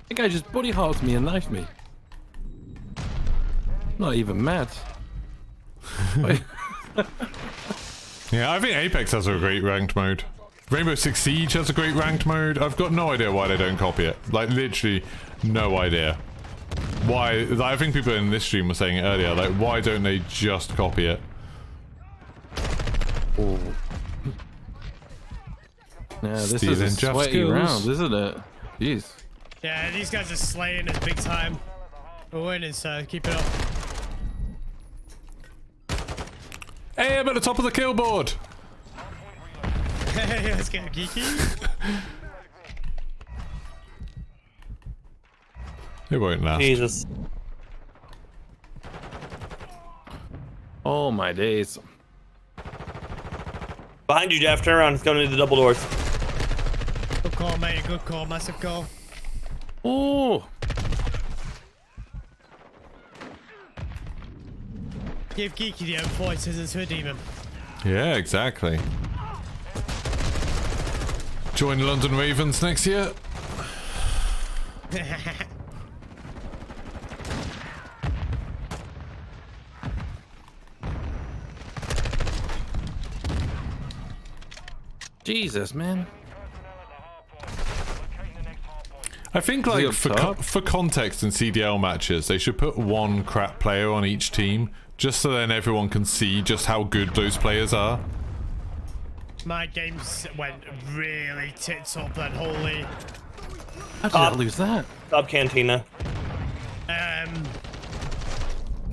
The guy just buddy hogged me and knifed me. Not even mad. Yeah, I think Apex has a great ranked mode. Rainbow Six Siege has a great ranked mode. I've got no idea why they don't copy it. Like, literally, no idea. Why? I think people in this stream were saying it earlier. Like, why don't they just copy it? Oh. Yeah, this is Stealing a Jeff's sweaty kills. round, isn't it? Jeez. Yeah, these guys are slaying us big time. We're winning, so keep it up. Hey, I'm at the top of the kill board. Hey, let's get geeky. It won't last. Jesus. Oh my days. Behind you, Jeff. Turn around. It's going to the double doors. Good call, mate. Good call. Massive call. Oh. Give Geeky the M4 scissors to a demon. Yeah, exactly. Join London Ravens next year. Jesus, man. I think, Is he like, up top? for context in CDL matches, they should put one crap player on each team, just so then everyone can see just how good those players are. My games went really tits up then, holy. How did I lose that? Top Cantina.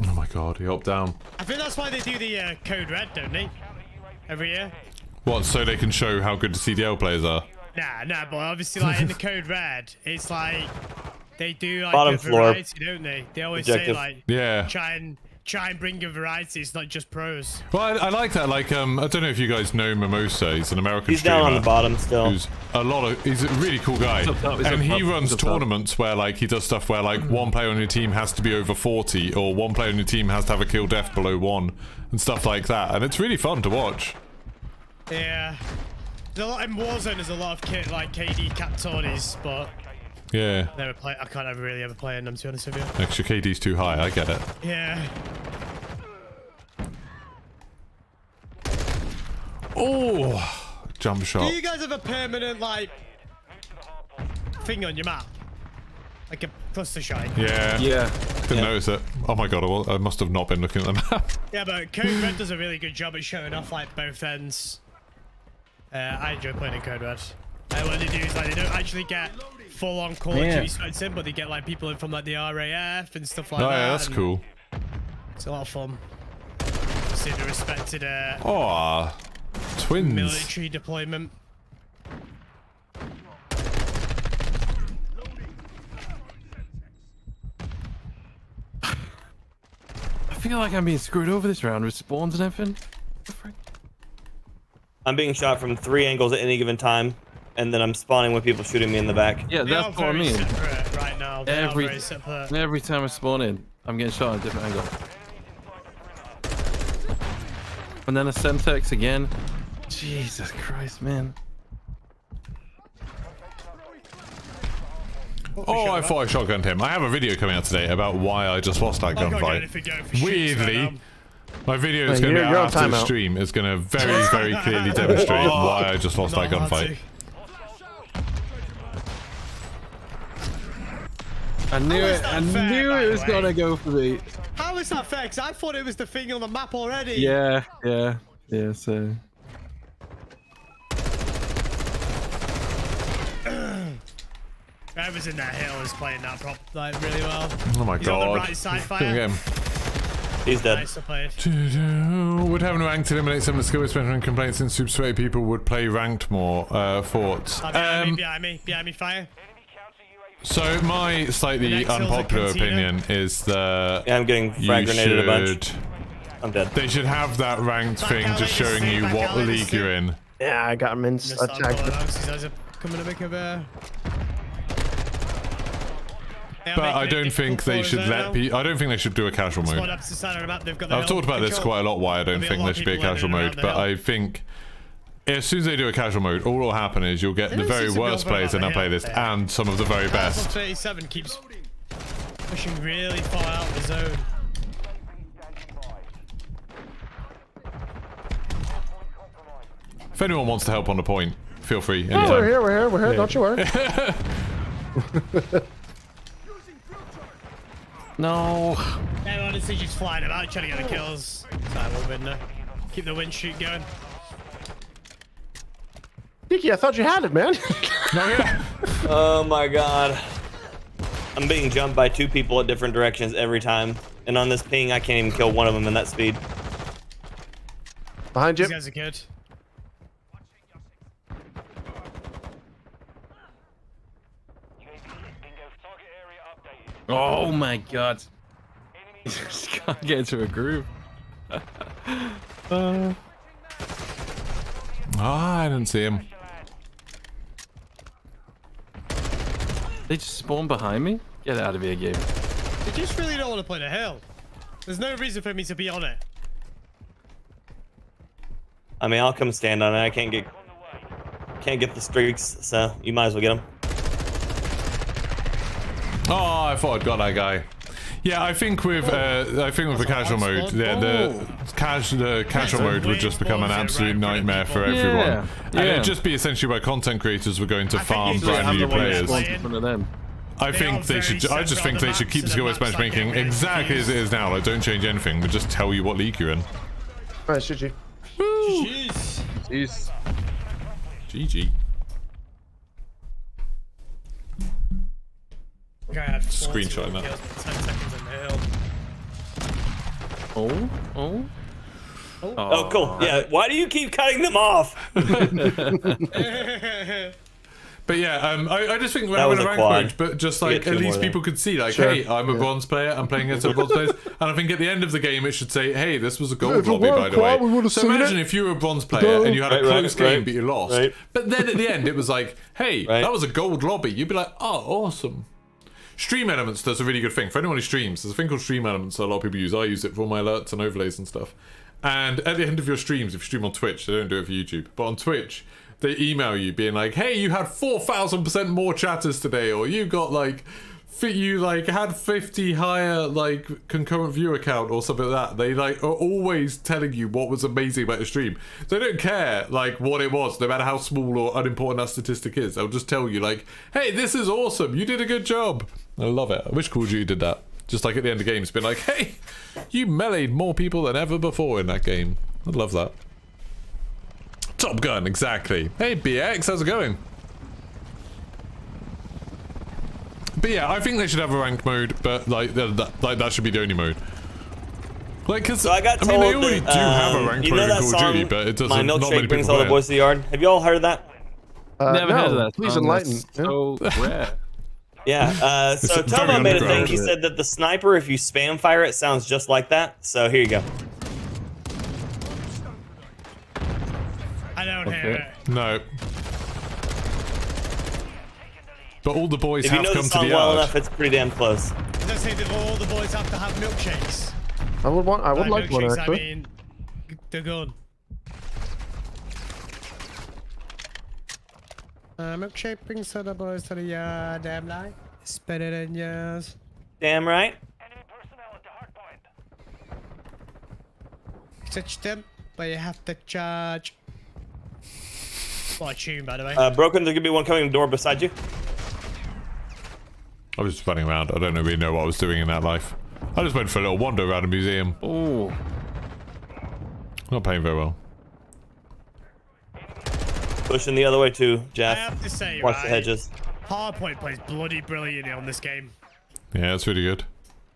Oh my god, he hopped down. I think that's why they do the code red, don't they? Every year. What, so they can show how good the CDL players are? Nah, but obviously, like in the code red, it's like they do like Bottom a floor. variety, don't they? They always Objective. say like, Yeah. try and bring a variety. It's not just pros. Well, I like that. Like, I don't know if you guys know Mimosa. He's an American He's streamer. down on the bottom still. He's a really cool guy. He's up top, he's And up he top, runs he's up top. tournaments where, like, he does stuff where, like, one player on your team has to be over 40, or one player on your team has to have a kill def below 1, and stuff like that. And it's really fun to watch. Yeah. There's a lot in Warzone. There's a lot of like KD cap tourneys, but Yeah. never play. I can't really ever play in them, to be honest with you. Extra KD's too high, I get it. Yeah. Oh! Jump Do shot. you guys have a permanent like thing on your map, like a cluster shine? Yeah. Yeah. Didn't notice it. Oh my god, I must have not been looking at the map. Yeah, but Code Red does a really good job at showing off like both ends. I enjoy playing in Code Red. What they do is like they don't actually get full-on Call of Duty specs in, but they get like people in from like the RAF and stuff like Oh that. yeah, that's and cool. It's a lot of fun. See the respected Oh, twins. military deployment. I feel like I'm being screwed over this round with spawns and everything. What the frick? I'm being shot from 3 angles at any given time, and then I'm spawning with people shooting me in the back. Yeah, They are that's what I very mean. separate right now. They are very separate. Every time I spawn in, I'm getting shot at a different angle. And then a Semtex again. Jesus Christ, man. Oh, I thought I shotgunned him. I have a video coming out today about why I just lost that I'm not getting gunfight. anything going for shoots right Weirdly, now. my video is Hey, going to be you're out on after the timeout. stream. It's going to very, very clearly demonstrate why I just lost that Not allowed gunfight. I knew How is it. that I fair, knew by it the was way? gonna go for me. How is that fair? 'Cause I thought it was the thing on the map already. Yeah. So. Whoever's in that hill is playing that like really well. Oh my He's on the god. right side, Couldn't fire. get him. He's dead. Nice played. Would having ranked eliminate some of the skill spectrum and complaints since super sweaty people would play ranked more? Thoughts? Behind me, fire. So my The slightly next hill's a unpopular cantina. opinion is that Yeah, I'm getting frag grenaded a bunch. I'm dead. they should have that ranked Back thing alley just to showing see, you back what alley to league see. you're in. Yeah, I got him in Just start attacked. calling out 'cause these guys are coming to make a but I don't think they should let people. I don't think they should do a casual mode. I've talked about this quite a lot. Why I don't think there should be a casual mode, but I think as soon as they do a casual mode, all will happen is you'll get the very worst players in our playlist and some of the very best. 37 keeps pushing really far out of the zone. If anyone wants to help on the point, feel free. Oh, Anytime. we're here. Don't you worry. No. Yeah, honestly, just flying about, trying to get the kills. Sorry, we'll win there. Keep the win streak going. Tiki, I thought you had it, man. Oh my god. I'm being jumped by 2 people at different directions every time. And on this ping, I can't even kill one of them in that speed. Behind you. These guys are good. Oh my god. Just can't get into a groove. I didn't see him. They just spawn behind me? Get out of here, game. They just really don't want to play the hill. There's no reason for me to be on it. I mean, I'll come stand on it. I can't get the streaks, so you might as well get them. Oh, I thought I'd got that guy. Yeah, I think with the casual mode, the casual mode would just become an absolute nightmare for everyone. And it'd just be essentially where content creators were going to farm brand new players. I think they should. I just think they should keep the skill-based matchmaking exactly as it is now. Like, don't change anything, but just tell you what league you're in. Alright, GG. Jeez. Jeez. GG. Screenshot that. 10 seconds in the hill. Oh, cool. Yeah, why do you keep cutting them off? But yeah, I just think we're That having was a a rank quad. mode, but just like You get at two least more people could see, like, Sure. hey, I'm a bronze player, I'm playing against a bronze players, and I think at the end of the game it should say, hey, this was a gold If it lobby, weren't by the quad, way. we would've So seen imagine it. if you were a bronze player and you had a close game, but you lost. Right. But then at the end it was like, hey, Right. that was a gold lobby. You'd be like, oh, awesome. Stream Elements does a really good thing. For anyone who streams, there's a thing called Stream Elements that a lot of people use. I use it for all my alerts and overlays and stuff. And at the end of your streams, if you stream on Twitch, they don't do it for YouTube, but on Twitch, they email you being like, hey, you had 4,000% more chatters today, or you got like, you like had 50 higher like concurrent viewer count or something like that. They like are always telling you what was amazing about your stream. They don't care like what it was, no matter how small or unimportant that statistic is. They'll just tell you like, hey, this is awesome, you did a good job. I love it. I wish Call of Duty did that. Just like at the end of games, been like, hey, you meleeed more people than ever before in that game. I'd love that. Top Gun, exactly. Hey, BX, how's it going? But yeah, I think they should have a ranked mode, but like that should be the only mode. Like, cause So I got told mean, they already that, do have a ranked you know mode in that Call of song, Duty, but it doesn't. My Not many milkshake brings people all the play boys to the yard. Have you all heard that? Never heard of that. Please song. enlighten. That's so rare. Yeah. So It's Tomo very made a thing. underground. He said that the sniper, if you spam fire it, sounds just like that. So here you go. I don't hear it. No. But all the boys If you have know the come to song the well yard. enough, it's pretty damn close. Does that say that all the boys have to have milkshakes? I would like one milkshakes, actually. I mean, the gun. Milkshake brings all the boys to the yard, damn right. Spit it in yours. Damn right. Enemy personnel at the hardpoint. Touch them, but you have to charge. What a tune, by the way. Broken, there could be one coming in the door beside you. I was just running around. I don't really know what I was doing in that life. I just went for a little wander around a museum. Oh. Not paying very well. Pushing the other way too, I Jeff. have to say, Watch right, the hedges. Hardpoint plays bloody brilliantly on this game. Yeah, that's really good.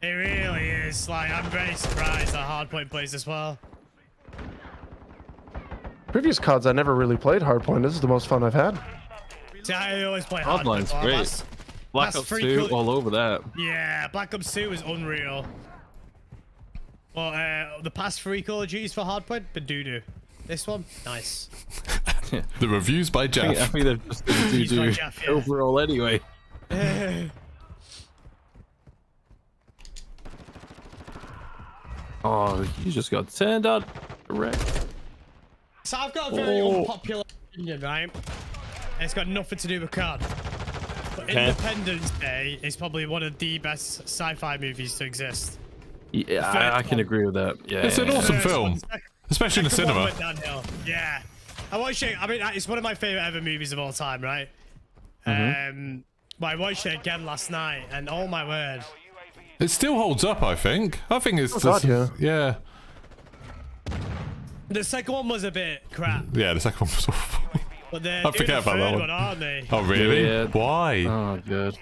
It really is. Like, I'm very surprised that Hardpoint plays as well. Previous CODs, I never really played Hardpoint. This is the most fun I've had. See, I always play Hardline's Hardpoint. great. Black that's Ops free 2, cool- all over that. Yeah, Black Ops 2 is unreal. But the past 3 Call of Duties for Hardpoint, been doo-doo. This one, nice. The reviews by I Jeff. think they're just going to He's do got Jeff, yeah. overall anyway. Oh, you just got turned out direct. So I've got a very unpopular opinion, right? And it's got nothing to do with COD. But Independence Day is probably one of the best sci-fi movies to exist. Yeah, I can agree with that. Yeah, It's an awesome film, especially in the Second one cinema. went downhill. Yeah. I watched it. I mean, it's one of my favorite ever movies of all time, right? But I watched it again last night, and oh my word. It still holds up, I think. I think it's God, yeah. The second one was a bit crap. Yeah, the second one was awful. But they're I doing forget the about that third one. aren't they? Oh, really? Yeah. Why? Oh, good.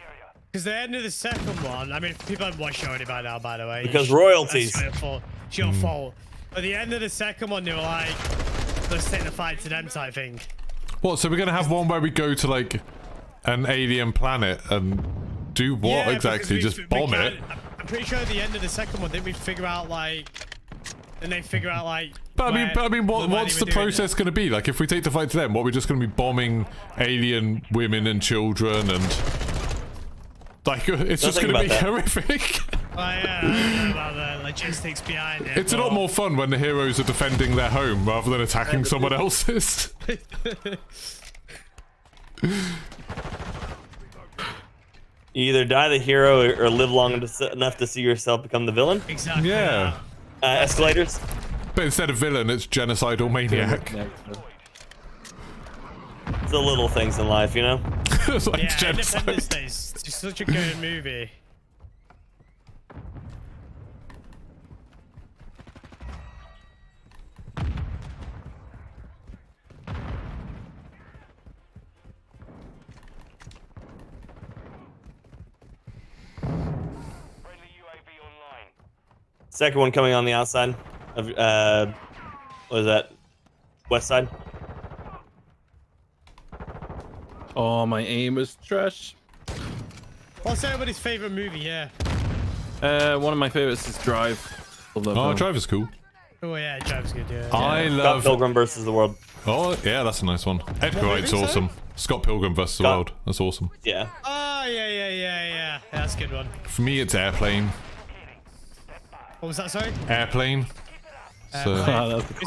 Because the end of the second one, I mean, people haven't watched it already by now, by the way. Because royalties. That's your fault. It's your fault. At the end of the second one, they were like, let's take the fight to them type thing. What, so we're going to have one where we go to, like, an alien planet and do what Yeah, exactly? because Just bomb it? I'm pretty sure at the end of the second one, didn't we figure out, like... And they figure out, like... But I mean, what's the process going to be? Like, if we take the fight to them, what, we're just going to be bombing alien women and children and... Like, it's just going to be horrific. Oh, yeah, I don't know about the logistics behind it. It's a lot more fun when the heroes are defending their home rather than attacking someone else's. You either die the hero or live long enough to see yourself become the villain. Exactly. Yeah. Escalators. But instead of villain, it's genocidal maniac. It's the little things in life, you know? It's like Yeah, genocide. Independence Day is just such a good movie. Second one coming on the outside of what is that? West side. Oh, my aim is trash. What's everybody's favorite movie? Yeah. One of my favorites is Drive. Oh, Drive is cool. Oh yeah, Drive's good. Yeah. I Scott love... Pilgrim versus the World. Oh, yeah, that's a nice one. Edgar Wright's movie, awesome. Scott Pilgrim vs. the World. That's awesome. Yeah. Oh yeah. That's a good one. For me, it's Airplane. What was that? Sorry. Airplane. So... Is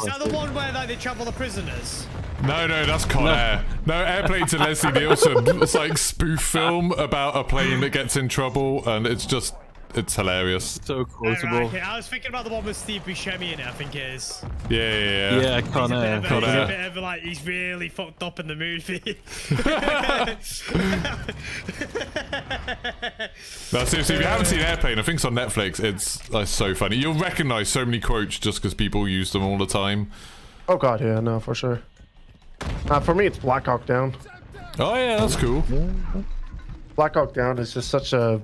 that the one where like they travel the prisoners? No, that's Con Air. No, Airplane's a Leslie Nielsen. It's like spoof film about a plane that gets in trouble, and it's hilarious. So quotable. Okay. I was thinking about the one with Steve Buscemi in it. I think it is. Yeah. Yeah, Con Air. He's a bit of like he's really fucked up in the movie. No, seriously, if you haven't seen Airplane, I think it's on Netflix. It's like so funny. You'll recognize so many quotes just because people use them all the time. Oh god, yeah, no, for sure. For me, it's Black Hawk Down. Oh yeah, that's cool. Black Hawk Down is just such a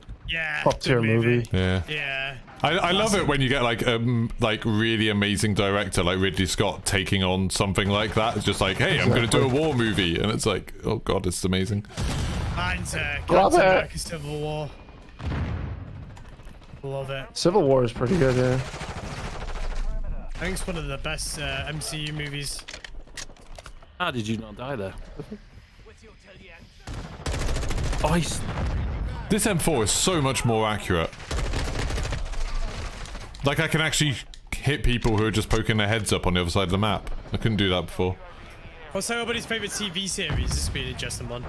top tier good movie. Yeah. Yeah. I love it when you get like really amazing director like Ridley Scott taking on something like that. It's just like, hey, I'm going to do a war movie, and it's like, oh god, it's amazing. Mine's Love Captain it. America: Civil War. Love it. Civil War is pretty good, yeah. I think it's one of the best MCU movies. How did you not die there? Oh, This M4 is so much more accurate. Like, I can actually hit people who are just poking their heads up on the other side of the map. I couldn't do that before. What's everybody's favorite TV series? This being a Justin one.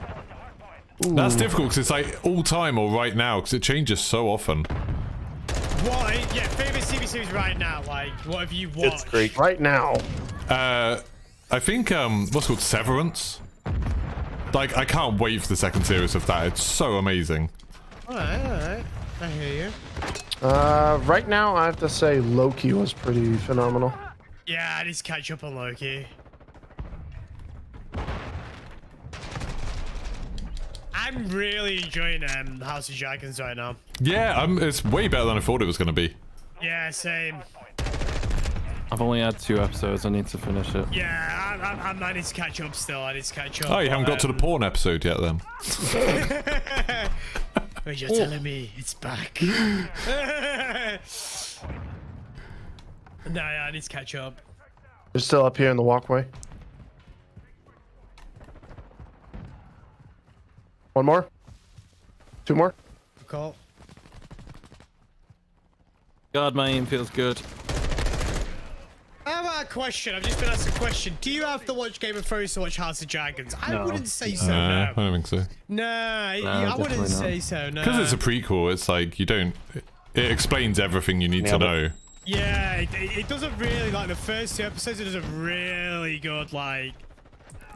That's difficult because it's like all time or right now because it changes so often. What? Yeah, favorite TV series right now. Like, what have you watched? It's Creek. Right now. I think what's it called, Severance. Like, I can't wait for the second series of that. It's so amazing. All right. I hear you. Right now, I have to say Loki was pretty phenomenal. Yeah, I need to catch up on Loki. I'm really enjoying House of Dragons right now. Yeah, it's way better than I thought it was going to be. Yeah, same. I've only had 2 episodes. I need to finish it. Yeah, I need to catch up still. I need to catch up. Oh, you haven't got to the porn episode yet then? Wait, you're telling me it's back. No, yeah, I need to catch up. They're still up here in the walkway. One more? 2 more? Cool. God, my aim feels good. question. I've just been asked a question. Do you have to watch Game of Thrones to watch House of Dragons? I wouldn't say so. I No. don't think so. No, I wouldn't say so. No. Because it's a prequel, it's like you don't. It explains everything you need to know. Yeah, it doesn't really like the first 2 episodes. It does a really good like.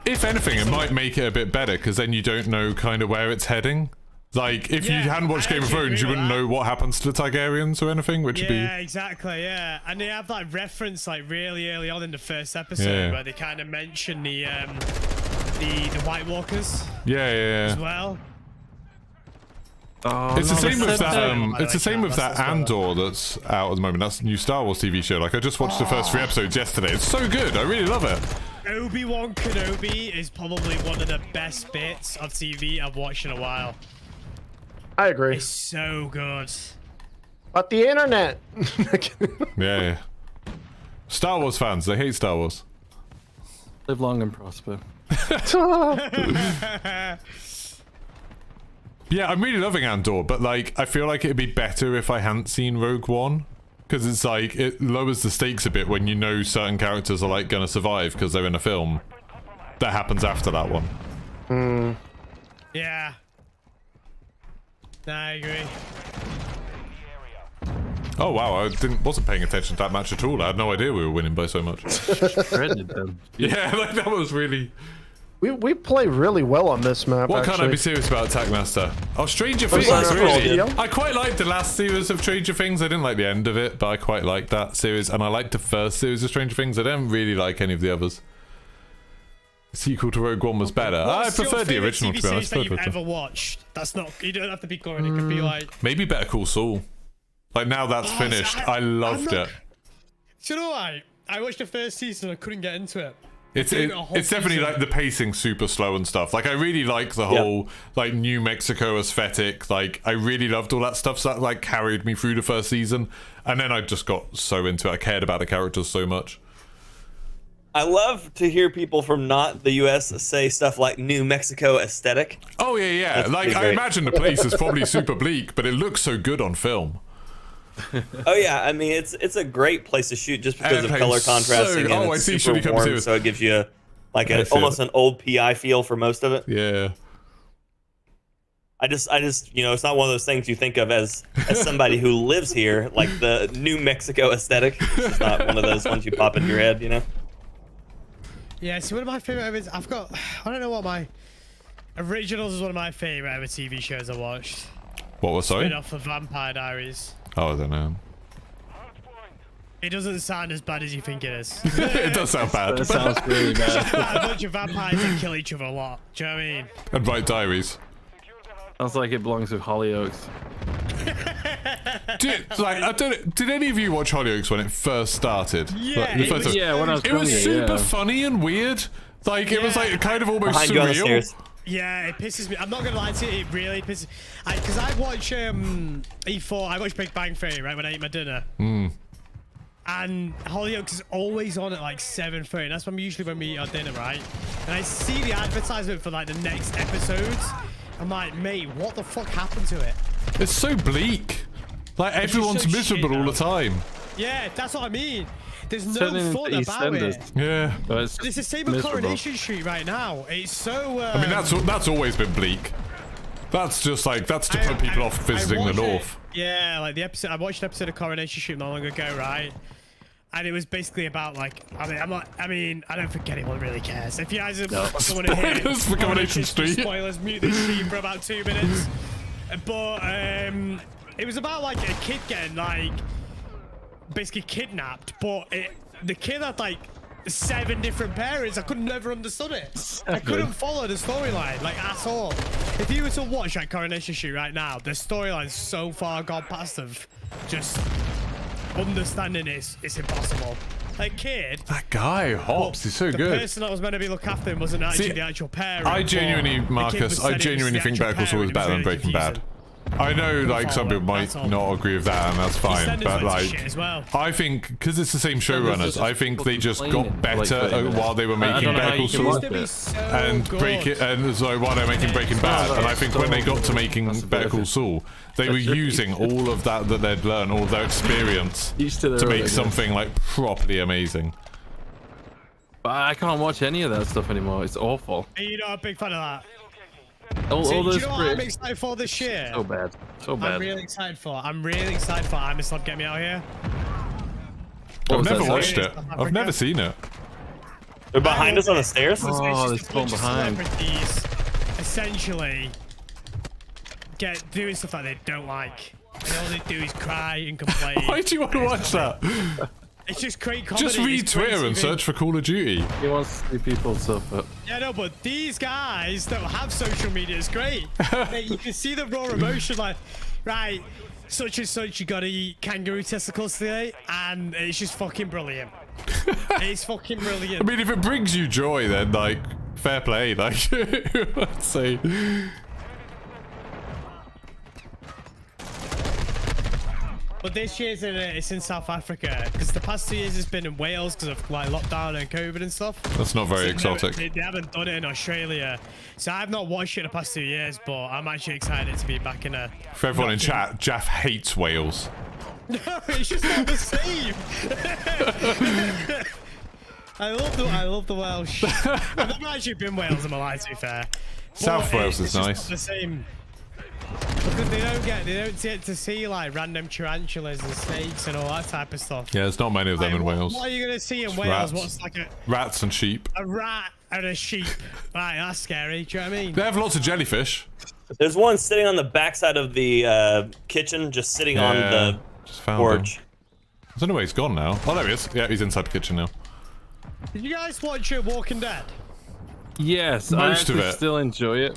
If anything, it might make it a bit better because then you don't know kind of where it's heading. Like, if you hadn't watched Game of Thrones, you wouldn't know what happens to the Targaryens or anything, which would be... Yeah, exactly, yeah. And they have that reference, like, really early on in the first episode where they kind of mention the White Walkers as well. Oh, It's the same with that. I It's the same with that Andor that's out at the moment. That's the new Star Wars TV show. Like, I just watched the first 3 episodes yesterday. It's so good. I really love it. Obi-Wan Kenobi is probably one of the best bits of TV I've watched in a while. I agree. It's so good. But the internet. Yeah. Star Wars fans, they hate Star Wars. Live long and prosper. Yeah, I'm really loving Andor, but like, I feel like it'd be better if I hadn't seen Rogue One. Because it's like, it lowers the stakes a bit when you know certain characters are like gonna survive because they're in a film that happens after that one. Yeah. I agree. Oh wow, I wasn't paying attention to that match at all. I had no idea we were winning by so much. Dreaded them. Yeah, like that was really... We play really well on this map. What can't I be serious about, Attack Master? Oh, Stranger Things, really. I quite liked the last series of Stranger Things. I didn't like the end of it, but I quite liked that series. And I liked the first series of Stranger Things. I didn't really like any of the others. The sequel to Rogue One was better. I preferred the original, to be honest. That you've ever watched? That's not... You don't have to be current. It could be like... Maybe Better Call Saul. Like, now that's finished. I loved it. Do you know what? I watched the first season and I couldn't get into it. It's definitely like the pacing super slow and stuff. Like I really like the whole like New Mexico aesthetic. Like I really loved all that stuff. So that like carried me through the first season, and then I just got so into it. I cared about the characters so much. I love to hear people from not the US say stuff like New Mexico aesthetic. Oh yeah. That's like I imagine the place is probably super bleak, but it looks so good on film. Oh yeah, I mean it's a great place to shoot just because of color contrasting and it's super warm, so it gives you like almost an old PI feel for most of it. Yeah. I just you know, it's not one of those things you think of as somebody who lives here, like the New Mexico aesthetic. It's just not one of those ones you pop into your head, you know. Yeah, see, one of my favorite ever, I don't know what my Originals is one of my favorite ever TV shows I watched. What was sorry? Spin off of Vampire Diaries. Oh, I don't know. It doesn't sound as bad as you think it is. It does sound bad. That sounds really bad. A bunch of vampires that kill each other a lot. Do you know what I mean? And write diaries. Sounds like it belongs with Hollyoaks. Did any of you watch Hollyoaks when it first started? Yeah, like, the first yeah, when I was it was younger, super funny and weird. Like it was like kind of almost Behind you on the surreal. stairs. Yeah, it pisses me. I'm not gonna lie to you, it really pisses. Because I watch E4. I watch Big Bang Theory right when I eat my dinner. And Hollyoaks is always on at like 7:30. That's usually when we eat our dinner, right? And I see the advertisement for like the next episodes. I'm like, mate, what the fuck happened to it? It's so bleak. Like everyone's so miserable shit all the time. Yeah, that's what I mean. There's no Turning fun into about it. EastEnders. Yeah. But It's the same with miserable. Coronation Street right now. It's so. I mean that's always been bleak. That's just like to put people off visiting the watched north. Yeah, like the episode. I watched an episode of Coronation Street not long ago, right? And it was basically about like, I don't think anyone really cares. If you guys want to hear Spoilers for Coronation Street. Spoilers, mute this stream for about 2 minutes. But it was about like a kid getting like basically kidnapped, but the kid had like 7 different parents. I could never understood it. I couldn't follow the storyline like at all. If you were to watch like Coronation Street right now, the storyline's so far gone past of just understanding it's impossible. Like kid, That guy Hobbs, he's so the good. person that was meant to be looked after him wasn't actually the actual parent. I genuinely, Marcus, I genuinely think Better Call Saul is better than Breaking Bad. I know, like, some people might not agree with that, and that's fine, but, like, I think, because it's the same showrunners, I think they just got better while they were making Better Call Saul, and while they're making Breaking Bad, and I think when they got to making Better Call Saul, they were using all of that they'd learned, all of their experience, to make something, like, properly amazing. But I can't watch any of that stuff anymore. It's awful. Are you not a big fan of that? All Do those you know what I'm British- excited for this year? So bad. So bad. I'm really excited for I'm Stop Get Me Out Here. What I've was never that, watched sorry? it. I've never seen it. They're behind us on the stairs. Oh, It's there's just a one bunch of behind. celebrities essentially doing stuff that they don't like. And all they do is cry and complain. Why do you want to watch that? It's just great comedy. Just read It's great Twitter and TV. search for Call of Duty. He wants to see people suffer. Yeah, no, but these guys that have social media is great. You can see the raw emotion, like, right, such and such, you gotta eat kangaroo testicles today, and it's just fucking brilliant. It's fucking I brilliant. mean, if it brings you joy, then like, fair play. Like, I'd say. But this year's it's in South Africa, because the past 2 years it's been in Wales because of like lockdown and COVID and stuff. That's not very So exotic. they haven't done it in Australia, so I've not watched it the past 2 years. But I'm actually excited to be back in a. For everyone in chat, Jaff hates Wales. No, it's just not the same. I love the Welsh. I've never actually been Wales in my life, to be fair. South But Wales is it's just nice. not the same. Because they don't get to see like random tarantulas and snakes and all that type of stuff. Yeah, there's not many of them in Wales. What are you gonna see in Just Wales? rats. What's like Rats and sheep. a rat and a sheep? Right, that's scary. Do you know what I mean? They have lots of jellyfish. There's one sitting on the backside of the kitchen, just sitting on the Just found porch. him. I don't know where he's gone now. Oh, there he is. Yeah, he's inside the kitchen now. Did you guys watch Walking Dead? Yes, Most I of actually it. still enjoy it.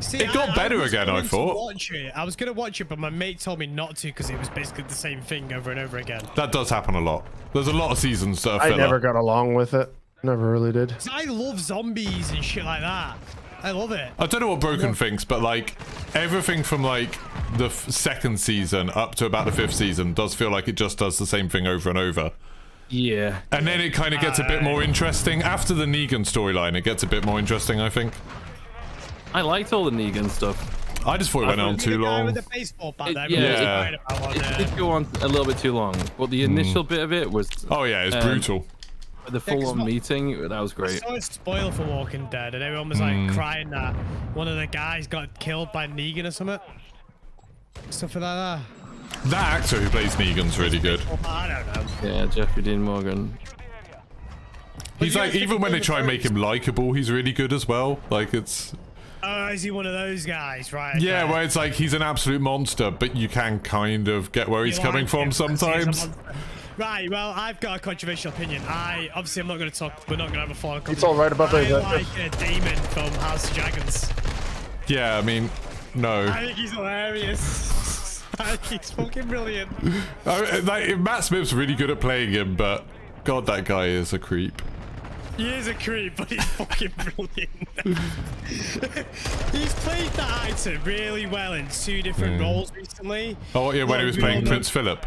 See, It got better was again, I going to thought. Watch it. I was gonna watch it, but my mate told me not to because it was basically the same thing over and over again. That does happen a lot. There's a lot of seasons that are I filler. never got along with it. Never really did. 'Cause I love zombies and shit like that. I love it. I don't know what Broken thinks, but like everything from like the second season up to about the 5th season does feel like it just does the same thing over and over. Yeah. And then it kind of gets a bit more interesting. After the Negan storyline, it gets a bit more interesting, I think. I liked all the Negan stuff. I just thought it went on too The guy long. with the baseball bat there, Yeah. everyone's Yeah. worried about one, It did go on a little bit too long, but the initial bit of it was Oh yeah, it's brutal. the full-on meeting. That was I great. saw a spoiler for Walking Dead, and everyone was like crying that one of the guys got killed by Negan or something. Stuff like that. That actor who plays Negan's really good. I don't know. Yeah, Jeffrey Dean Morgan. He's you like, guys even when they think try and all make the him likable, he's really good as well. Like it's, Oh, is he one of those guys? Right. yeah, okay. where it's like he's an absolute monster, but you can kind of get where he's You coming like from him 'cause he's a sometimes. monster. Right, well, I've got a controversial opinion. Obviously, I'm not going to talk, we're not going to have a full It's all right about I that. like Damon from House of Dragons. Yeah, I mean, no. I think he's hilarious. I think he's fucking brilliant. Like, Matt Smith's really good at playing him, but God, that guy is a creep. He is a creep, but he's fucking brilliant. He's played that actor really well in 2 different roles recently. Oh yeah, when he was playing Prince Philip.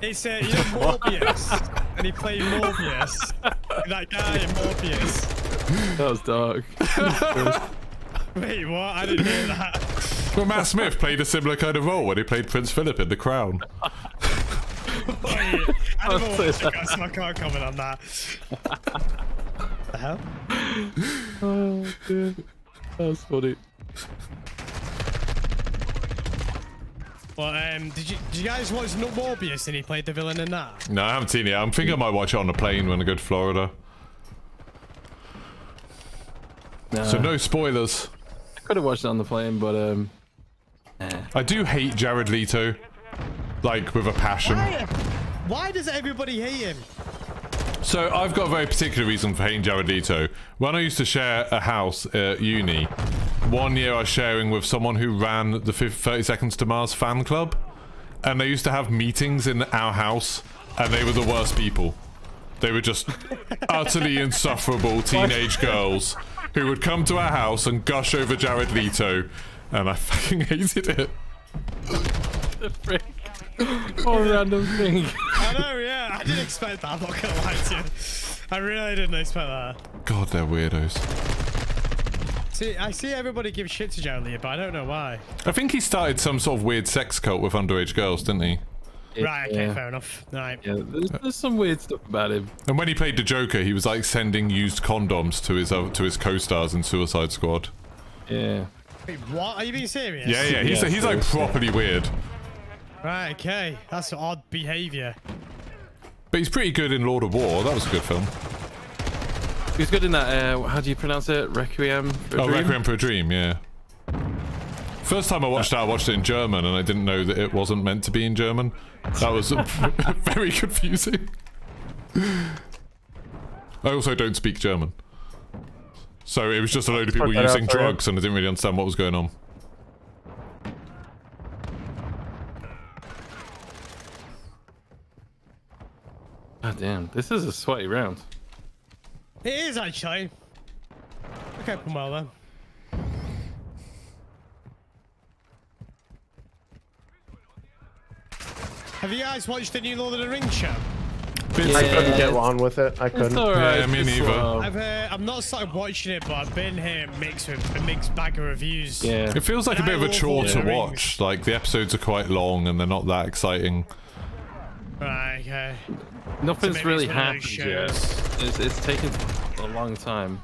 It's you know Morbius, and he played Morbius. That guy in Morbius. That was dark. Wait, what? I didn't hear that. Well, Matt Smith played a similar kind of role when he played Prince Philip in The Crown. Wait, I don't know what so I can't comment on that. The hell? Oh, dear. That was funny. Well, did you guys watch Morbius and he played the villain in that? No, I haven't seen it. I'm thinking I might watch it on the plane when I go to Florida. So no spoilers. I could have watched it on the plane, but I do hate Jared Leto, like with a passion. Why does everybody hate him? So I've got a very particular reason for hating Jared Leto. When I used to share a house at uni, one year I was sharing with someone who ran the 30 Seconds to Mars fan club, and they used to have meetings in our house, and they were the worst people. They were just utterly insufferable teenage girls who would come to our house and gush over Jared Leto, and I fucking hated it. the frick. What a random thing. I know, yeah. I didn't expect that. I'm not gonna lie to you. I really didn't expect that. God, they're weirdos. See, I see everybody give shit to Jared Leto, but I don't know why. I think he started some sort of weird sex cult with underage girls, didn't he? Right, okay, Yeah. fair enough. Right. Yeah, there's some weird stuff about him. And when he played the Joker, he was like sending used condoms to his co-stars in Suicide Squad. Yeah. Wait, what? Are you being serious? Yeah. He's Yeah, like properly weird. Right, okay. That's odd behavior. But he's pretty good in Lord of War. That was a good film. He was good in that, how do you pronounce it? Requiem for a Dream? Requiem for a Dream, yeah. First time I watched it in German, and I didn't know that it wasn't meant to be in German. That was very confusing. I also don't speak German. So it was just a load of people using drugs, and I didn't really understand what was going on. God damn, this is a sweaty round. It is, actually. Okay, well then. Have you guys watched the new Lord of the Rings show? I couldn't get on with it. I couldn't. It's alright. Yeah, me neither. I've not started watching it, but I've been hearing a mixed bag of reviews. Yeah. It feels like a bit of a love chore Lord of to the watch. Like, the episodes are quite long, and they're not that exciting. Right, okay. Nothing's maybe really it's one of those happened yet. It's taken a long time.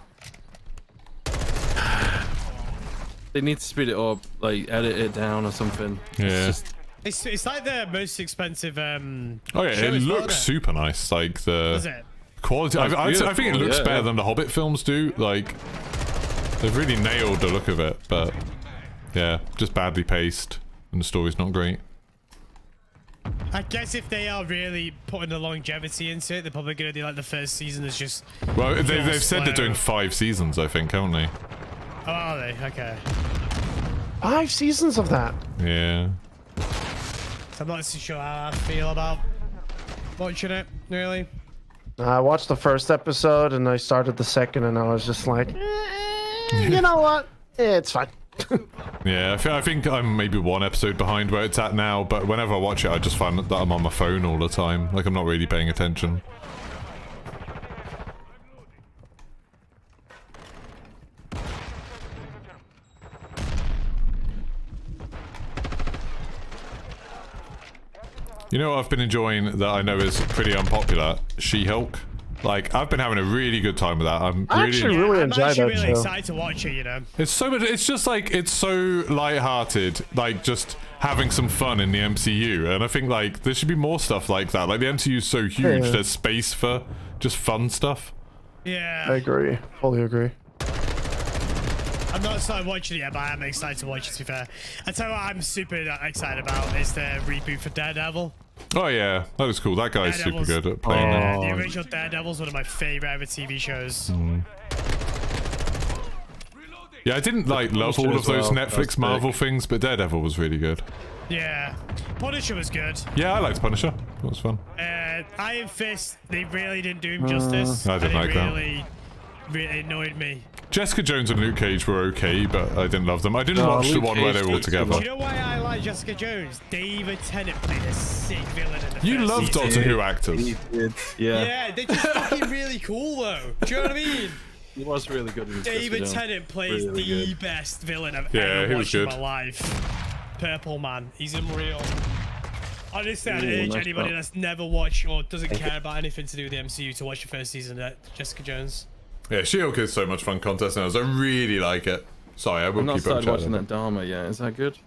They need to speed it up, like edit it down or something. Yeah. It's like the most expensive. Oh yeah, show it as well, looks isn't super nice. Like Is the it? quality. It's I think it looks beautiful, better yeah. than the Hobbit films do. Like, they've really nailed the look of it. But yeah, just badly paced, and the story's not great. I guess if they are really putting the longevity into it, they're probably gonna do like the first season is just. Well, they've Feels said they're slow. doing 5 seasons, I think, haven't they? Oh, are they? Okay. 5 seasons of that. Yeah. So I'm not too sure how I feel about watching it. Really. I watched the first episode and I started the second, and I was just like, you know what? It's fine. Yeah, I think I'm maybe 1 episode behind where it's at now, but whenever I watch it, I just find that I'm on my phone all the time. Like, I'm not really paying attention. You know what I've been enjoying that I know is pretty unpopular? She-Hulk. Like, I've been having a really good time with that. I actually really I'm enjoy actually that really show. excited to watch it. You know. It's so much. It's just like, it's so light-hearted, like just having some fun in the MCU. And I think like there should be more stuff like that. Like, the MCU is so huge, Yeah. there's space for just fun stuff. Yeah. I agree. Fully agree. I'm not started watching it yet, but I'm excited to watch it. To be fair, I tell you what, I'm super excited about is the reboot for Daredevil. Oh yeah, that was cool. That guy's super Daredevil's- good at playing it. The original Daredevil's one of my favorite ever TV shows. Yeah, I didn't like love all of as well. those That's Netflix big. Marvel things, but Daredevil was really good. Yeah, Punisher was good. Yeah, I liked Punisher. That was fun. Iron Fist, they really didn't do him justice. I didn't and like that. Really annoyed me. Jessica Jones and Luke Cage were okay, but I didn't love them. I didn't watch the Luke one where they Cage were all was together. Do you know why I like Jessica Jones? David Tennant played a sick villain in the You first love season. Doctor Who actors. Yeah. Yeah, they're just fucking really cool though. Do you know what I mean? He was really good. in David Jessica Jones. Tennant plays Really the good. best villain I've Yeah, ever he was watched in good. my life. Purple Man, he's unreal. Honestly, I'd Ooh, urge nice anybody shot. that's never watched or doesn't care about anything to do with the MCU to watch the first season of Jessica Jones. Yeah, She-Hulk is so much fun contest now, so I really like it. Sorry, I will I'm not keep up started watching chatting. that Dharma yet. Is that good?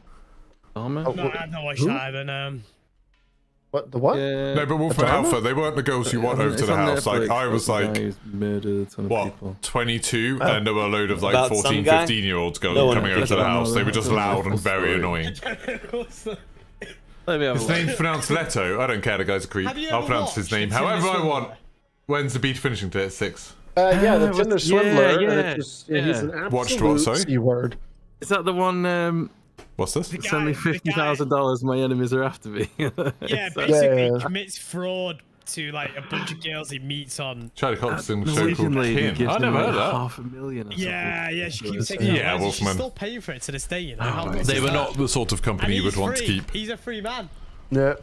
Dharma? No, I've not watched that either. What? The what? Yeah. No, but Wolfman drama? Alpha, they weren't the girls you want over to It's the on house. Like, Netflix. I was That like, guy who's murdered a ton of what, people. 22? And there were a load of like About 14, some guy? 15-year-olds girls No one coming over to the does that. house. They were just That's a loud and full very story. annoying. Let me have a His look. name's pronounced Leto. I don't care, the guy's a creep. Have you I'll ever pronounce his watched name the Tinder however I Swindler? want. When's the beta finishing today? At 6? Yeah, the what's- Tinder swindler. and yeah, it just, yeah. He's an absolute Watched what, sorry? C-word. Is that the one? What's this? Send me the guy- $50,000. My enemies are after me. Yeah, Is that- basically Yeah. he commits fraud to like a bunch of girls he meets on. Charlie Coxon show Norwegian called lady Kin. gives I him never like heard that. $500,000 or Yeah, something. yeah, she keeps Ridiculous. taking it. Yeah, She's Wolfman. still paying for it to this day, you know. How Oh, nuts They is were that? not the sort of company you And would he's want to free. keep. He's a free man. Yeah.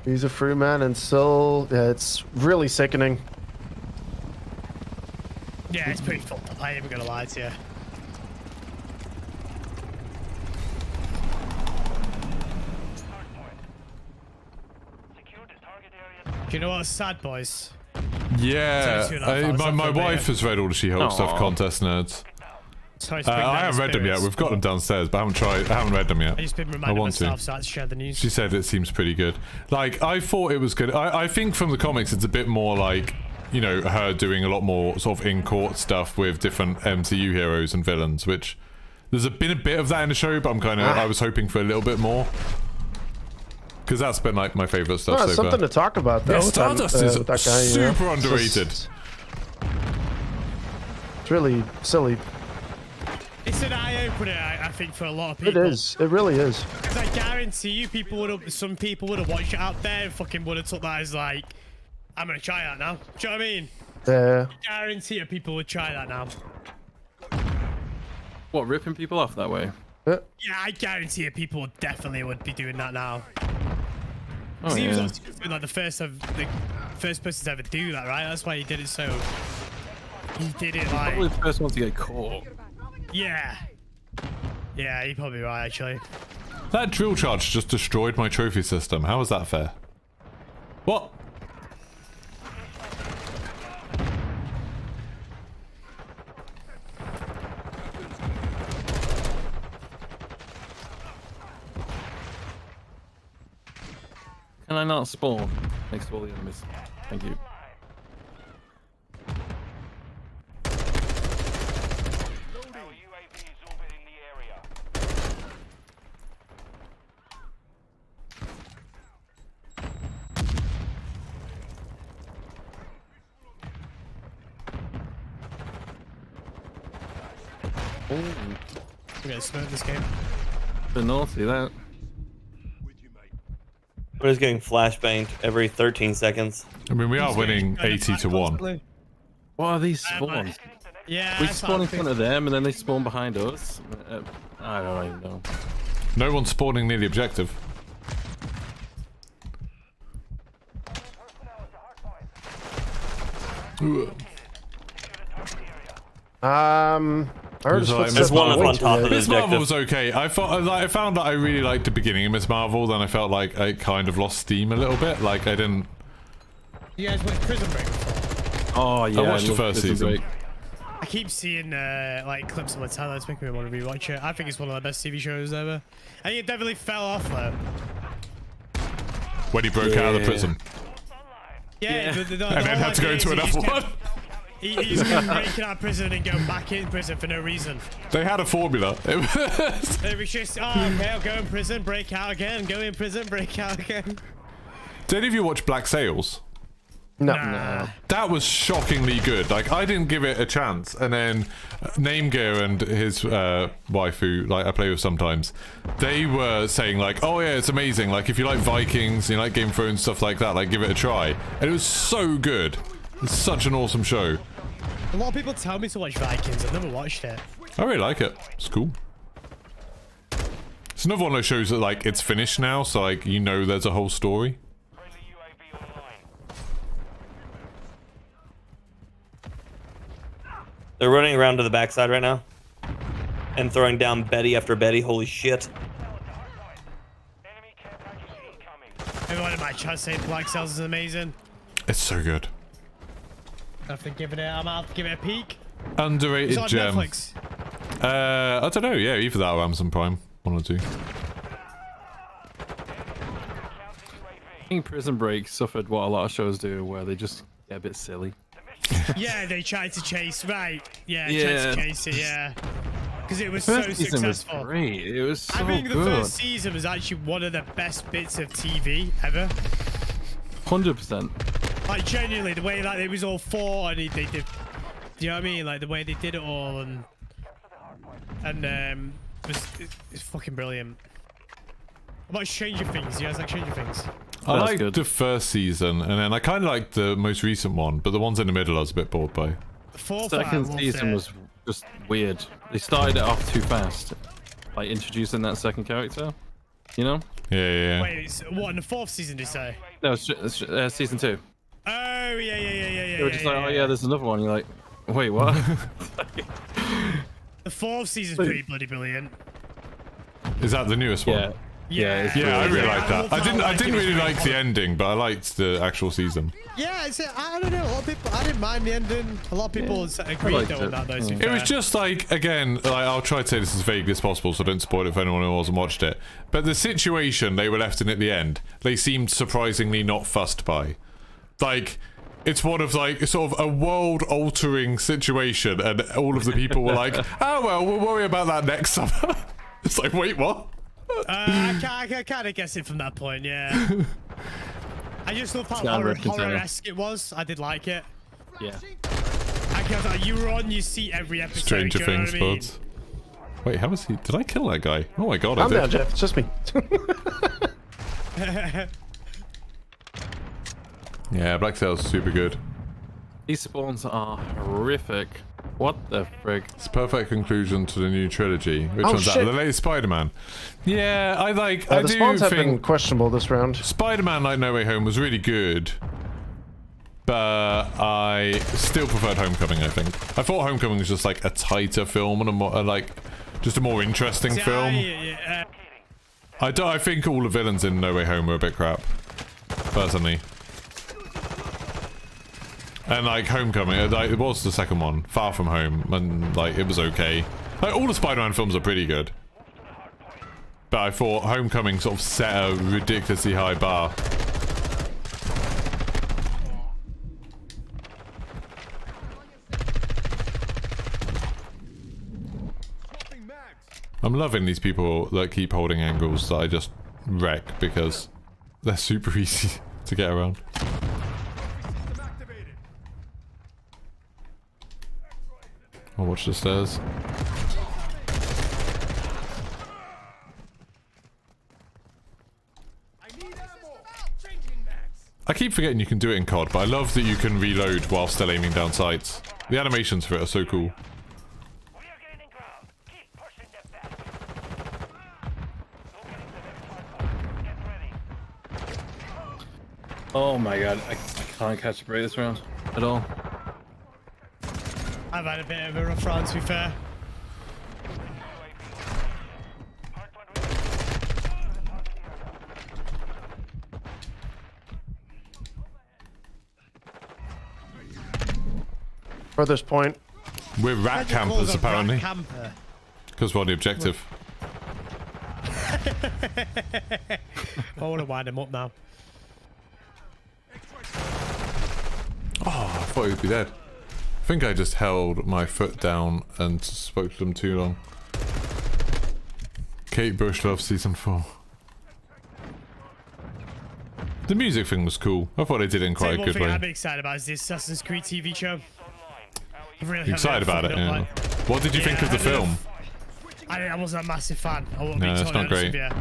He's a free man, and still, yeah, it's really sickening. Yeah, it's pretty fucked up. I ain't even gonna lie to you. Do you know what's sad, boys? Yeah, It's only 2.5 hours my left, wife yeah. has read all the She-Hulk stuff, Aw. Contest Nerds. Sorry to bring down I haven't the read them yet. spirits, We've got but them downstairs, but I haven't read them yet. I just been I reminding want to. myself so I had to share the news. She said it seems pretty good. Like, I thought it was good. I think from the comics, it's a bit more like, you know, her doing a lot more sort of in-court stuff with different MCU heroes and villains, which there's been a bit of that in the show, but I was hoping for a little bit more. Because that's been like my favorite stuff Oh, so something far. to talk about though. Yeah, with that, Stardust is with that guy, you know? super underrated. It's really silly. It's an eye-opener, I think, for a lot of It people. is. It really is. Because I guarantee you, some people would have watched it out there and fucking would have took that as like, I'm gonna try that now. Do you know what I mean? Yeah. I guarantee you, people would try that now. What, ripping people off that way? Yeah, I guarantee you, people definitely would be doing that now. Oh, He was yeah. obviously like the first person to ever do that, right? That's why he did it so. He did it like. Probably the first one to get caught. Yeah. Yeah, you're probably right, actually. That drill charge just destroyed my trophy system. How is that fair? What? Can I not spawn next to all the enemies? Thank you. Our UAV is orbiting the area. Oh, We're gonna smoke this game. bit naughty that. We're just getting flashbanged every 13 seconds. I mean, we are winning Kind of 80 to 1. constantly. What are these like- spawns? Yeah, We that's spawn in what I front of them and then they spawn behind us. I don't even know. No one's spawning near the objective. I heard his There's footsteps There's one on up the way on too top of late. it. Miss Marvel was okay. I found that I really liked the beginning of Miss Marvel, then I felt like I kind of lost steam a little bit. Like, I didn't... You guys watched Prison Break before? Oh yeah, watched the love first Prison season. Break. I keep seeing like clips on my timeline. It's making me want to rewatch it. I think it's one of the best TV shows ever. I think it definitely fell off though. When he broke out of the prison. Yeah, Yeah. And then had to go into another one. He's breaking out of prison and going back in prison for no reason. They had a formula. It was... It was just, oh, okay, I'll go in prison, break out again, go in prison, break out again. Did any of you watch Black Sails? No. Nah. That was shockingly good. Like, I didn't give it a chance, and then Namegear and his wife, who like I play with sometimes, they were saying like, "Oh yeah, it's amazing. Like, if you like Vikings, you like Game of Thrones, stuff like that, like give it a try." And it was so good. It's such an awesome show. A lot of people tell me to watch Vikings. I've never watched it. I really like it. It's cool. It's another one of those shows that like it's finished now, so like you know there's a whole story. Friendly UAV online. They're running around to the backside right now. And throwing down Betty after Betty. Holy shit. Enemy care package incoming. Everyone in my chat saying Black Sails is amazing. It's so good. I have to give it I'm out to give it a peek. Underrated It's on gem. Netflix. I don't know. Yeah, either that or Amazon Prime. One or two. I think Prison Break suffered what a lot of shows do, where they just get a bit silly. Yeah, they tried to chase, right. Yeah, Yeah. tried to chase it, yeah. Because it was The so first season was successful. great. It was so I think the good. first season was actually one of the best bits of TV ever. 100%. Like, genuinely, the way like it was all fought and they did, do you know what I mean? Like the way they did it all and it's fucking brilliant. What about Stranger Things? You guys like Stranger Things? I That's liked good. the first season, and then I kind of liked the most recent one, but the ones in the middle I was a bit bored by. The fourth one, I Second loved season it. was just weird. They started it off too fast, like introducing that second character. You know? Yeah. Wait, what in the fourth season did you say? No, it's season 2. Oh yeah. They were just like, oh yeah, there's another one. You're like, wait, what? The fourth season's pretty bloody brilliant. Is that the newest one? Yeah. it's Yeah, I really liked that. love I how, didn't it was really really like the ending, but I liked the actual season. Yeah, I don't know. A lot of people, I didn't mind the ending. A lot of people agreed liked though on it. that. Though, to be It fair. was just like, again, like, I'll try to say this as vaguely as possible so I don't spoil it for anyone who hasn't watched it. But the situation they were left in at the end, they seemed surprisingly not fussed by. Like, it's one of like sort of a world-altering situation, and all of the people were like, "Oh well, we'll worry about that next summer." It's like, wait, what? I kind of guess it from that point. Yeah. I just love how horror-esque it was. I did like it. Yeah. I guess like, you were on your seat every episode. Stranger do you know Things, what I mean? buds. Wait, how was he? Did I kill that guy? Oh my god, I I'm did. down, Jeff. It's just me. Yeah, Black Sail's super good. These spawns are horrific. What the frick? It's a perfect conclusion to the new trilogy. Which Oh, one's shit. that? The latest Spider-Man. Yeah, I like. I The do spawns have been think questionable this round. Spider-Man like No Way Home was really good, but I still preferred Homecoming. I think I thought Homecoming was just like a tighter film and a more like just a more interesting film. I think all the villains in No Way Home were a bit crap, personally. And like Homecoming, like, it was the second one, Far From Home, and like it was okay. Like all the Spider-Man films are pretty good, but I thought Homecoming sort of set a ridiculously high bar. I'm loving these people that keep holding angles that I just wreck because they're super easy to get around. I'll watch the stairs. I keep forgetting you can do it in COD, but I love that you can reload while still aiming down sights. The animations for it are so cool. We are gaining ground. Keep pushing them back. Locating the next hardpoint. Get ready. Oh my god, I can't catch a break this round at all. I've had a bit of a rough round, to be fair. Furthest point. We're rat campers apparently, Camper. because we're on the objective. I want to wind him up now. Oh, I thought he would be dead. I think I just held my foot down and spoke to them too long. Kate Bush loves season 4. The music thing was cool. I thought they did it in quite a One good thing way. I'm excited about is the Assassin's Creed TV show. I'm really You excited about it? Yeah. What did you think of the film? I wasn't a massive fan. I won't No, be it's totally not honest great. with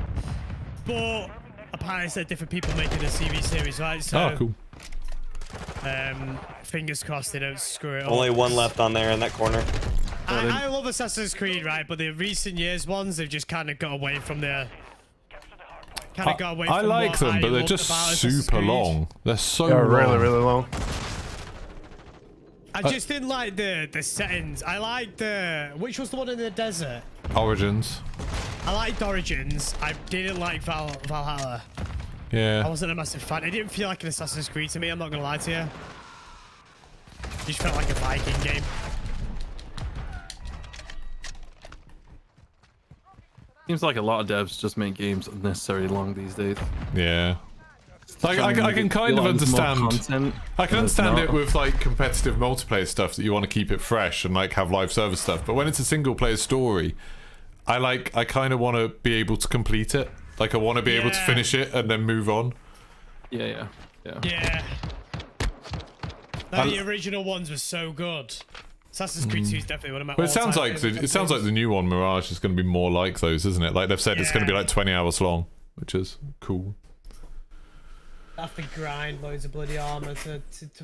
you. But apparently, it's different people making the TV series, right? So, Oh, cool. Fingers crossed they don't screw it up. Only one left on there in that corner. I love Assassin's Creed, right? But the recent years ones, they've just kind of got away from the. Kind of got away from I like what them, I but they're loved just about Assassin's super Creed. long. They're so They're long. really, really long. I just didn't like the settings. I liked the which was the one in the desert. Origins. I liked Origins. I didn't like Valhalla. I Yeah. wasn't a massive fan. It didn't feel like an Assassin's Creed to me. I'm not gonna lie to you. It just felt like a Viking game. Seems like a lot of devs just make games unnecessarily long these days. Yeah. Like I can kind Feel of like there's more understand. content, I can but it's understand not. it with like competitive multiplayer stuff that you want to keep it fresh and like have live service stuff. But when it's a single player story, I kind of want to be able to complete it. Like I want to be able to Yeah. finish it and then move on. Yeah. Yeah. The original ones were so good. Assassin's Creed 2 is definitely one of my. Well, it sounds all-time like favorite the new one, Mirage, is going to be more like those, isn't it? Like they've said it's going to be Yeah. like 20 hours long, which is cool. Have to grind loads of bloody armor to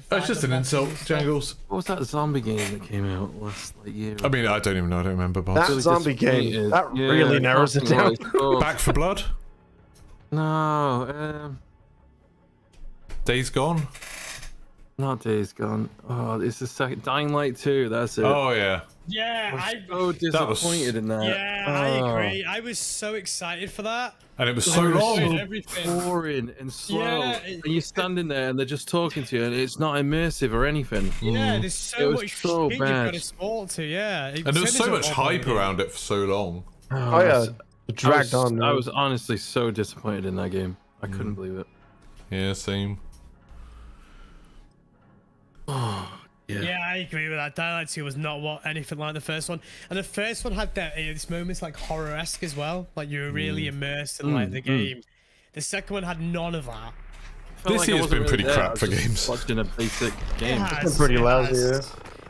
That's just an insult, Jangles. What was that zombie game that came out last year? I mean, I don't even know. I don't remember. That But really zombie game, disappointed. that Yeah, really I narrows it can't down. think what it's called. Back for Blood, No, Days Gone. Not Days Gone. Oh, it's the second. Dying Light 2. That's it. Oh yeah. Yeah, I'm so disappointed in that. Yeah, I agree. I was so excited for that. And it was so long. Everything. Boring and slow. Yeah, and you're standing there and they're just talking to you, and it's not immersive or anything. Yeah, there's It so was much so shit you've got bad. to sport to. Yeah, And there was so much hype around it for so long. Oh yeah, it dragged on. I man. was honestly so disappointed in that game. I couldn't believe it. Yeah, same. Yeah, I agree with that. Dying Light 2 was not anything like the first one, and the first one had these moments like horror-esque as well. Like you were really immersed in like the game. The second one had none of that. Felt This like I year's wasn't been pretty there. crap I was for just games. Watching a basic game. It's pretty lousy, yeah.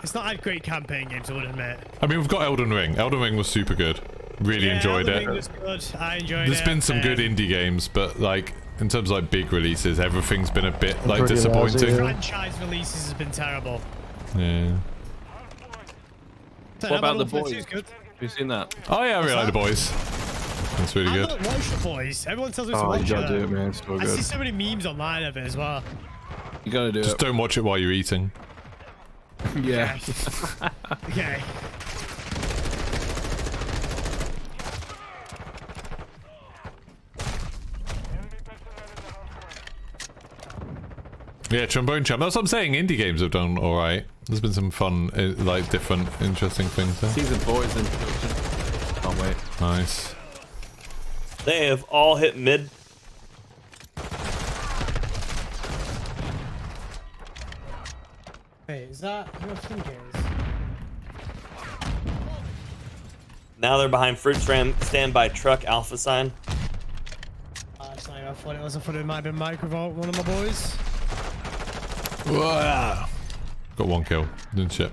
It's not had great campaign games, I would admit. I mean, we've got Elden Ring. Elden Ring was super good. Really enjoyed Elden it. Ring was good. I enjoyed There's it. been some good indie games, but like in terms of like big releases, everything's been a bit like Pretty lousy, disappointing. yeah. franchise releases has been terrible. Yeah. What about the Modern Warfare 2 boys? is good. Have you seen that? Oh yeah, I really like the boys. That's really I good. don't watch the boys. Everyone tells me to Oh, watch you gotta do it. it, man. It's so I see good. so many memes online of it as well. You gotta do Just it. don't watch it while you're eating. Yeah. Okay. Yeah, Trombone Champ. That's what I'm saying. Indie games have done all right. There's been some fun, like different, interesting things there. Season 4 is in production. Can't wait. Nice. They have all hit mid. Wait, is that who I think it is? Now they're behind fruit standby truck alpha sign. It's not even, I thought it was. I thought it might have been Microvolt, one of my boys. Whoa. Got one kill. Didn't shit.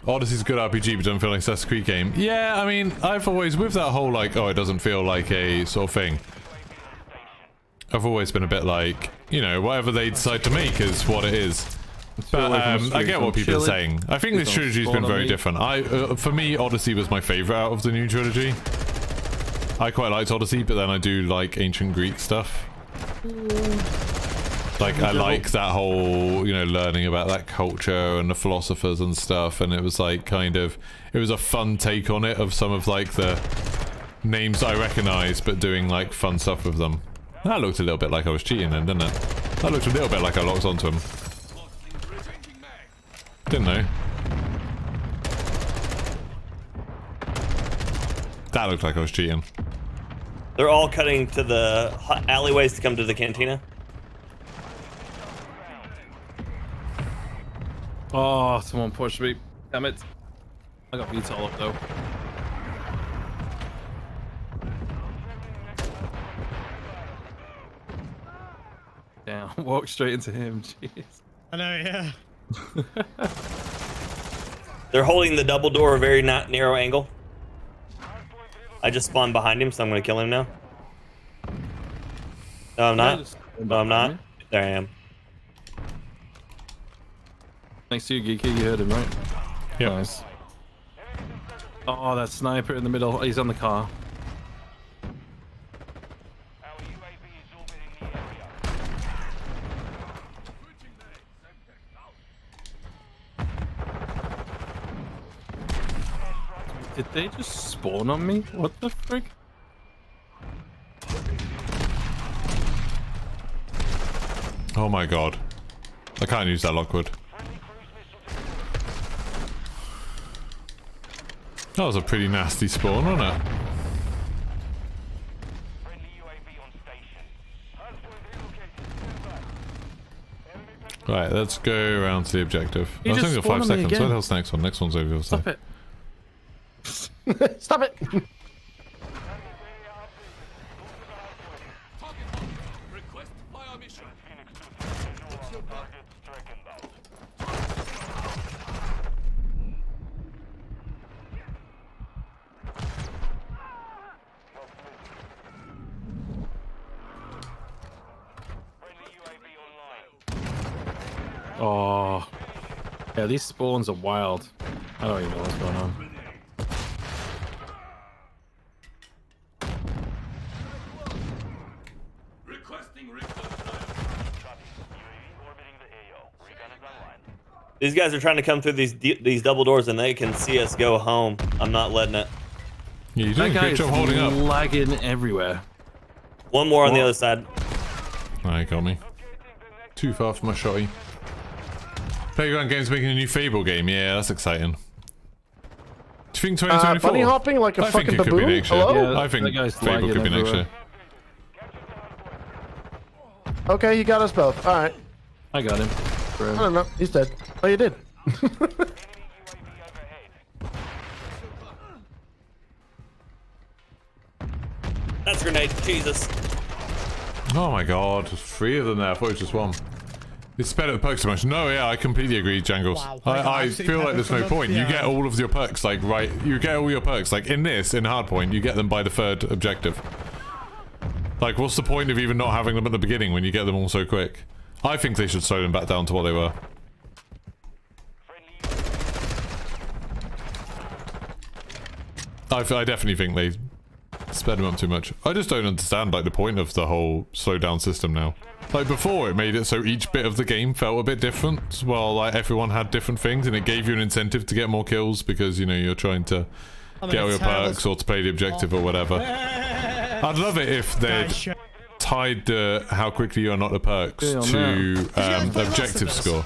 Odyssey's a good RPG, but doesn't feel like Assassin's Creed game. Yeah, I mean, I've always, with that whole like, oh, it doesn't feel like a sort of thing. I've always been a bit like, you know, whatever they decide to make is what it is. But I get what people are saying. I think this trilogy's been very different. For me, Odyssey was my favorite out of the new trilogy. I quite liked Odyssey, but then I do like ancient Greek stuff. Like, I like that whole, you know, learning about that culture and the philosophers and stuff, and it was like kind of, it was a fun take on it of some of like the names I recognize, but doing like fun stuff with them. That looked a little bit like I was cheating then, didn't it? That looked a little bit like I locked onto him. Didn't know. That looked like I was cheating. They're all cutting to the alleyways to come to the cantina. Oh, someone pushed me. Damn it. I got VTOL up though. Damn, walk straight into him. Jeez. I know, yeah. They're holding the double door a very narrow angle. I just spawned behind him, so I'm going to kill him now. No, I'm not. No, I'm not. There I am. Thanks to you, Geeky. You heard him, right? Yep. Nice. Oh, that sniper in the middle. He's on the car. Our UAV is orbiting the area. Did they just spawn on me? What the frick? Oh my god. I can't use that Lockwood. That was a pretty nasty spawn, wasn't it? Friendly UAV on station. Hardpoint relocated. Stand by. Right, let's go around to the objective. You I was just only got 5 spawned on me seconds. Where again. the hell's the next one? Next one's over the other Stop side. it. Stop it! Oh. Yeah, these spawns are wild. I don't even know what's going on. These guys are trying to come through these double doors, and they can see us go home. I'm not letting it. Yeah, you're That doing a guy great is job holding up. lagging everywhere. One more on the other side. Oh, you got me. Too far for my shotty. Playground Games making a new Fable game. Yeah, that's exciting. Do you think 2024? Bunny hopping like a I think fucking it could be baboon? next year. Hello? Yeah, I think that guy's Fable could be lagging next year. Okay, you got us both. All right. I got him. I don't know. He's dead. Oh, you did. That's a grenade. Jesus. Oh my god, there's 3 of them there. I thought it was just 1. It's better than perks so much. No, yeah, I completely agree, Jangles. Wow. I feel like there's no point. You Yeah. get all of your perks, like, right, you get all your perks, like, in Hardpoint, you get them by the 3rd objective. Like, what's the point of even not having them at the beginning when you get them all so quick? I think they should slow them back down to what they were. I definitely think they sped them up too much. I just don't understand, like, the point of the whole slow down system now. Like, before, it made it so each bit of the game felt a bit different, while, like, everyone had different things, and it gave you an incentive to get more kills because, you know, you're trying to get all your perks or to play the objective or whatever. I'd love it if they'd tied how quickly you unlock the perks Yeah, to play Last objective of Us? score.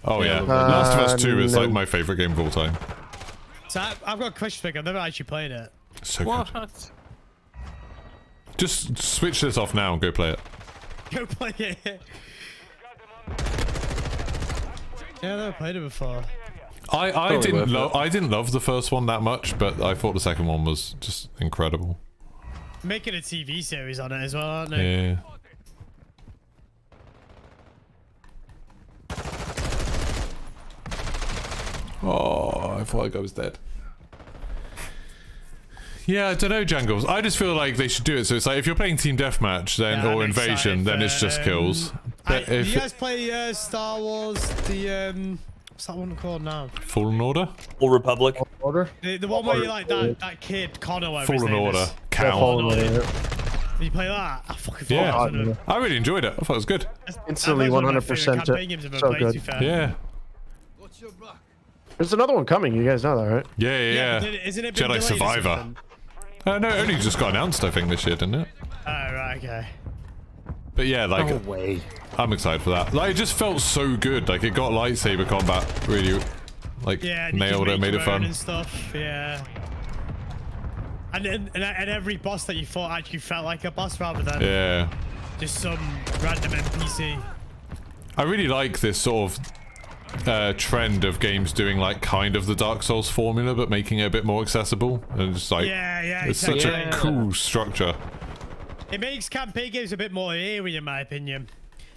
Oh yeah, Yeah. Last of Us 2 is no. like my favorite game of all time. So I've got a question for you. I've never actually played it. So What? good. Just switch this off now and go play it. Go play it. Yeah, I've never played it before. I didn't worth it. I didn't love the first one that much, but I thought the second one was just incredible. Making a TV series on it as well, aren't they? Yeah. Oh, I thought like I was dead. Yeah, I don't know, Jangles. I just feel like they should do it. So it's like if you're playing Team Deathmatch, then Yeah, or I'm Invasion, excited then for, it's just kills. But Do if you guys play Star Wars? The what's that one called now? Fallen Order, Full Republic. Order? The one where you like that kid Connor. Whatever his Fallen name Order, is. Count. Fallen Order. Did you play that? I fucking thought Yeah. that was one of them. I really enjoyed it. I thought it was good. Instantly That was one of my 100% favourite campaign games I've ever so played, good. to be fair. Yeah. There's another one coming. You guys know that, right? Yeah, yeah. but isn't it been Jedi delayed or Survivor. something? No, it only just got announced, I think, this year, didn't it? Oh, right, okay. But yeah, like, No way. I'm excited for that. Like, it just felt so good. Like, it got lightsaber combat really, like, Yeah, and you nailed can it, make made it your own fun. and stuff. Yeah. And every boss that you fought actually felt like a boss rather than Yeah. just some random NPC. I really like this sort of trend of games doing, like, kind of the Dark Souls formula, but making it a bit more accessible. And just, like, Yeah, it's such a exactly. cool structure. It makes campaign games a bit more eerie, in my opinion.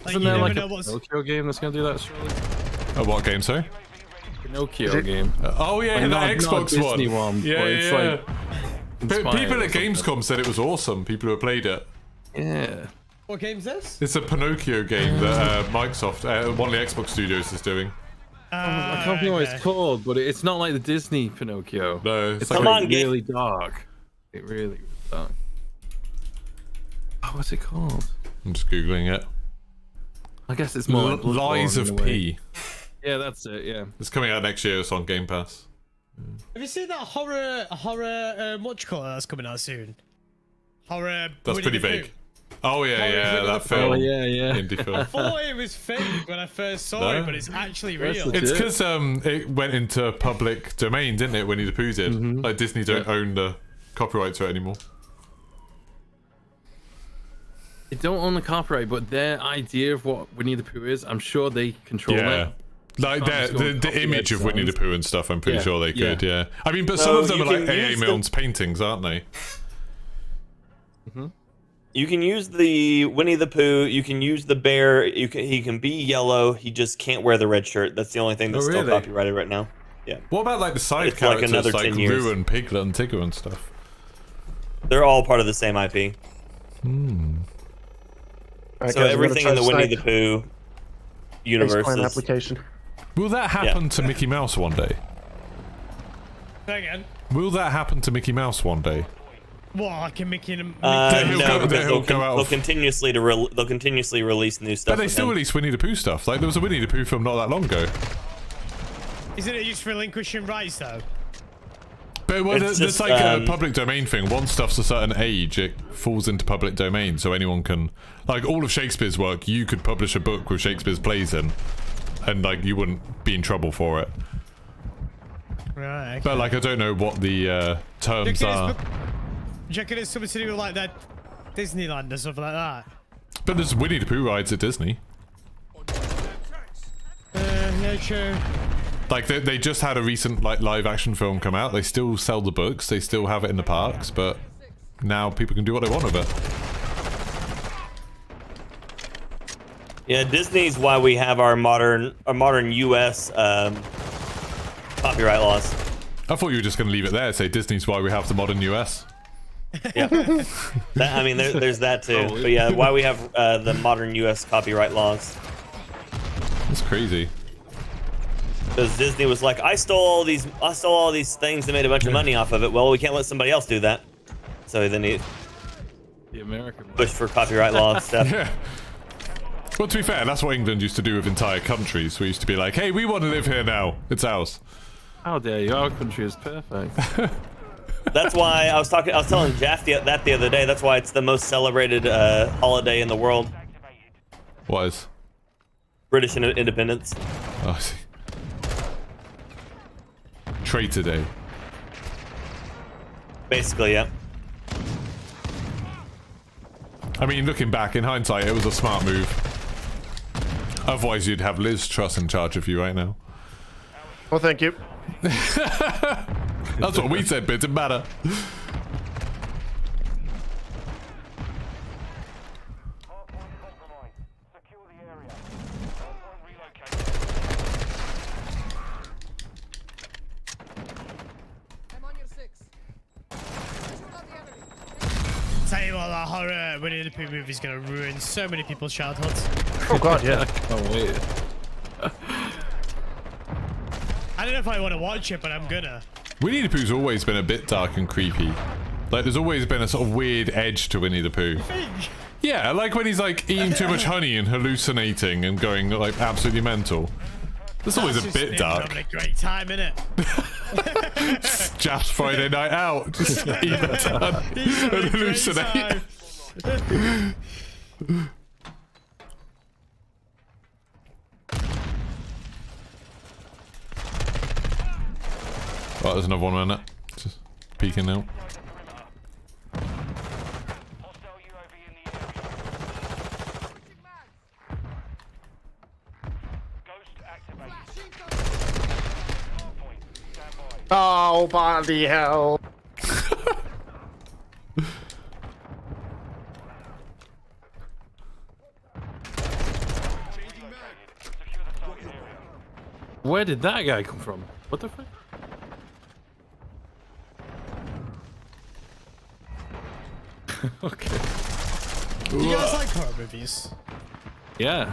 Like, Isn't you there never like know a what's... Pinocchio game that's gonna do that? Surely? What game, sorry? Pinocchio game. Oh, yeah, Like, that not Xbox a one. Disney one. Yeah, but it's yeah. like But inspired people or at something. Gamescom said it was awesome. People who have played it. Yeah. What game's this? It's a Pinocchio game that Microsoft, one of the Xbox studios, is doing. I can't think what it's called, but it's not like the Disney Pinocchio. No, It's Come like on, game. really dark. It really dark. Oh, what's it called? I'm just googling it. I guess it's more like Lies Bloodborne of in a way. P. Yeah, that's it. Yeah. It's coming out next year. It's on Game Pass. Have you seen that horror, what you call it, that's coming out soon? Horror... That's Winnie pretty the vague. Pooh. Oh yeah, Winnie yeah, the that Pooh. film. Oh yeah, yeah. Indie film. I thought it was fake when I first saw No? it, but it's actually That's real. legit. It's because it went into public domain, didn't it? Winnie the Pooh did. Like Disney don't own the copyright to it anymore. They don't own the copyright, but their idea of what Winnie the Pooh is, I'm sure they control Yeah. it. Like Can't just go and the copy image of Winnie the designs. Pooh and stuff, I'm pretty Yeah, sure they could. Yeah. I mean, but So some of them you are like can A.A. use the- Milne's paintings, aren't they? You can use the Winnie the Pooh. You can use the bear. He can be yellow. He just can't wear the red shirt. That's the only thing that's Oh, still really? copyrighted right now. Yeah, What about like the side It's like characters, another like 10 years. Lou and Piglet and Tigger and stuff? they're all part of the same IP. Alright, So guys, I'm gonna everything try in the to Winnie snipe the Pooh universe Faceplant is application. Will that happen to Mickey Mouse one day? Say again. Will that happen to Mickey Mouse one day? What, like a Mickey and Then he'll no, go- because then he'll go out they'll of- continuously release new stuff. But they with still him. release Winnie the Pooh stuff. Like there was a Winnie the Pooh film not that long ago. Isn't it just relinquishing rights though? But well, It's there's just, like a public domain thing. Once stuff's a certain age, it falls into public domain, so anyone can, like, all of Shakespeare's work. You could publish a book with Shakespeare's plays in, and like you wouldn't be in trouble for it. Right. Okay. But like, I don't know what the terms are. Do you reckon it's something to do with like that Disneyland or something like that? But there's Winnie the Pooh rides at Disney. Yeah, true. Like they just had a recent like live action film come out. They still sell the books. They still have it in the parks, but now people can do what they want with it. Yeah, Disney's why we have our modern U.S. Copyright laws. I thought you were just going to leave it there. Say Disney's why we have the modern US. Yeah, I mean, there's that too. But yeah, why we have the modern U.S. copyright laws. That's crazy. Because Disney was like, I stole all these things and made a bunch of money off of it. Well, we can't let somebody else do that. So then he The American pushed for copyright law and stuff. Yeah. Well, to be fair, that's what England used to do with entire countries. We used to be like, hey, we want to live here now. It's ours. How dare you? Our country is perfect. That's why I was telling Jeff that the other day. That's why it's the most celebrated holiday in the world. What is? British independence. Oh, I see. Traitor Day. Basically, yeah. I mean, looking back in hindsight, it was a smart move. Otherwise, you'd have Liz Truss in charge of you right now. Well, thank you. That's what we said, but it didn't matter. Hardpoint compromised. Secure the area. Hardpoint relocated. I'm on your 6. Shoot out the enemy. Tell you what, that horror Winnie the Pooh movie is gonna ruin so many people's childhoods. Oh God, yeah. Oh wait. I don't know if I want to watch it, but I'm gonna. Winnie the Pooh's always been a bit dark and creepy. Like, there's always been a sort of weird edge to Winnie the Pooh. Yeah, like when he's like eating too much honey and hallucinating and going like absolutely mental. There's always a bit dark. Having a great time, innit? Jaff's Friday night out. Just eat a ton and hallucinate. Oh, there's another one in it. Just peeking out. Hostile UAV in the area. Ghost activated. Hardpoint. Stand by. Oh, bloody hell. Secure the target area. Where did that guy come from? What the fuck? Okay. You guys like horror movies? Yeah.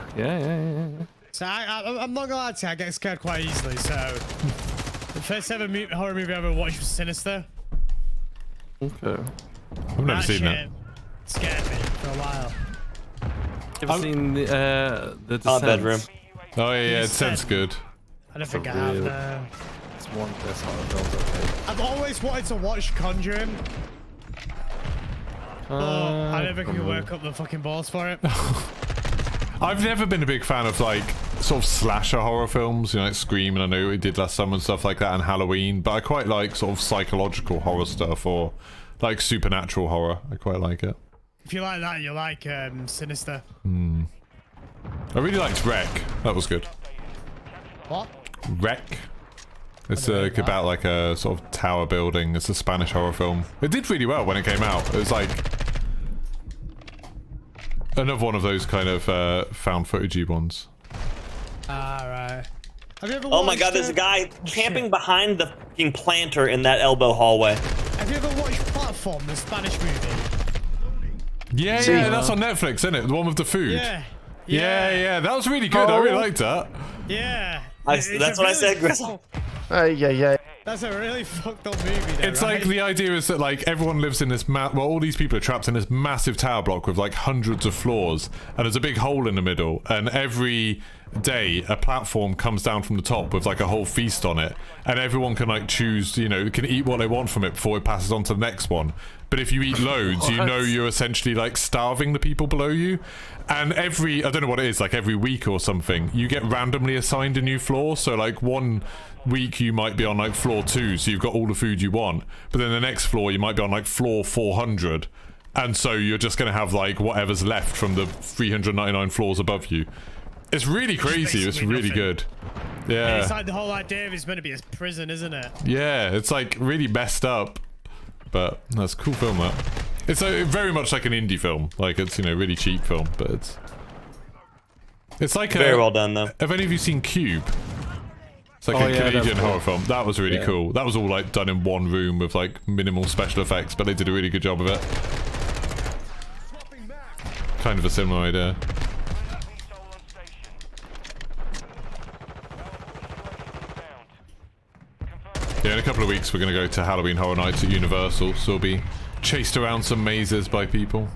So I'm not gonna lie to you, I get scared quite easily. So the first ever horror movie I ever watched was Sinister. Okay. I've never seen that. Scared me for a while. Ever seen the Descent? Bedroom. Oh yeah, it sounds good. I don't think I real- have. No. It's one of the best horror films I've made. I've always wanted to watch Conjuring. I never could work up the fucking balls for it. I've never been a big fan of like sort of slasher horror films, you know, like Scream, and I know we did last summer and stuff like that, and Halloween, but I quite like sort of psychological horror stuff or like supernatural horror. I quite like it. If you like that, you like Sinister. I really liked Wreck. That was good. What? Wreck. It's about like a sort of tower building. It's a Spanish horror film. It did really well when it came out. It was like another one of those kind of found footagey ones. Right. Have you ever Oh my watched, God, there's a guy oh, camping shit. behind the fucking planter in that elbow hallway. Have you ever watched Platform, the Spanish movie? Yeah, See, yeah, that's on Netflix, isn't it? The one with the food. Yeah. Yeah, that was really good. I really liked that. Yeah. That's what I said, Gristle. Yeah. That's a really fucked up movie, though, It's right? like the idea is that like everyone lives in this well, all these people are trapped in this massive tower block with like hundreds of floors, and there's a big hole in the middle, and every day a platform comes down from the top with like a whole feast on it, and everyone can like choose, you know, can eat what they want from it before it passes on to the next one. But if you eat loads, you know you're essentially like starving the people below you. And I don't know what it is, like every week or something, you get randomly assigned a new floor. So like one week you might be on like floor 2, so you've got all the food you want. But then the next floor you might be on like floor 400. And so you're just going to have like whatever's left from the 399 floors above you. It's really crazy. It's really good. Yeah. It's like the whole idea of it's meant to be a prison, isn't it? Yeah, it's like really messed up. But that's a cool film, that. It's very much like an indie film. Like, it's, you know, really cheap film, but it's like very well done, though. Have any of you seen Cube? It's like a Canadian horror film. That was really cool. That was all like done in one room with like minimal special effects, but they did a really good job of it. Kind of a similar idea. Yeah, in a couple of weeks we're going to go to Halloween Horror Nights at Universal, so we'll be chased around some mazes by people.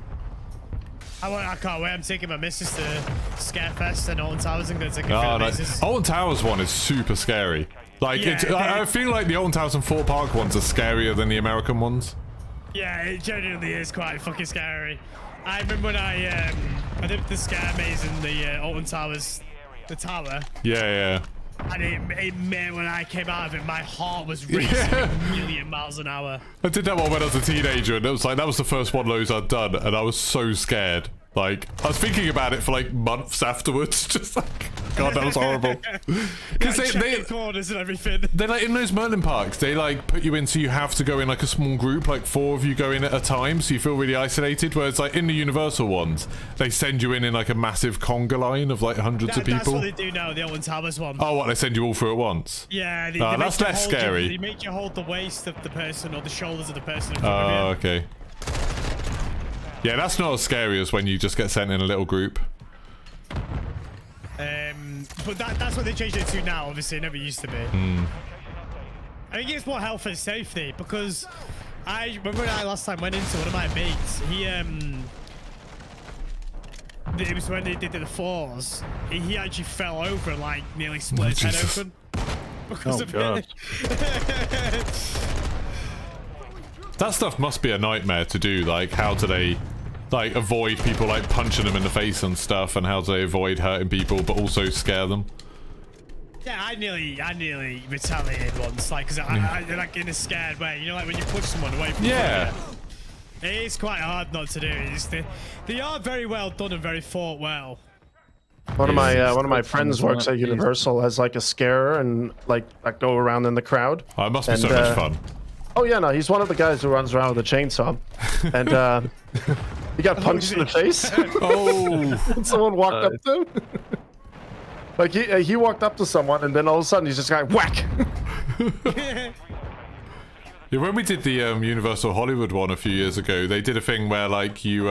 I can't wait. I'm taking my missus to Scarefest and Alton Towers and going to take her mazes. Alton Towers one is super scary. Like, I feel like the Alton Towers and Fort Park ones are scarier than the American ones. Yeah, it genuinely is quite fucking scary. I remember when I did the scare maze in the Alton Towers, the tower. Yeah. And it made, when I came out of it, my heart was racing a million miles an hour. I did that one when I was a teenager, and it was like, that was the first one of those I'd done, and I was so scared. Like, I was thinking about it for like months afterwards, just like, God, that was horrible. Because they corners and everything. They like in those Merlin parks, they like put you in so you have to go in like a small group, like 4 of you go in at a time, so you feel really isolated. Whereas like in the Universal ones, they send you in like a massive conga line of like hundreds of people. That's what they do now, the Alton Towers one. Oh, what, they send you all through at once? Yeah, they that's less scary. They make you hold the waist of the person or the shoulders of the person in front of you. Oh, okay. Yeah, that's not as scary as when you just get sent in a little group. But that's what they changed it to now. Obviously, it never used to be. I think it's more health and safety, because I remember when I last time went into one of my mates. It was when they did the floors. He actually fell over and like nearly split his head open because of it. That stuff must be a nightmare to do. Like, how do they like avoid people like punching them in the face and stuff, and how do they avoid hurting people but also scare them? Yeah, I nearly retaliated once, like, cause I like in a scared way. You know, like when you push someone away from you. It is quite hard not to do. They are very well done and very thought well. One of my friends works at Universal as like a scarer and like go around in the crowd. Oh, it must be so much fun. Oh yeah, no, he's one of the guys who runs around with a chainsaw, and he got punched in the face. And someone walked up to him. Like he walked up to someone, and then all of a sudden he's just like whack. Yeah, when we did the Universal Hollywood one a few years ago, they did a thing where like you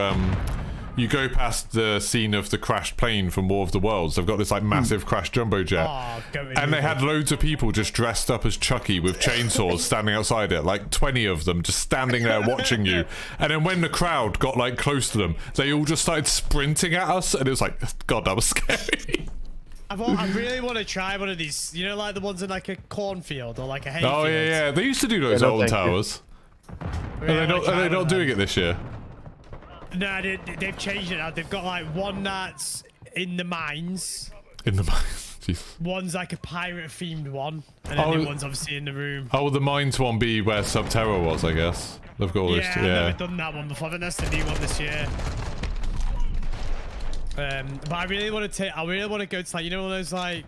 go past the scene of the crashed plane from War of the Worlds. They've got this like massive crashed jumbo jet, and they had loads of people just dressed up as Chucky with chainsaws standing outside it, like 20 of them just standing there watching you. And then when the crowd got like close to them, they all just started sprinting at us, and it was like, God, that was scary. I really want to try one of these, you know, like the ones in like a cornfield or like a hayfield. Oh yeah, they used to do those old towers. Are they not doing it this year? No, they've changed it now. They've got like one that's in the mines. In the mines? Jeez. One's like a pirate-themed one, and then the one's obviously in the room. Oh, will the mines one be where Subterra was, I guess? They've got all this. I've never done that one before. I think that's the new one this year. But I really want to go to like, you know, one of those like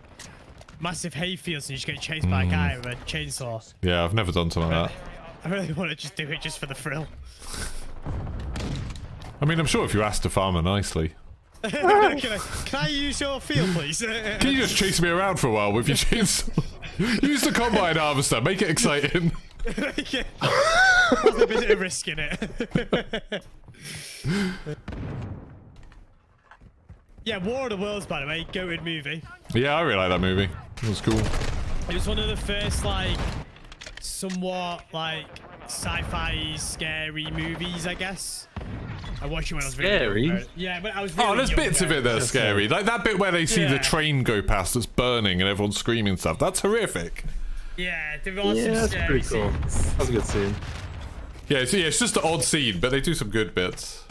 massive hayfields and you just get chased by a guy with a chainsaw. Yeah, I've never done something like that. I really want to just do it just for the thrill. I mean, I'm sure if you asked a farmer nicely. Can I use your field, please? Can you just chase me around for a while with your chainsaw? Use the combine harvester, make it exciting. Yeah. There's a bit of risk in it. Yeah, War of the Worlds, by the way, goated movie. Yeah, I really like that movie. It was cool. It was one of the first, like, somewhat, like, sci-fi, scary movies, I guess. I watched it when I was Scary? really young. Yeah, but I was really Oh, there's young bits of then. it that are scary. Like that bit where they see the Yeah. train go past that's burning and everyone's screaming and stuff. That's horrific. Yeah, there was Yeah, some that's scary pretty cool. scenes. That was a good scene. Yeah, it's just an odd scene, but they do some good bits.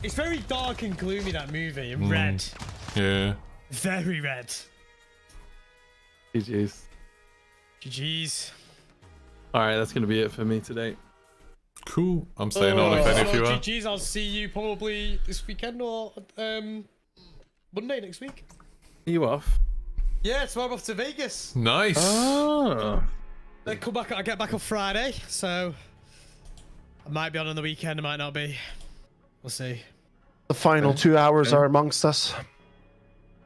It's very dark and gloomy, that movie, and red. Yeah. Very red. GG's. GG's. All right, that's gonna be it for me today. Cool. I'm staying on if any of you are. GG's, I'll see you probably this weekend or Monday next week. Are you off? Yeah, tomorrow I'm off to Vegas. Nice. Oh. I come back. I get back on Friday, so I might be on the weekend. I might not be. We'll see. The final 2 hours are amongst us.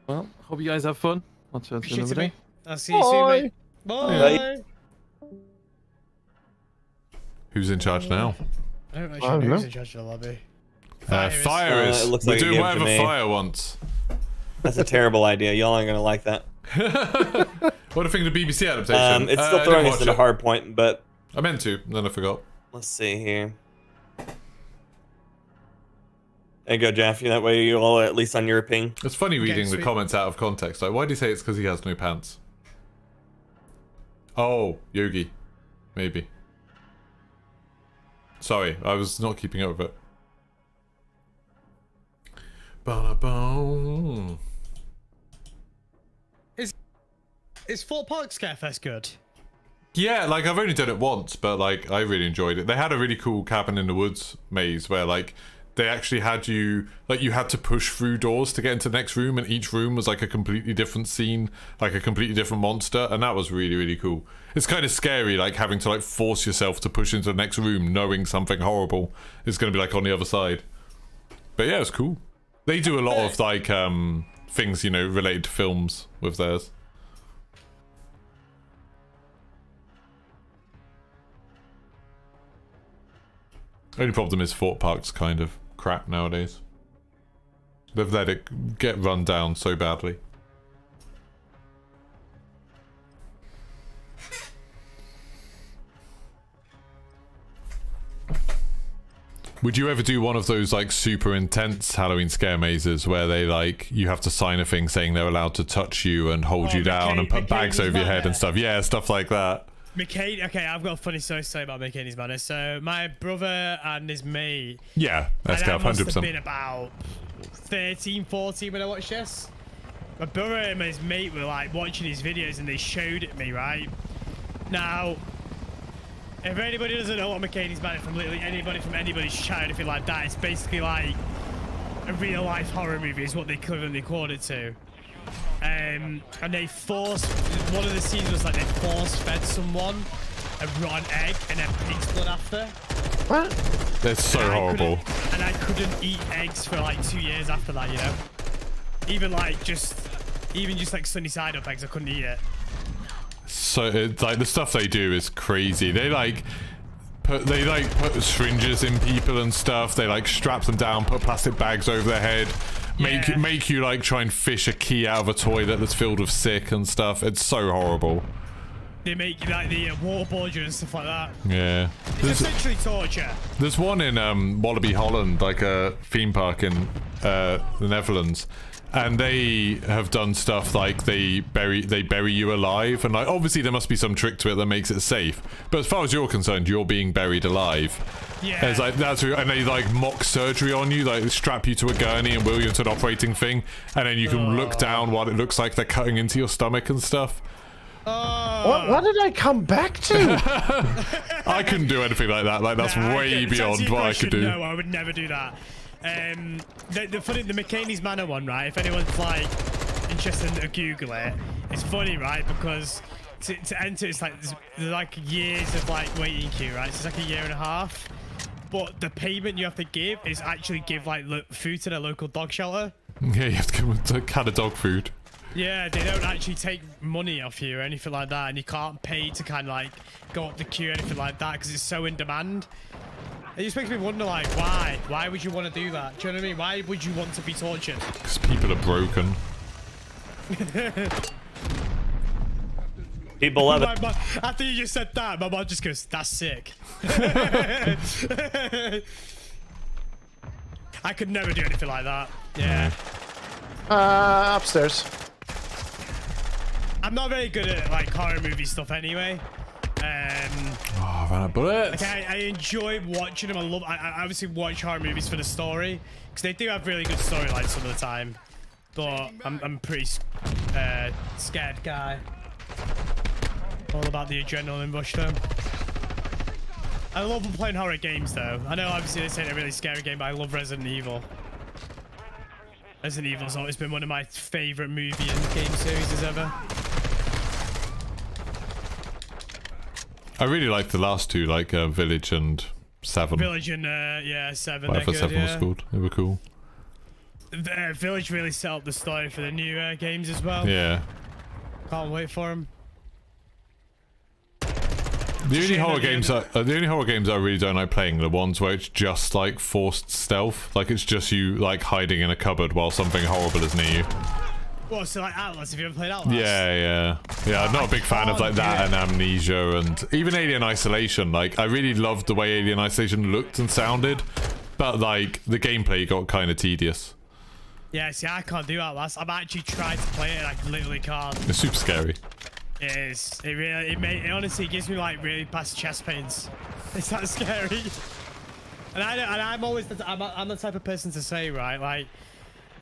Well, hope you guys have fun. I'll chat to you Appreciate another it, day. mate. I'll see you soon, mate. Bye. Who's in charge now? I don't I actually don't know know. who's in charge of the lobby. Fire is. It looks We're like it doing gave whatever to me. Fire wants. That's a terrible idea. Y'all aren't gonna like that. What do you think of the BBC adaptation? It's still I throwing didn't us watch into it. Hardpoint, but I meant to, then I forgot. let's see here. There you go, Jeff. That way you're all at least on your ping. It's funny reading the sweet. comments out of context. Like, why do you say it's because he has no pants? Oh, Yogi. Maybe. Sorry, I was not keeping up with it. Ba-da-boom. Is Fort Park Scarefest good? Yeah, like I've only done it once, but like I really enjoyed it. They had a really cool cabin in the woods maze where like they actually had you like you had to push through doors to get into the next room, and each room was like a completely different scene, like a completely different monster, and that was really, really cool. It's kind of scary, like having to like force yourself to push into the next room knowing something horrible is going to be like on the other side. But yeah, it's cool. They do a lot of like things, you know, related to films with theirs. Only problem is Fort Park's kind of crap nowadays. They've let it get run down so badly. Would you ever do one of those like super intense Halloween scare mazes where they like you have to sign a thing saying they're allowed to touch you and hold you down and put bags over your head and stuff? Yeah, stuff like that. McCain, okay, I've got a funny story to say about McCain's Manor. So my brother and his mate, Yeah, that's and I must have 100%. been about 13, 14 when I watched this. My brother and his mate were like watching his videos and they showed it me, right? Now, if anybody doesn't know what McCain's Manor from literally anybody from anybody's chat or anything like that, it's basically like a real life horror movie is what they currently called it to. And they forced, one of the scenes was like they force fed someone a rotten egg and then pig's blood after. What? That's so And I horrible. and I couldn't eat eggs for like 2 years after that, you know? Even just like sunny side up eggs, I couldn't eat it. So it's like the stuff they do is crazy. They like put syringes in people and stuff. They like strap them down, put plastic bags over their head, make you like try and fish a key out of a toilet that's filled with sick and stuff. It's so horrible. They make like the waterboard you and stuff like that. Yeah. It's essentially torture. There's one in Wallaby Holland, like a theme park in the Netherlands, and they have done stuff like they bury you alive, and like obviously there must be some trick to it that makes it safe. But as far as you're concerned, you're being buried alive. Yeah. It's like and they like mock surgery on you, like strap you to a gurney and wheel you into an operating thing, and then you can look down while it looks like they're cutting into your stomach and stuff. What did I come back to? I couldn't do anything like that. Like that's way beyond what I could do. No, I would never do that. The McCain's Manor one, right? If anyone's like interested to Google it, it's funny, right? Because to enter, it's like there's like years of like waiting queue, right? So it's like a year and a half. But the payment you have to give is actually give like food to the local dog shelter. Yeah, you have to give them a can of dog food. Yeah, they don't actually take money off you or anything like that, and you can't pay to kind of like go up the queue or anything like that because it's so in demand. It just makes me wonder, like, why? Why would you want to do that? Do you know what I mean? Why would you want to be tortured? Because people are broken. People love it. After you just said that, my mom just goes, "That's sick." I could never do anything like that. Yeah. Upstairs. I'm not very good at like horror movie stuff anyway. Oh, I ran out of bullets. Like, I enjoy watching them. I obviously watch horror movies for the story because they do have really good storylines some of the time. But I'm pretty scared guy. All about the adrenaline rush though. I love playing horror games though. I know obviously this ain't a really scary game, but I love Resident Evil. Resident Evil's always been one of my favorite movie and game series ever. I really like the last two, like Village and 7. Village and yeah, 7. Whatever Good, 7 was called. They were cool. Village really set up the story for the new games as well. Yeah. Can't wait for them. The only horror games I really don't like playing are the ones where it's just like forced stealth. Like it's just you like hiding in a cupboard while something horrible is near you. Well, so like Atlas, have you ever played Atlas? Yeah. I'm not a big fan of like that and Amnesia and even Alien Isolation. Like I really loved the way Alien Isolation looked and sounded, but like the gameplay got kind of tedious. Yeah, see, I can't do Atlas. I've actually tried to play it and I literally can't. It's super scary. It is. It honestly gives me like really bad chest pains. It's that scary. And I'm the type of person to say, right, like,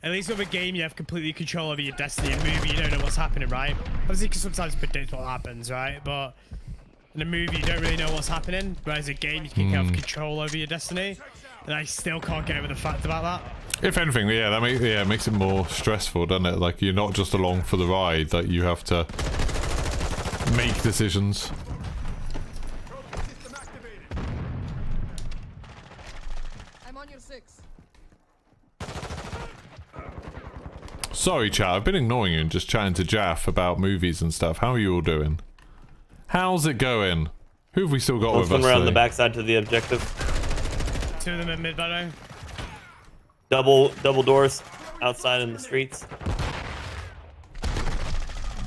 at least with a game you have completely control over your destiny. A movie you don't know what's happening, right? Obviously you can sometimes predict what happens, right? But in a movie you don't really know what's happening, whereas a game you can have control over your destiny. And I still can't get over the fact about that. If anything, yeah, that makes it more stressful, doesn't it? Like you're not just along for the ride, like you have to make decisions. I'm on your 6. Sorry, chat, I've been ignoring you and just chatting to Jaff about movies and stuff. How are you all doing? How's it going? Who have we still got with us around today? the backside to the objective. 2 of them in mid, by the way. Double doors outside in the streets.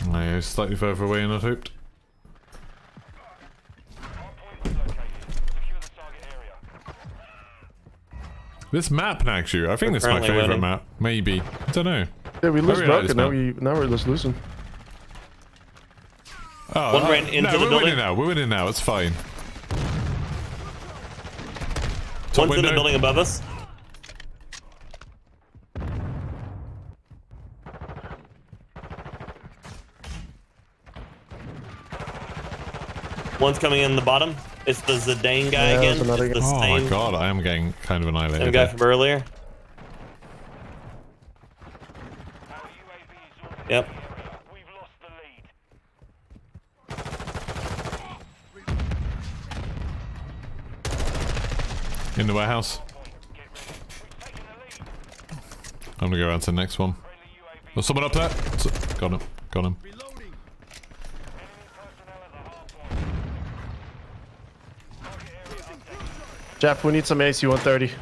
Yeah, slightly further away than I'd hoped. This map nags you. I think this is my favorite map. Maybe. I don't know. Yeah, we lose Broken. now we're just losing. Oh, One ran into the we're building. winning now. We're winning now. It's fine. One's in the building above us. One's coming in the bottom. It's the Zidane guy again. It's the Oh my same, god, I am getting kind of annihilated. same guy from earlier. Yep. In the warehouse. I'm gonna go around to the next one. There's someone up there. Got him. Got him. Jeff, we need some AC 130.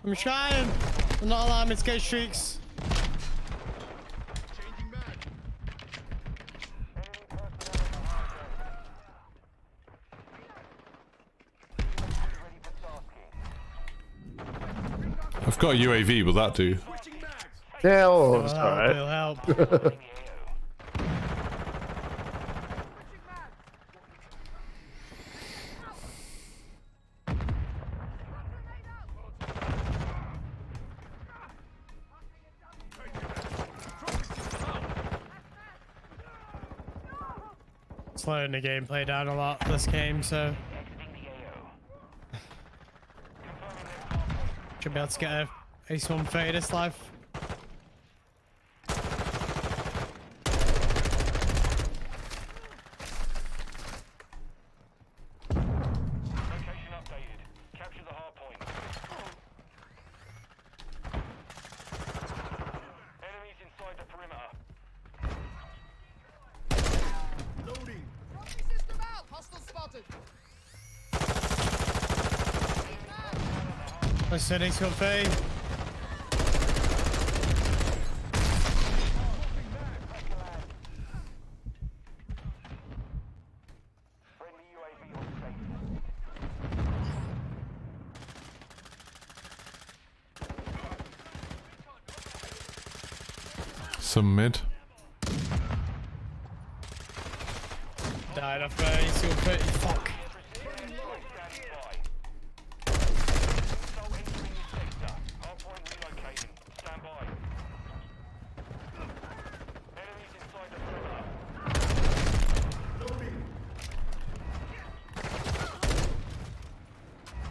I'm trying. I'm not allowing me to get streaks. I've got a UAV. Will that do? Yeah, it's alright. It'll help. Slowing the gameplay down a lot this game, so should be able to get a Ace 130 this life. Location updated. Capture the hardpoint. Enemies inside the perimeter. Loading. System out. Hostile spotted. I said Ace 130. Friendly UAV on station. Some mid. Died off me. Still pretty. Fuck. Hardpoint relocating. Stand by. Enemies inside the perimeter.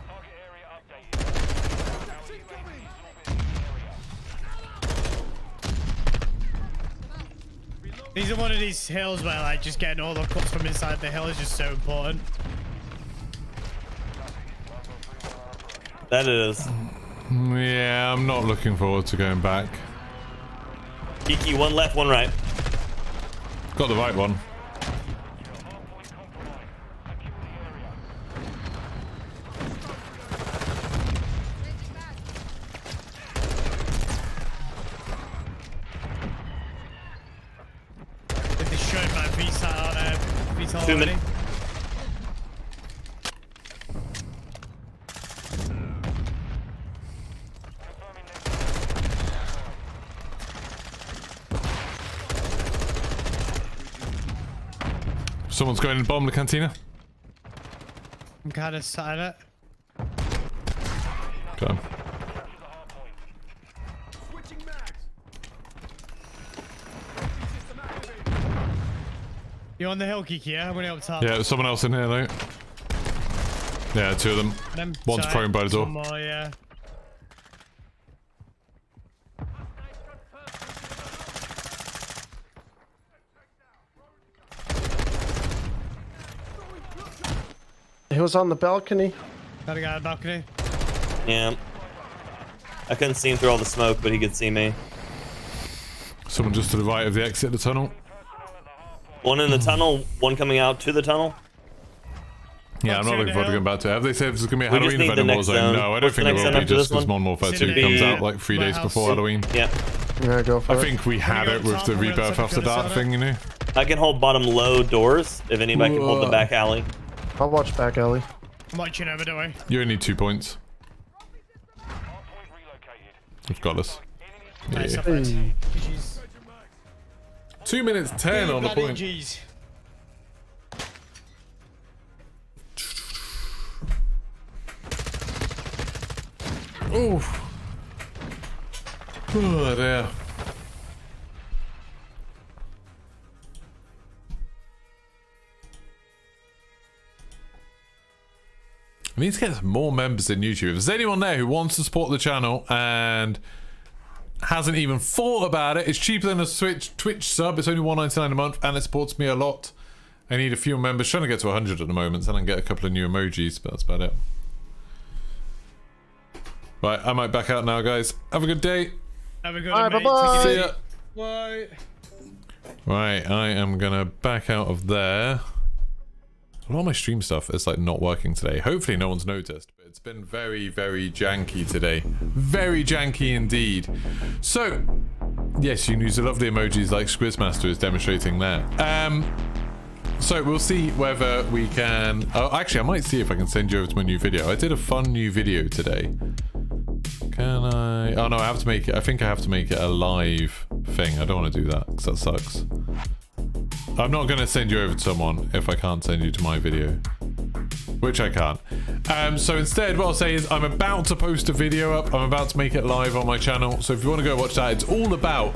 Target area updated. Our UAV is orbiting the area. These are one of these hills where like just getting all the cups from inside the hill is just so important. That is. Yeah, I'm not looking forward to going back. Kiki, one left, one right. Got the right one. They destroyed my VSAT 2 already. minutes. Someone's going to bomb the cantina. I'm kind of sat at it. Okay. You on the hill, Kiki? Yeah, I'm going up top. Yeah, there's someone else in here though. Yeah, two of them. One's Sorry, prone by the door. one more, yeah. He was on the balcony. Got a guy on the balcony. Yeah. I couldn't see him through all the smoke, but he could see me. Someone just to the right of the exit of the tunnel. One in the tunnel, one coming out to the tunnel. Yeah, I'm not looking forward to going back to it. Have they said there's going to be a We just Halloween need event the in next Warzone? zone. No, I don't What's the think next it zone will be after just this because one? Modern Warfare 2 Should it comes be out like 3 days warehouse? before Halloween. Yeah. Yeah, go for I it. think we had go it up with top, the we're gonna rebirth take after a shot that at thing, you know? I can hold bottom low doors if anybody can hold the back alley. I'll watch back alley. I'm watching over, don't worry. You only need 2 points. Hardpoint relocated. You've got us. Nice, Yeah. up it. GG's. 2 minutes 10 on the Bloody point. G's. Oh. Oh dear. I need to get some more members in YouTube. If there's anyone there who wants to support the channel and hasn't even thought about it, it's cheaper than a Twitch sub. It's only $1.99 a month and it supports me a lot. I need a few members. Trying to get to 100 at the moment, so I can get a couple of new emojis, but that's about it. Right, I might back out now, guys. Have a good day. Have a good Bye, one, mate. bye-bye. Take it See easy. ya. Bye. Right, I am gonna back out of there. A lot of my stream stuff is like not working today. Hopefully no one's noticed, but it's been very, very janky today. Very janky indeed. So, yes, you can use a lot of the emojis like Squizmaster is demonstrating there. So we'll see whether we can... Oh, actually, I might see if I can send you over to my new video. I did a fun new video today. Can I... Oh, no, I have to make it... I think I have to make it a live thing. I don't want to do that, because that sucks. I'm not going to send you over to someone if I can't send you to my video. Which I can't. So instead, what I'll say is I'm about to post a video up. I'm about to make it live on my channel. So if you want to go watch that, it's all about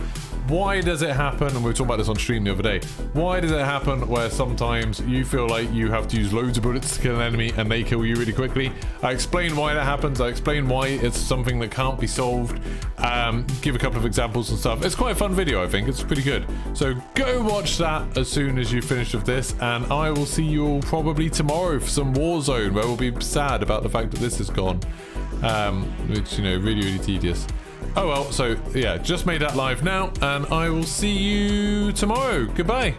why does it happen, and we were talking about this on stream the other day, why does it happen where sometimes you feel like you have to use loads of bullets to kill an enemy and they kill you really quickly. I explain why that happens. I explain why it's something that can't be solved. Give a couple of examples and stuff. It's quite a fun video, I think. It's pretty good. So go watch that as soon as you finish with this, and I will see you all probably tomorrow for some Warzone, where we'll be sad about the fact that this is gone. Which, you know, really, really tedious. Oh well, so yeah, just made that live now, and I will see you tomorrow. Goodbye.